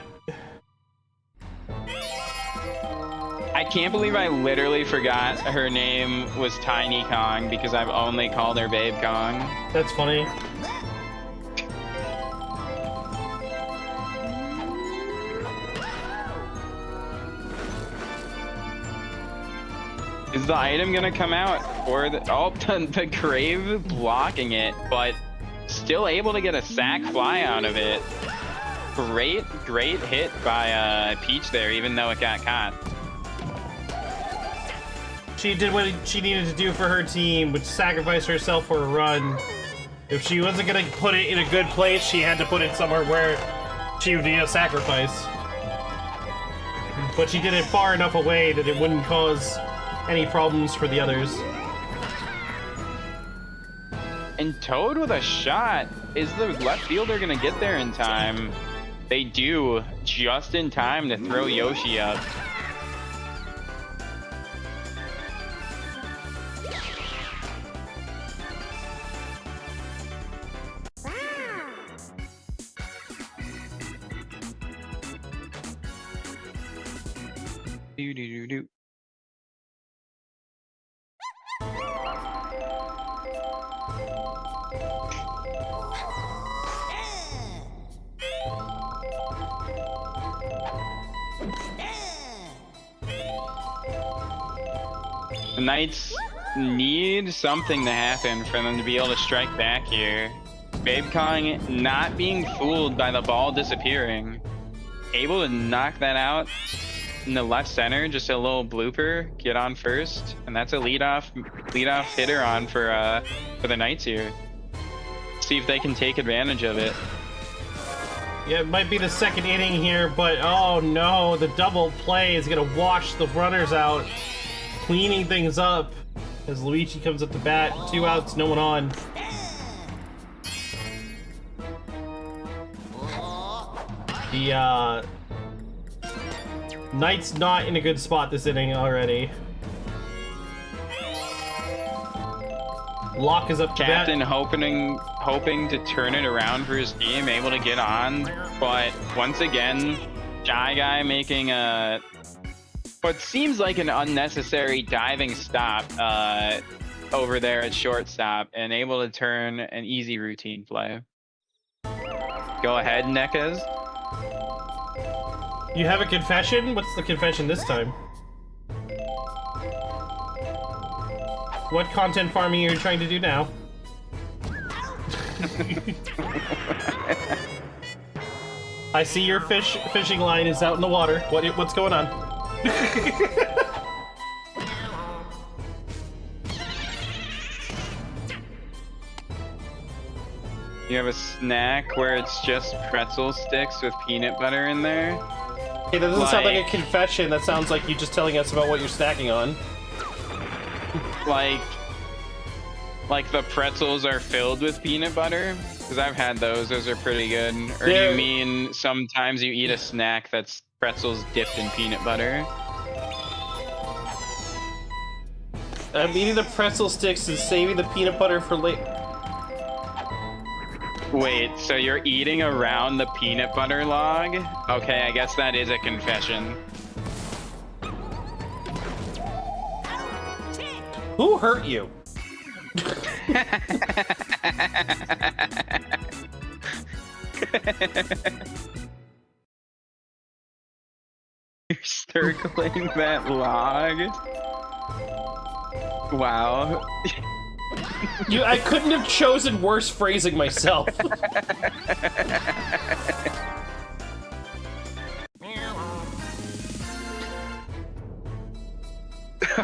I can't believe I literally forgot her name was Tiny Kong because I've only called her Babe Kong. That's funny. Is the item gonna come out? Or the Crave blocking it, but still able to get a sack fly out of it. Great hit by Peach there, even though it got caught. She did what she needed to do for her team, which sacrificed herself for a run. If she wasn't gonna put it in a good place, she had to put it somewhere where she would be a sacrifice. But she did it far enough away that it wouldn't cause any problems for the others. And Toad with a shot. Is the left fielder gonna get there in time? They do, just in time to throw Yoshi up. Do. The Knights need something to happen for them to be able to strike back here. Babe Kong not being fooled by the ball disappearing. Able to knock that out in the left center, just a little blooper, get on first, and that's a leadoff hitter on for the Knights here. See if they can take advantage of it. Yeah, it might be the second inning here, but oh no, the double play is gonna wash the runners out, cleaning things up as Luigi comes up to bat. 2 outs, no one on. Knight's not in a good spot this inning already. Locke is up to bat. Captain hoping to turn it around for his team, able to get on, but once again, Shy Guy making a what seems like an unnecessary diving stop over there at shortstop, and able to turn an easy routine play. Go ahead, Nekaz. You have a confession? What's the confession this time? What content farming are you trying to do now? I see your fishing line is out in the water. What's going on? You have a snack where it's just pretzel sticks with peanut butter in there. Hey, that doesn't sound like a confession. That sounds like you just telling us about what you're snacking on. Like the pretzels are filled with peanut butter? Because I've had those. Those are pretty good. Or do you mean sometimes you eat a snack that's pretzels dipped in peanut butter? I'm eating the pretzel sticks and saving the peanut butter for later. Wait, so you're eating around the peanut butter log? Okay, I guess that is a confession. Who hurt you? You're circling that log? Wow. I couldn't have chosen worse phrasing myself.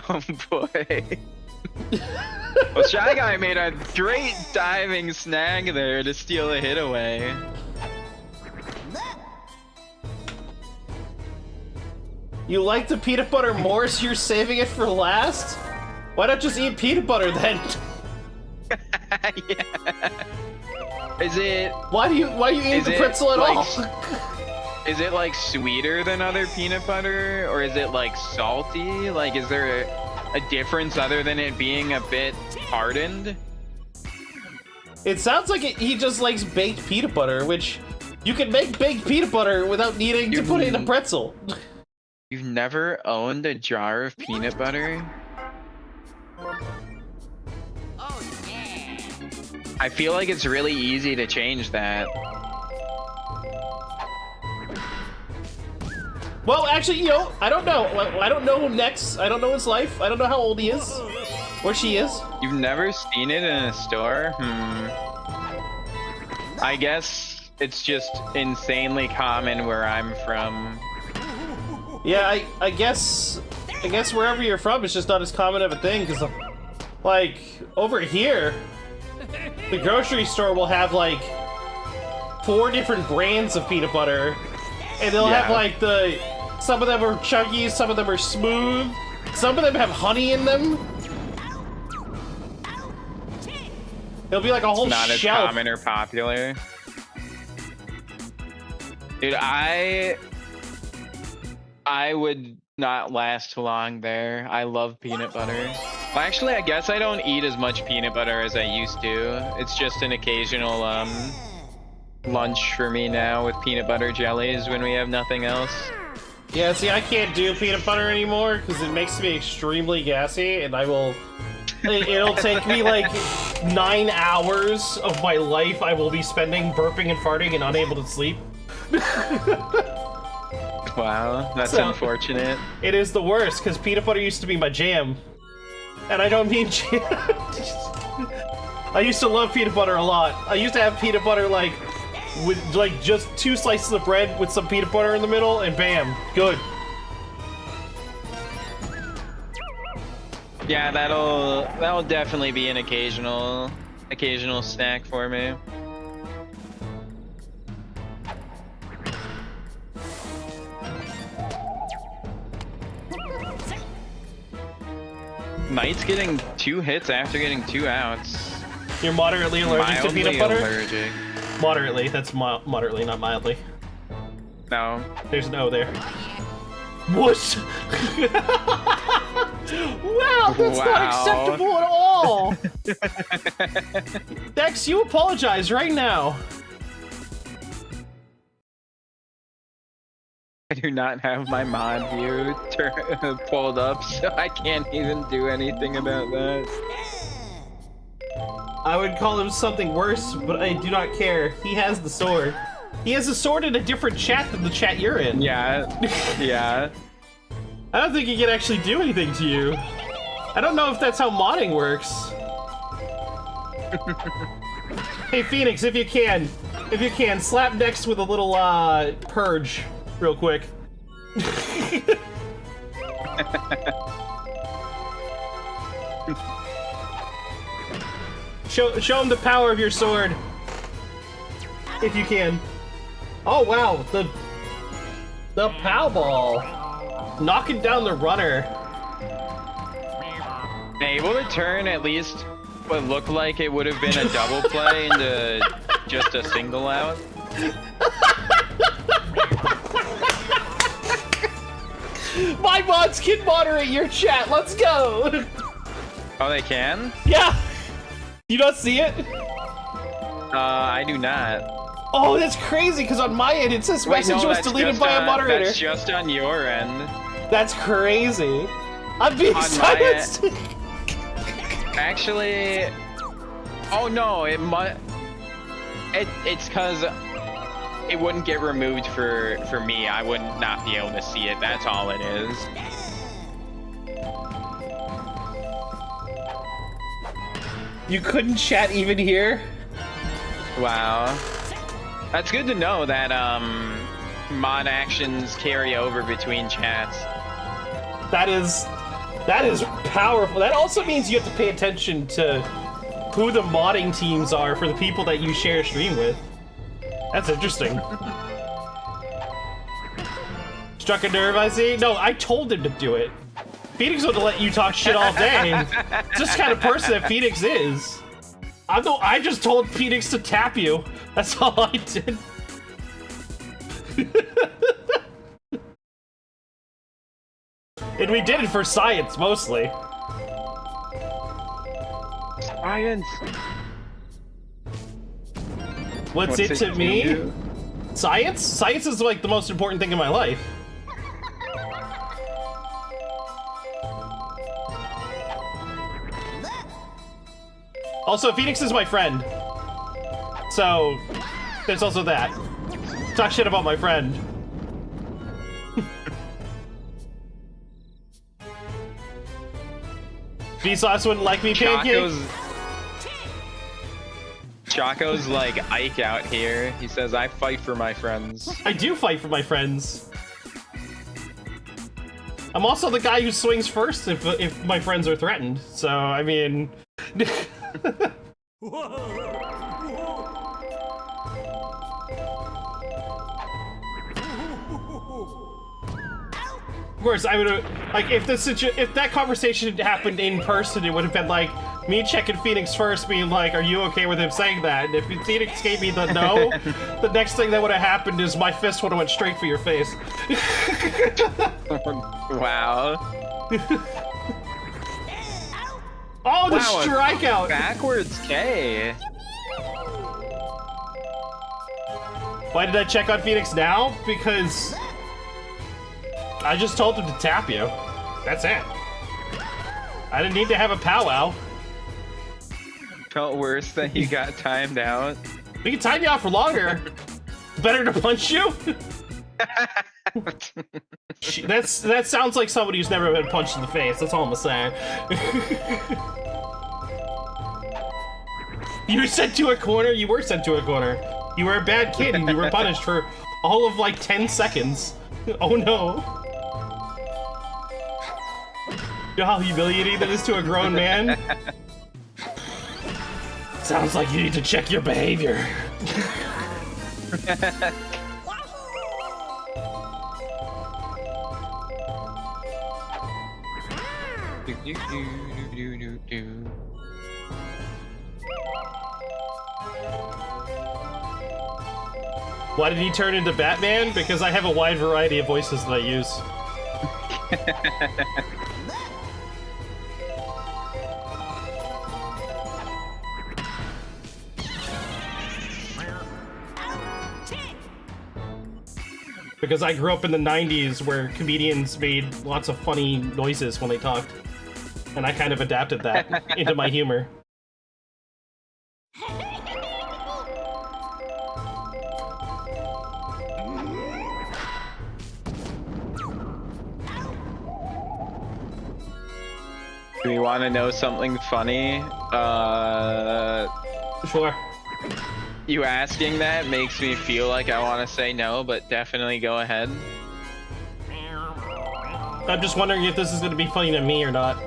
Oh boy. Well, Shy Guy made a great diving snag there to steal a hit away. You like the peanut butter more, so you're saving it for last? Why not just eat peanut butter then? Yeah. Is it? Why do you eat the pretzel at all? Is it like sweeter than other peanut butter, or is it like salty? Like, is there a difference other than it being a bit hardened? It sounds like he just likes baked peanut butter, which you can make baked peanut butter without needing to put it in a pretzel. You've never owned a jar of peanut butter? I feel like it's really easy to change that. Well, actually, you know, I don't know. I don't know him next. I don't know his life. I don't know how old he is. Or she is. You've never seen it in a store? I guess it's just insanely common where I'm from. Yeah, I guess wherever you're from, it's just not as common of a thing, because, like, over here, the grocery store will have, like, 4 different brands of peanut butter, and they'll have, like, some of them are chunky, some of them are smooth, some of them have honey in them. It'll be like a whole Not shelf. as common or popular. Dude, I would not last long there. I love peanut butter. Well, actually, I guess I don't eat as much peanut butter as I used to. It's just an occasional lunch for me now with peanut butter jellies when we have nothing else. Yeah, see, I can't do peanut butter anymore because it makes me extremely gassy, and it'll take me like 9 hours of my life I will be spending burping and farting and unable to sleep. Wow, that's unfortunate. It is the worst, because peanut butter used to be my jam. And I don't mean jam. I used to love peanut butter a lot. I used to have peanut butter, like, with, like, just 2 slices of bread with some peanut butter in the middle, and bam, good. Yeah, that'll definitely be an occasional snack for me. Knight's getting 2 hits after getting 2 outs. You're moderately allergic to peanut butter? Allergic. Moderately. That's moderately, not mildly. No. There's no there. Whoosh! Wow, that's not acceptable at all! Dex, you apologize right now. I do not have my mod view pulled up, so I can't even do anything about that. I would call him something worse, but I do not care. He has the sword. He has a sword in a different chat than the chat you're in. Yeah, yeah. I don't think he can actually do anything to you. I don't know if that's how modding works. Hey Phoenix, if you can, slap Dex with a little purge, real quick. Show him the power of your sword, if you can. Oh wow, the pow ball, knocking down the runner. Able to turn at least what looked like it would have been a double play into just a single out. My mods can moderate your chat. Let's go. Oh, they can? Yeah. You don't see it? I do not. Oh, that's crazy, because on my end it says message was deleted by a moderator. That's just on your end. That's crazy. I'm being silenced. Actually, oh no, it's because it wouldn't get removed for me. I would not be able to see it. That's all it is. You couldn't chat even here? Wow. That's good to know that mod actions carry over between chats. That is powerful. That also means you have to pay attention to who the modding teams are for the people that you share stream with. That's interesting. Struck a nerve, I see. No, I told him to do it. Phoenix would let you talk shit all day. It's just the kind of person that Phoenix is. I just told Phoenix to tap you. That's all I did. And we did it for science, mostly. Science. What's it to me? Science? Science is like the most important thing in my life. Also, Phoenix is my friend. So, there's also that. Talk shit about my friend. Vsauce wouldn't like me, Pancake? Chaco's like Ike out here. He says, I fight for my friends. I do fight for my friends. I'm also the guy who swings first if my friends are threatened. So, I mean... Of course, I would have, like, if that conversation had happened in person, it would have been like me checking Phoenix first, being like, "Are you okay with him saying that?" And if Phoenix gave me the no, the next thing that would have happened is my fist would have went straight for your face. Wow. Oh, the wow, strikeout! Backwards K. Why did I check on Phoenix now? Because I just told him to tap you. That's it. I didn't need to have a powwow. Felt worse that you got timed out. We can time you out for longer. Better to punch you? That sounds like somebody who's never been punched in the face. That's all I'm saying. You were sent to a corner. You were sent to a corner. You were a bad kid and you were punished for all of like 10 seconds. Oh no. You know how humiliating that is to a grown man? Sounds like you need to check your behavior. Why did he turn into Batman? Because I have a wide variety of voices that I use. Because I grew up in the 90s where comedians made lots of funny noises when they talked. And I kind of adapted that into my humor. Do we want to know something funny? Sure. You asking that makes me feel like I want to say no, but definitely go ahead. I'm just wondering if this is going to be funny to me or not.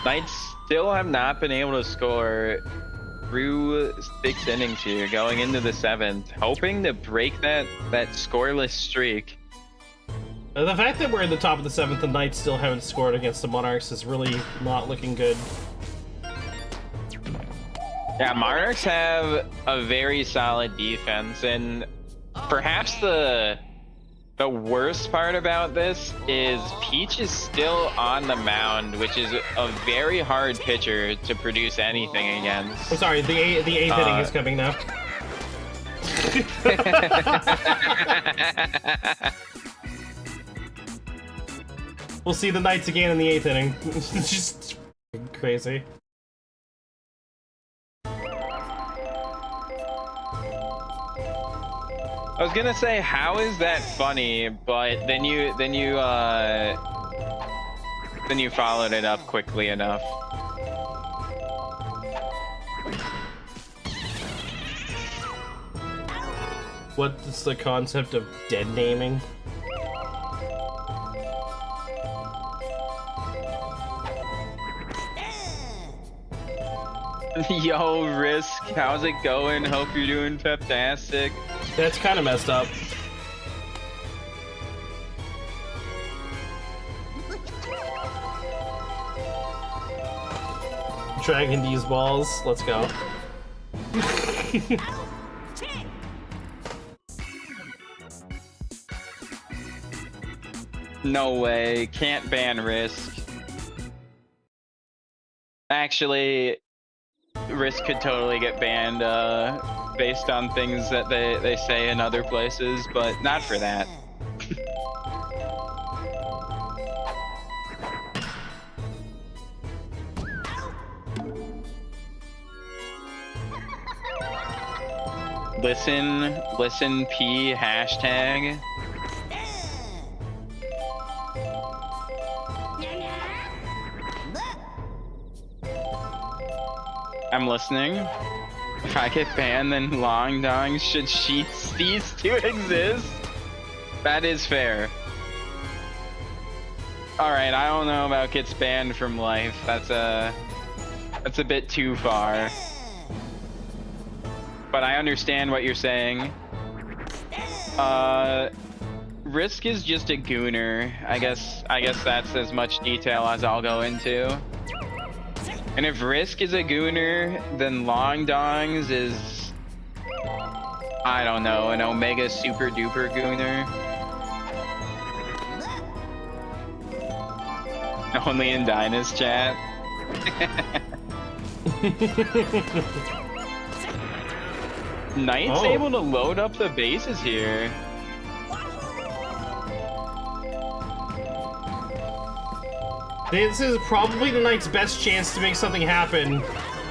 Knights still have not been able to score through 6 innings here, going into the 7th, hoping to break that scoreless streak. The fact that we're in the top of the 7th and Knights still haven't scored against the Monarchs is really not looking good. Yeah, Monarchs have a very solid defense, and perhaps the worst part about this is Peach is still on the mound, which is a very hard pitcher to produce anything against. I'm sorry, the 8th inning is coming now. We'll see the Knights again in the 8th inning. It's just crazy. I was gonna say, how is that funny? But then you followed it up quickly enough. What's the concept of dead naming? Yo, Risk, how's it going? Hope you're doing fantastic. That's kind of messed up. Dragging these balls. Let's go. No way. Can't ban Risk. Actually, Risk could totally get banned based on things that they say in other places, but not for that. Listen P hashtag. I'm listening. If I get banned, then Long Dong should cease to exist. That is fair. Alright, I don't know about gets banned from life. That's a bit too far. But I understand what you're saying. Risk is just a gooner. I guess that's as much detail as I'll go into. And if Risk is a gooner, then Long Dongs is, I don't know, an Omega super duper gooner. Only in Dyna's chat. Knight's able to load up the bases here. This is probably the Knight's best chance to make something happen.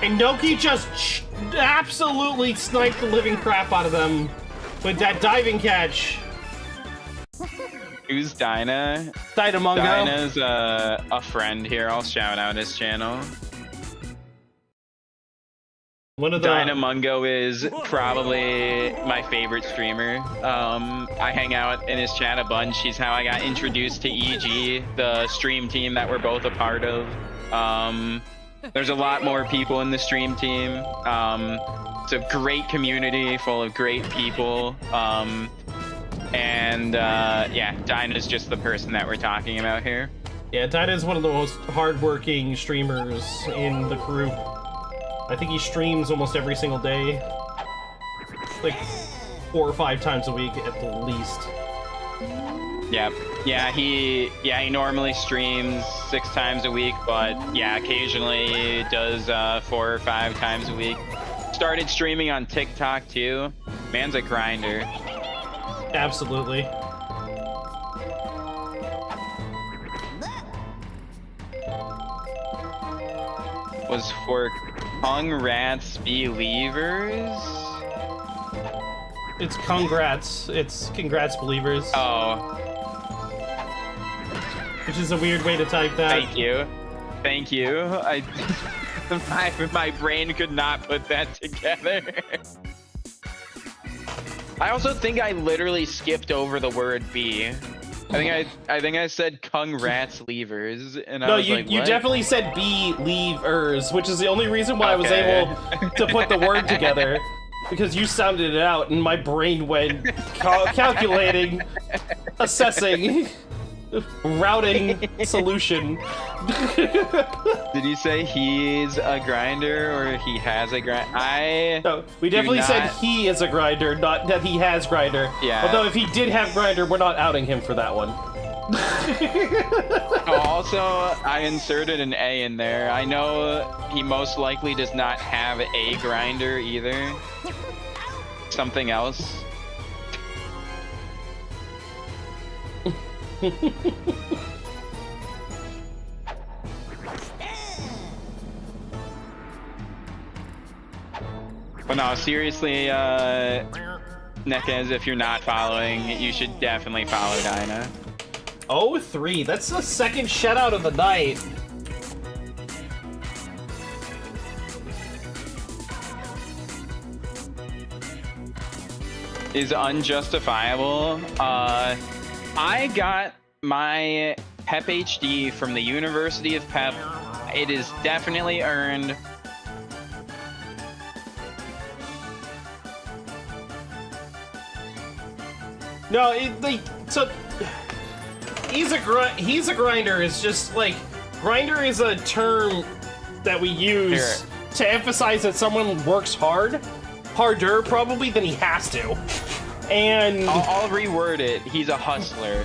And Noki just absolutely sniped the living crap out of them with that diving catch. Who's Dyna? Dynamungo. Dyna's a friend here. I'll shout out his channel. Dynamungo is probably my favorite streamer. I hang out in his chat a bunch. He's how I got introduced to EG, the stream team that we're both a part of. There's a lot more people in the stream team. So It's a great community full of great people. Yeah, Dinah's just the person that we're talking about here. Yeah, Dinah is one of the most hardworking streamers in the group. I think he streams almost every single day. Like 4 or 5 times a week at the least. Yeah, he normally streams 6 times a week, but yeah, occasionally does 4 or 5 times a week. Started streaming on TikTok too. Man's a grinder. Absolutely. Was for Congrats Believers? It's congrats. It's congrats believers. Oh. Which is a weird way to type that. Thank you. Thank you. My brain could not put that together. I also think I literally skipped over the word B. I think I said congrats leavers, and I was like, you what? definitely said believers, which is the only reason why I was able to put the word together, because you sounded it out, and my brain went calculating, assessing, routing, solution. Did you say he's a grinder or he has a grind? No, we definitely said he is a grinder, not that he has grinder. Yeah. Although if he did have grinder, we're not outing him for that one. Oh, also, I inserted an A in there. I know he most likely does not have a grinder either. Something else. But no, seriously, Nekez, if you're not following, you should definitely follow Dinah. 0-3. That's the second shutout of the night. Is unjustifiable. I got my PEP HD from the University of PEP. It is definitely earned. No, so he's a grinder. Is just like grinder is a term that we use to emphasize that someone works harder probably than he has to. And I'll reword it. He's a hustler.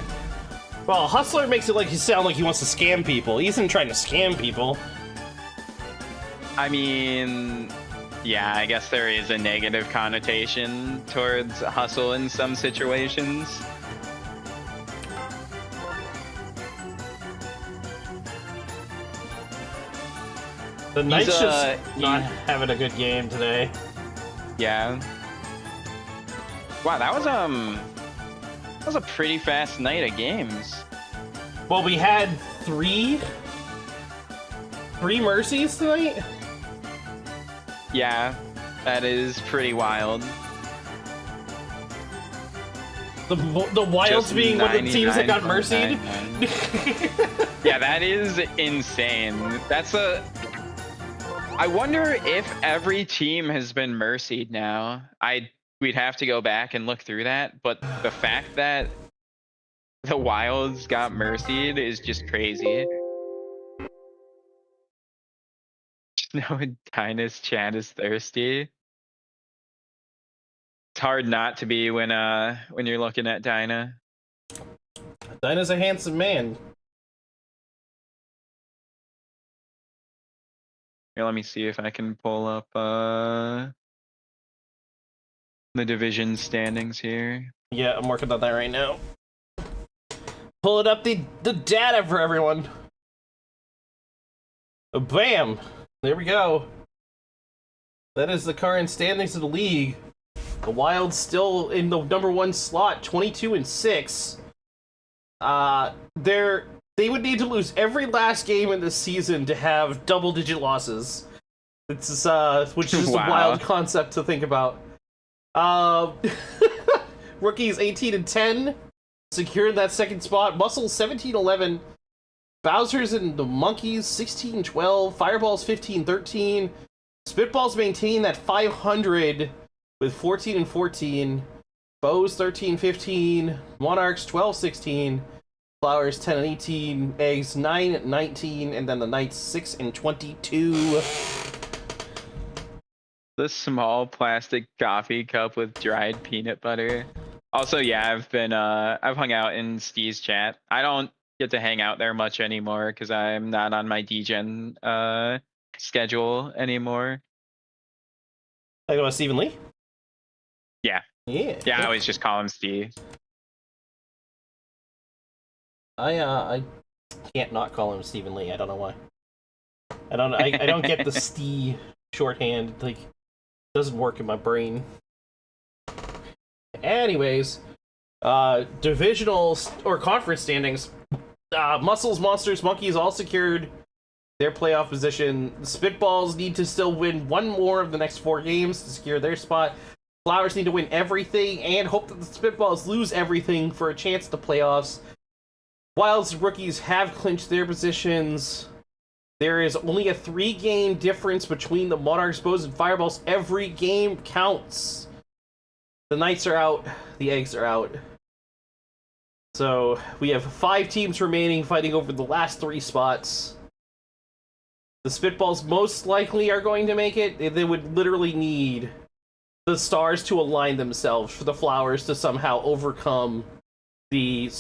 Well, a hustler makes it like he sound like he wants to scam people. He isn't trying to scam people. I mean, yeah, I guess there is a negative connotation towards hustle in some situations. The Knight's just not having a good game today. Yeah. Wow, that was a pretty fast night of games. Well, we had three mercies tonight. Yeah, that is pretty wild. The Wilds being one of the teams that got mercied. Yeah, that is insane. I wonder if every team has been mercied now. We'd have to go back and look through that, but the fact that the Wilds got mercied is just crazy. No, Dinah's chat is thirsty. It's hard not to be when you're looking at Dinah. Dinah's a handsome man. Here, let me see if I can pull up the division standings here. Yeah, I'm working on that right now. Pulling up the data for everyone. Bam! There we go. That is the current standings of the league. The Wild's still in the number 1 slot, 22-6. They would need to lose every last game in this season to have double-digit losses. Which is a wild concept to think about. Rookies 18-10, securing that second spot. Muscle 17-11. Bowser's and the Monkeys 16-12. Fireballs 15-13. Spitballs maintain that 500 with 14 and 14. Bows 13-15. Monarchs 12-16. Flowers 10 and 18. Eggs 9 and 19. And then the Knights 6 and 22. The small plastic coffee cup with dried peanut butter. Also, yeah, I've hung out in Steve's chat. I don't get to hang out there much anymore because I'm not on my DGen schedule anymore. Like about Stephen Lee? Yeah. Yeah. Yeah, I always just call him Steve. I can't not call him Stephen Lee. I don't know why. I don't get the Steve shorthand. Like, doesn't work in my brain. Anyways, divisional or conference standings. Muscles, Monsters, Monkeys all secured their playoff position. The Spitballs need to still win one more of the next 4 games to secure their spot. Flowers need to win everything and hope that the Spitballs lose everything for a chance at the playoffs. Wild's rookies have clinched their positions. There is only a 3-game difference between the Monarchs, Bows, and Fireballs. Every game counts. The Knights are out. The Eggs are out. So we have 5 teams remaining fighting over the last 3 spots. The Spitballs most likely are going to make it. They would literally need the stars to align themselves for the Flowers to somehow overcome the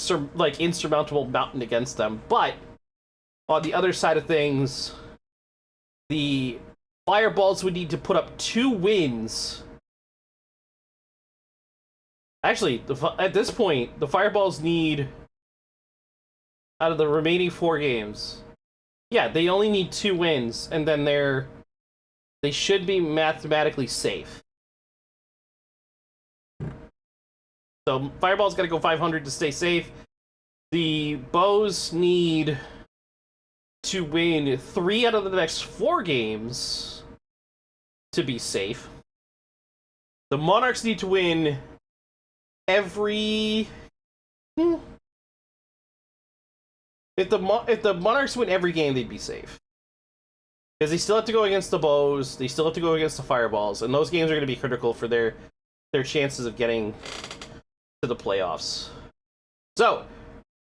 insurmountable mountain against them. But on the other side of things, the Fireballs would need to put up 2 wins. Actually, at this point, the Fireballs need, out of the remaining 4 games, yeah, they only need 2 wins, and then they should be mathematically safe. So Fireball's got to go 500 to stay safe. The Bows need to win 3 out of the next 4 games to be safe. The Monarchs need to win every... If the Monarchs win every game, they'd be safe. Because they still have to go against the Bows, they still have to go against the Fireballs, and those games are going to be critical for their chances of getting to the playoffs. So,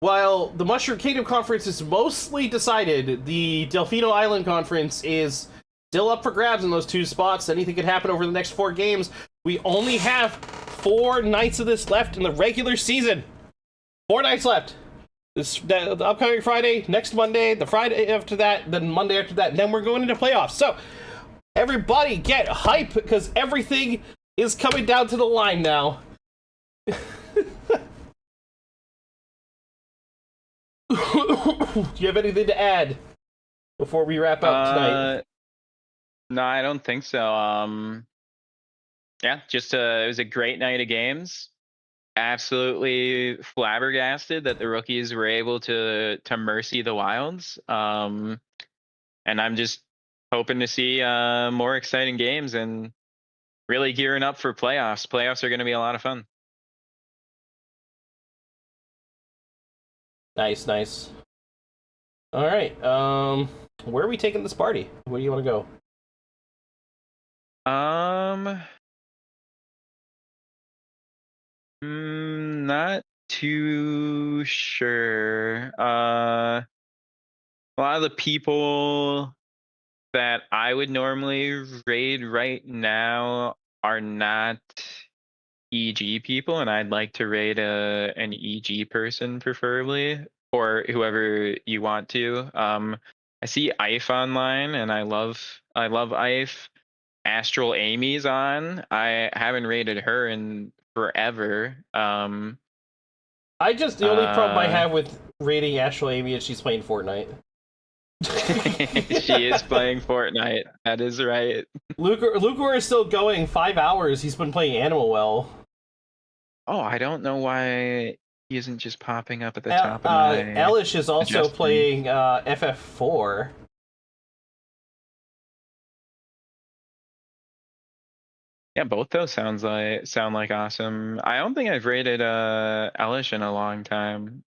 while the Mushroom Kingdom Conference is mostly decided, the Delfino Island Conference is still up for grabs in those 2 spots. Anything could happen over the next 4 games. We only have 4 nights of this left in the regular season. 4 nights left. The upcoming Friday, next Monday, the Friday after that, then Monday after that, and then we're going into playoffs. So, everybody get hype, because everything is coming down to the line now. Do you have anything to add before we wrap up tonight? No, I don't think so. Yeah, just it was a great night of games. Absolutely flabbergasted that the rookies were able to mercy the Wilds. And I'm just hoping to see more exciting games and really gearing up for playoffs. Playoffs are going to be a lot of fun. Nice. All right. Where are we taking this party? Where do you want to go? Not too sure. A lot of the people that I would normally raid right now are not EG people, and I'd like to raid an EG person preferably, or whoever you want to. I see Ife online, and I love Ife. Astral Amy's on. I haven't raided her in forever. The only problem I have with raiding Astral Amy is she's playing Fortnite. She is playing Fortnite. That is right. Lucor is still going 5 hours. He's been playing Animal Well. Oh, I don't know why he isn't just popping up at the top of my... Elish is also playing FF4. Yeah, both those sound like awesome. I don't think I've rated Elish in a long time.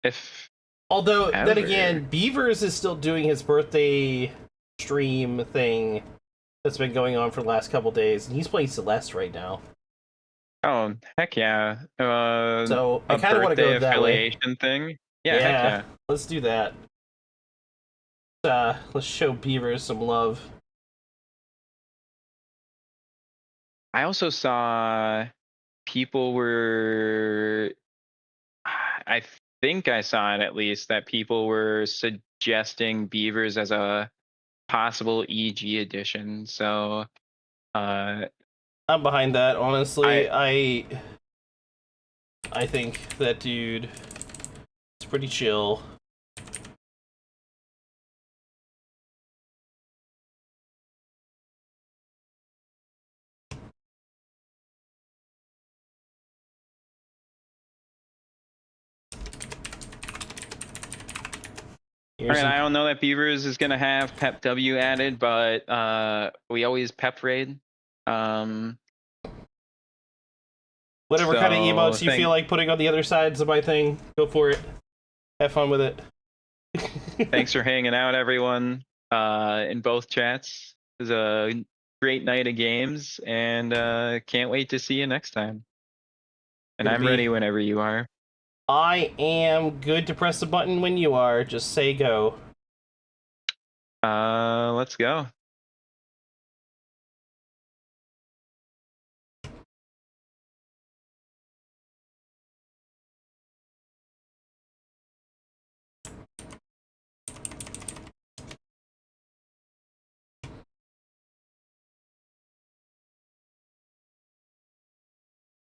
Although, then again, Beavers is still doing his birthday stream thing that's been going on for the last couple days, and he's playing Celeste right now. Oh, heck yeah. So I a kind of want to birthday go that way. affiliation thing. Yeah, heck yeah. Let's do that. Let's show Beavers some love. I also saw people were, I think I saw it at least, that people were suggesting Beavers as a possible EG edition. So, I'm behind that, honestly. I think that dude is pretty chill. all right, I don't know that Beavers is gonna have Pep W added, but we always Pep raid. Whatever kind of emotes you feel like putting on the other sides of my thing, go for it. Have fun with it. Thanks for hanging out, everyone, in both chats. It was a great night of games, and can't wait to see you next time. And I'm ready whenever you are. I am good to press the button when you are. Just say go. Let's go.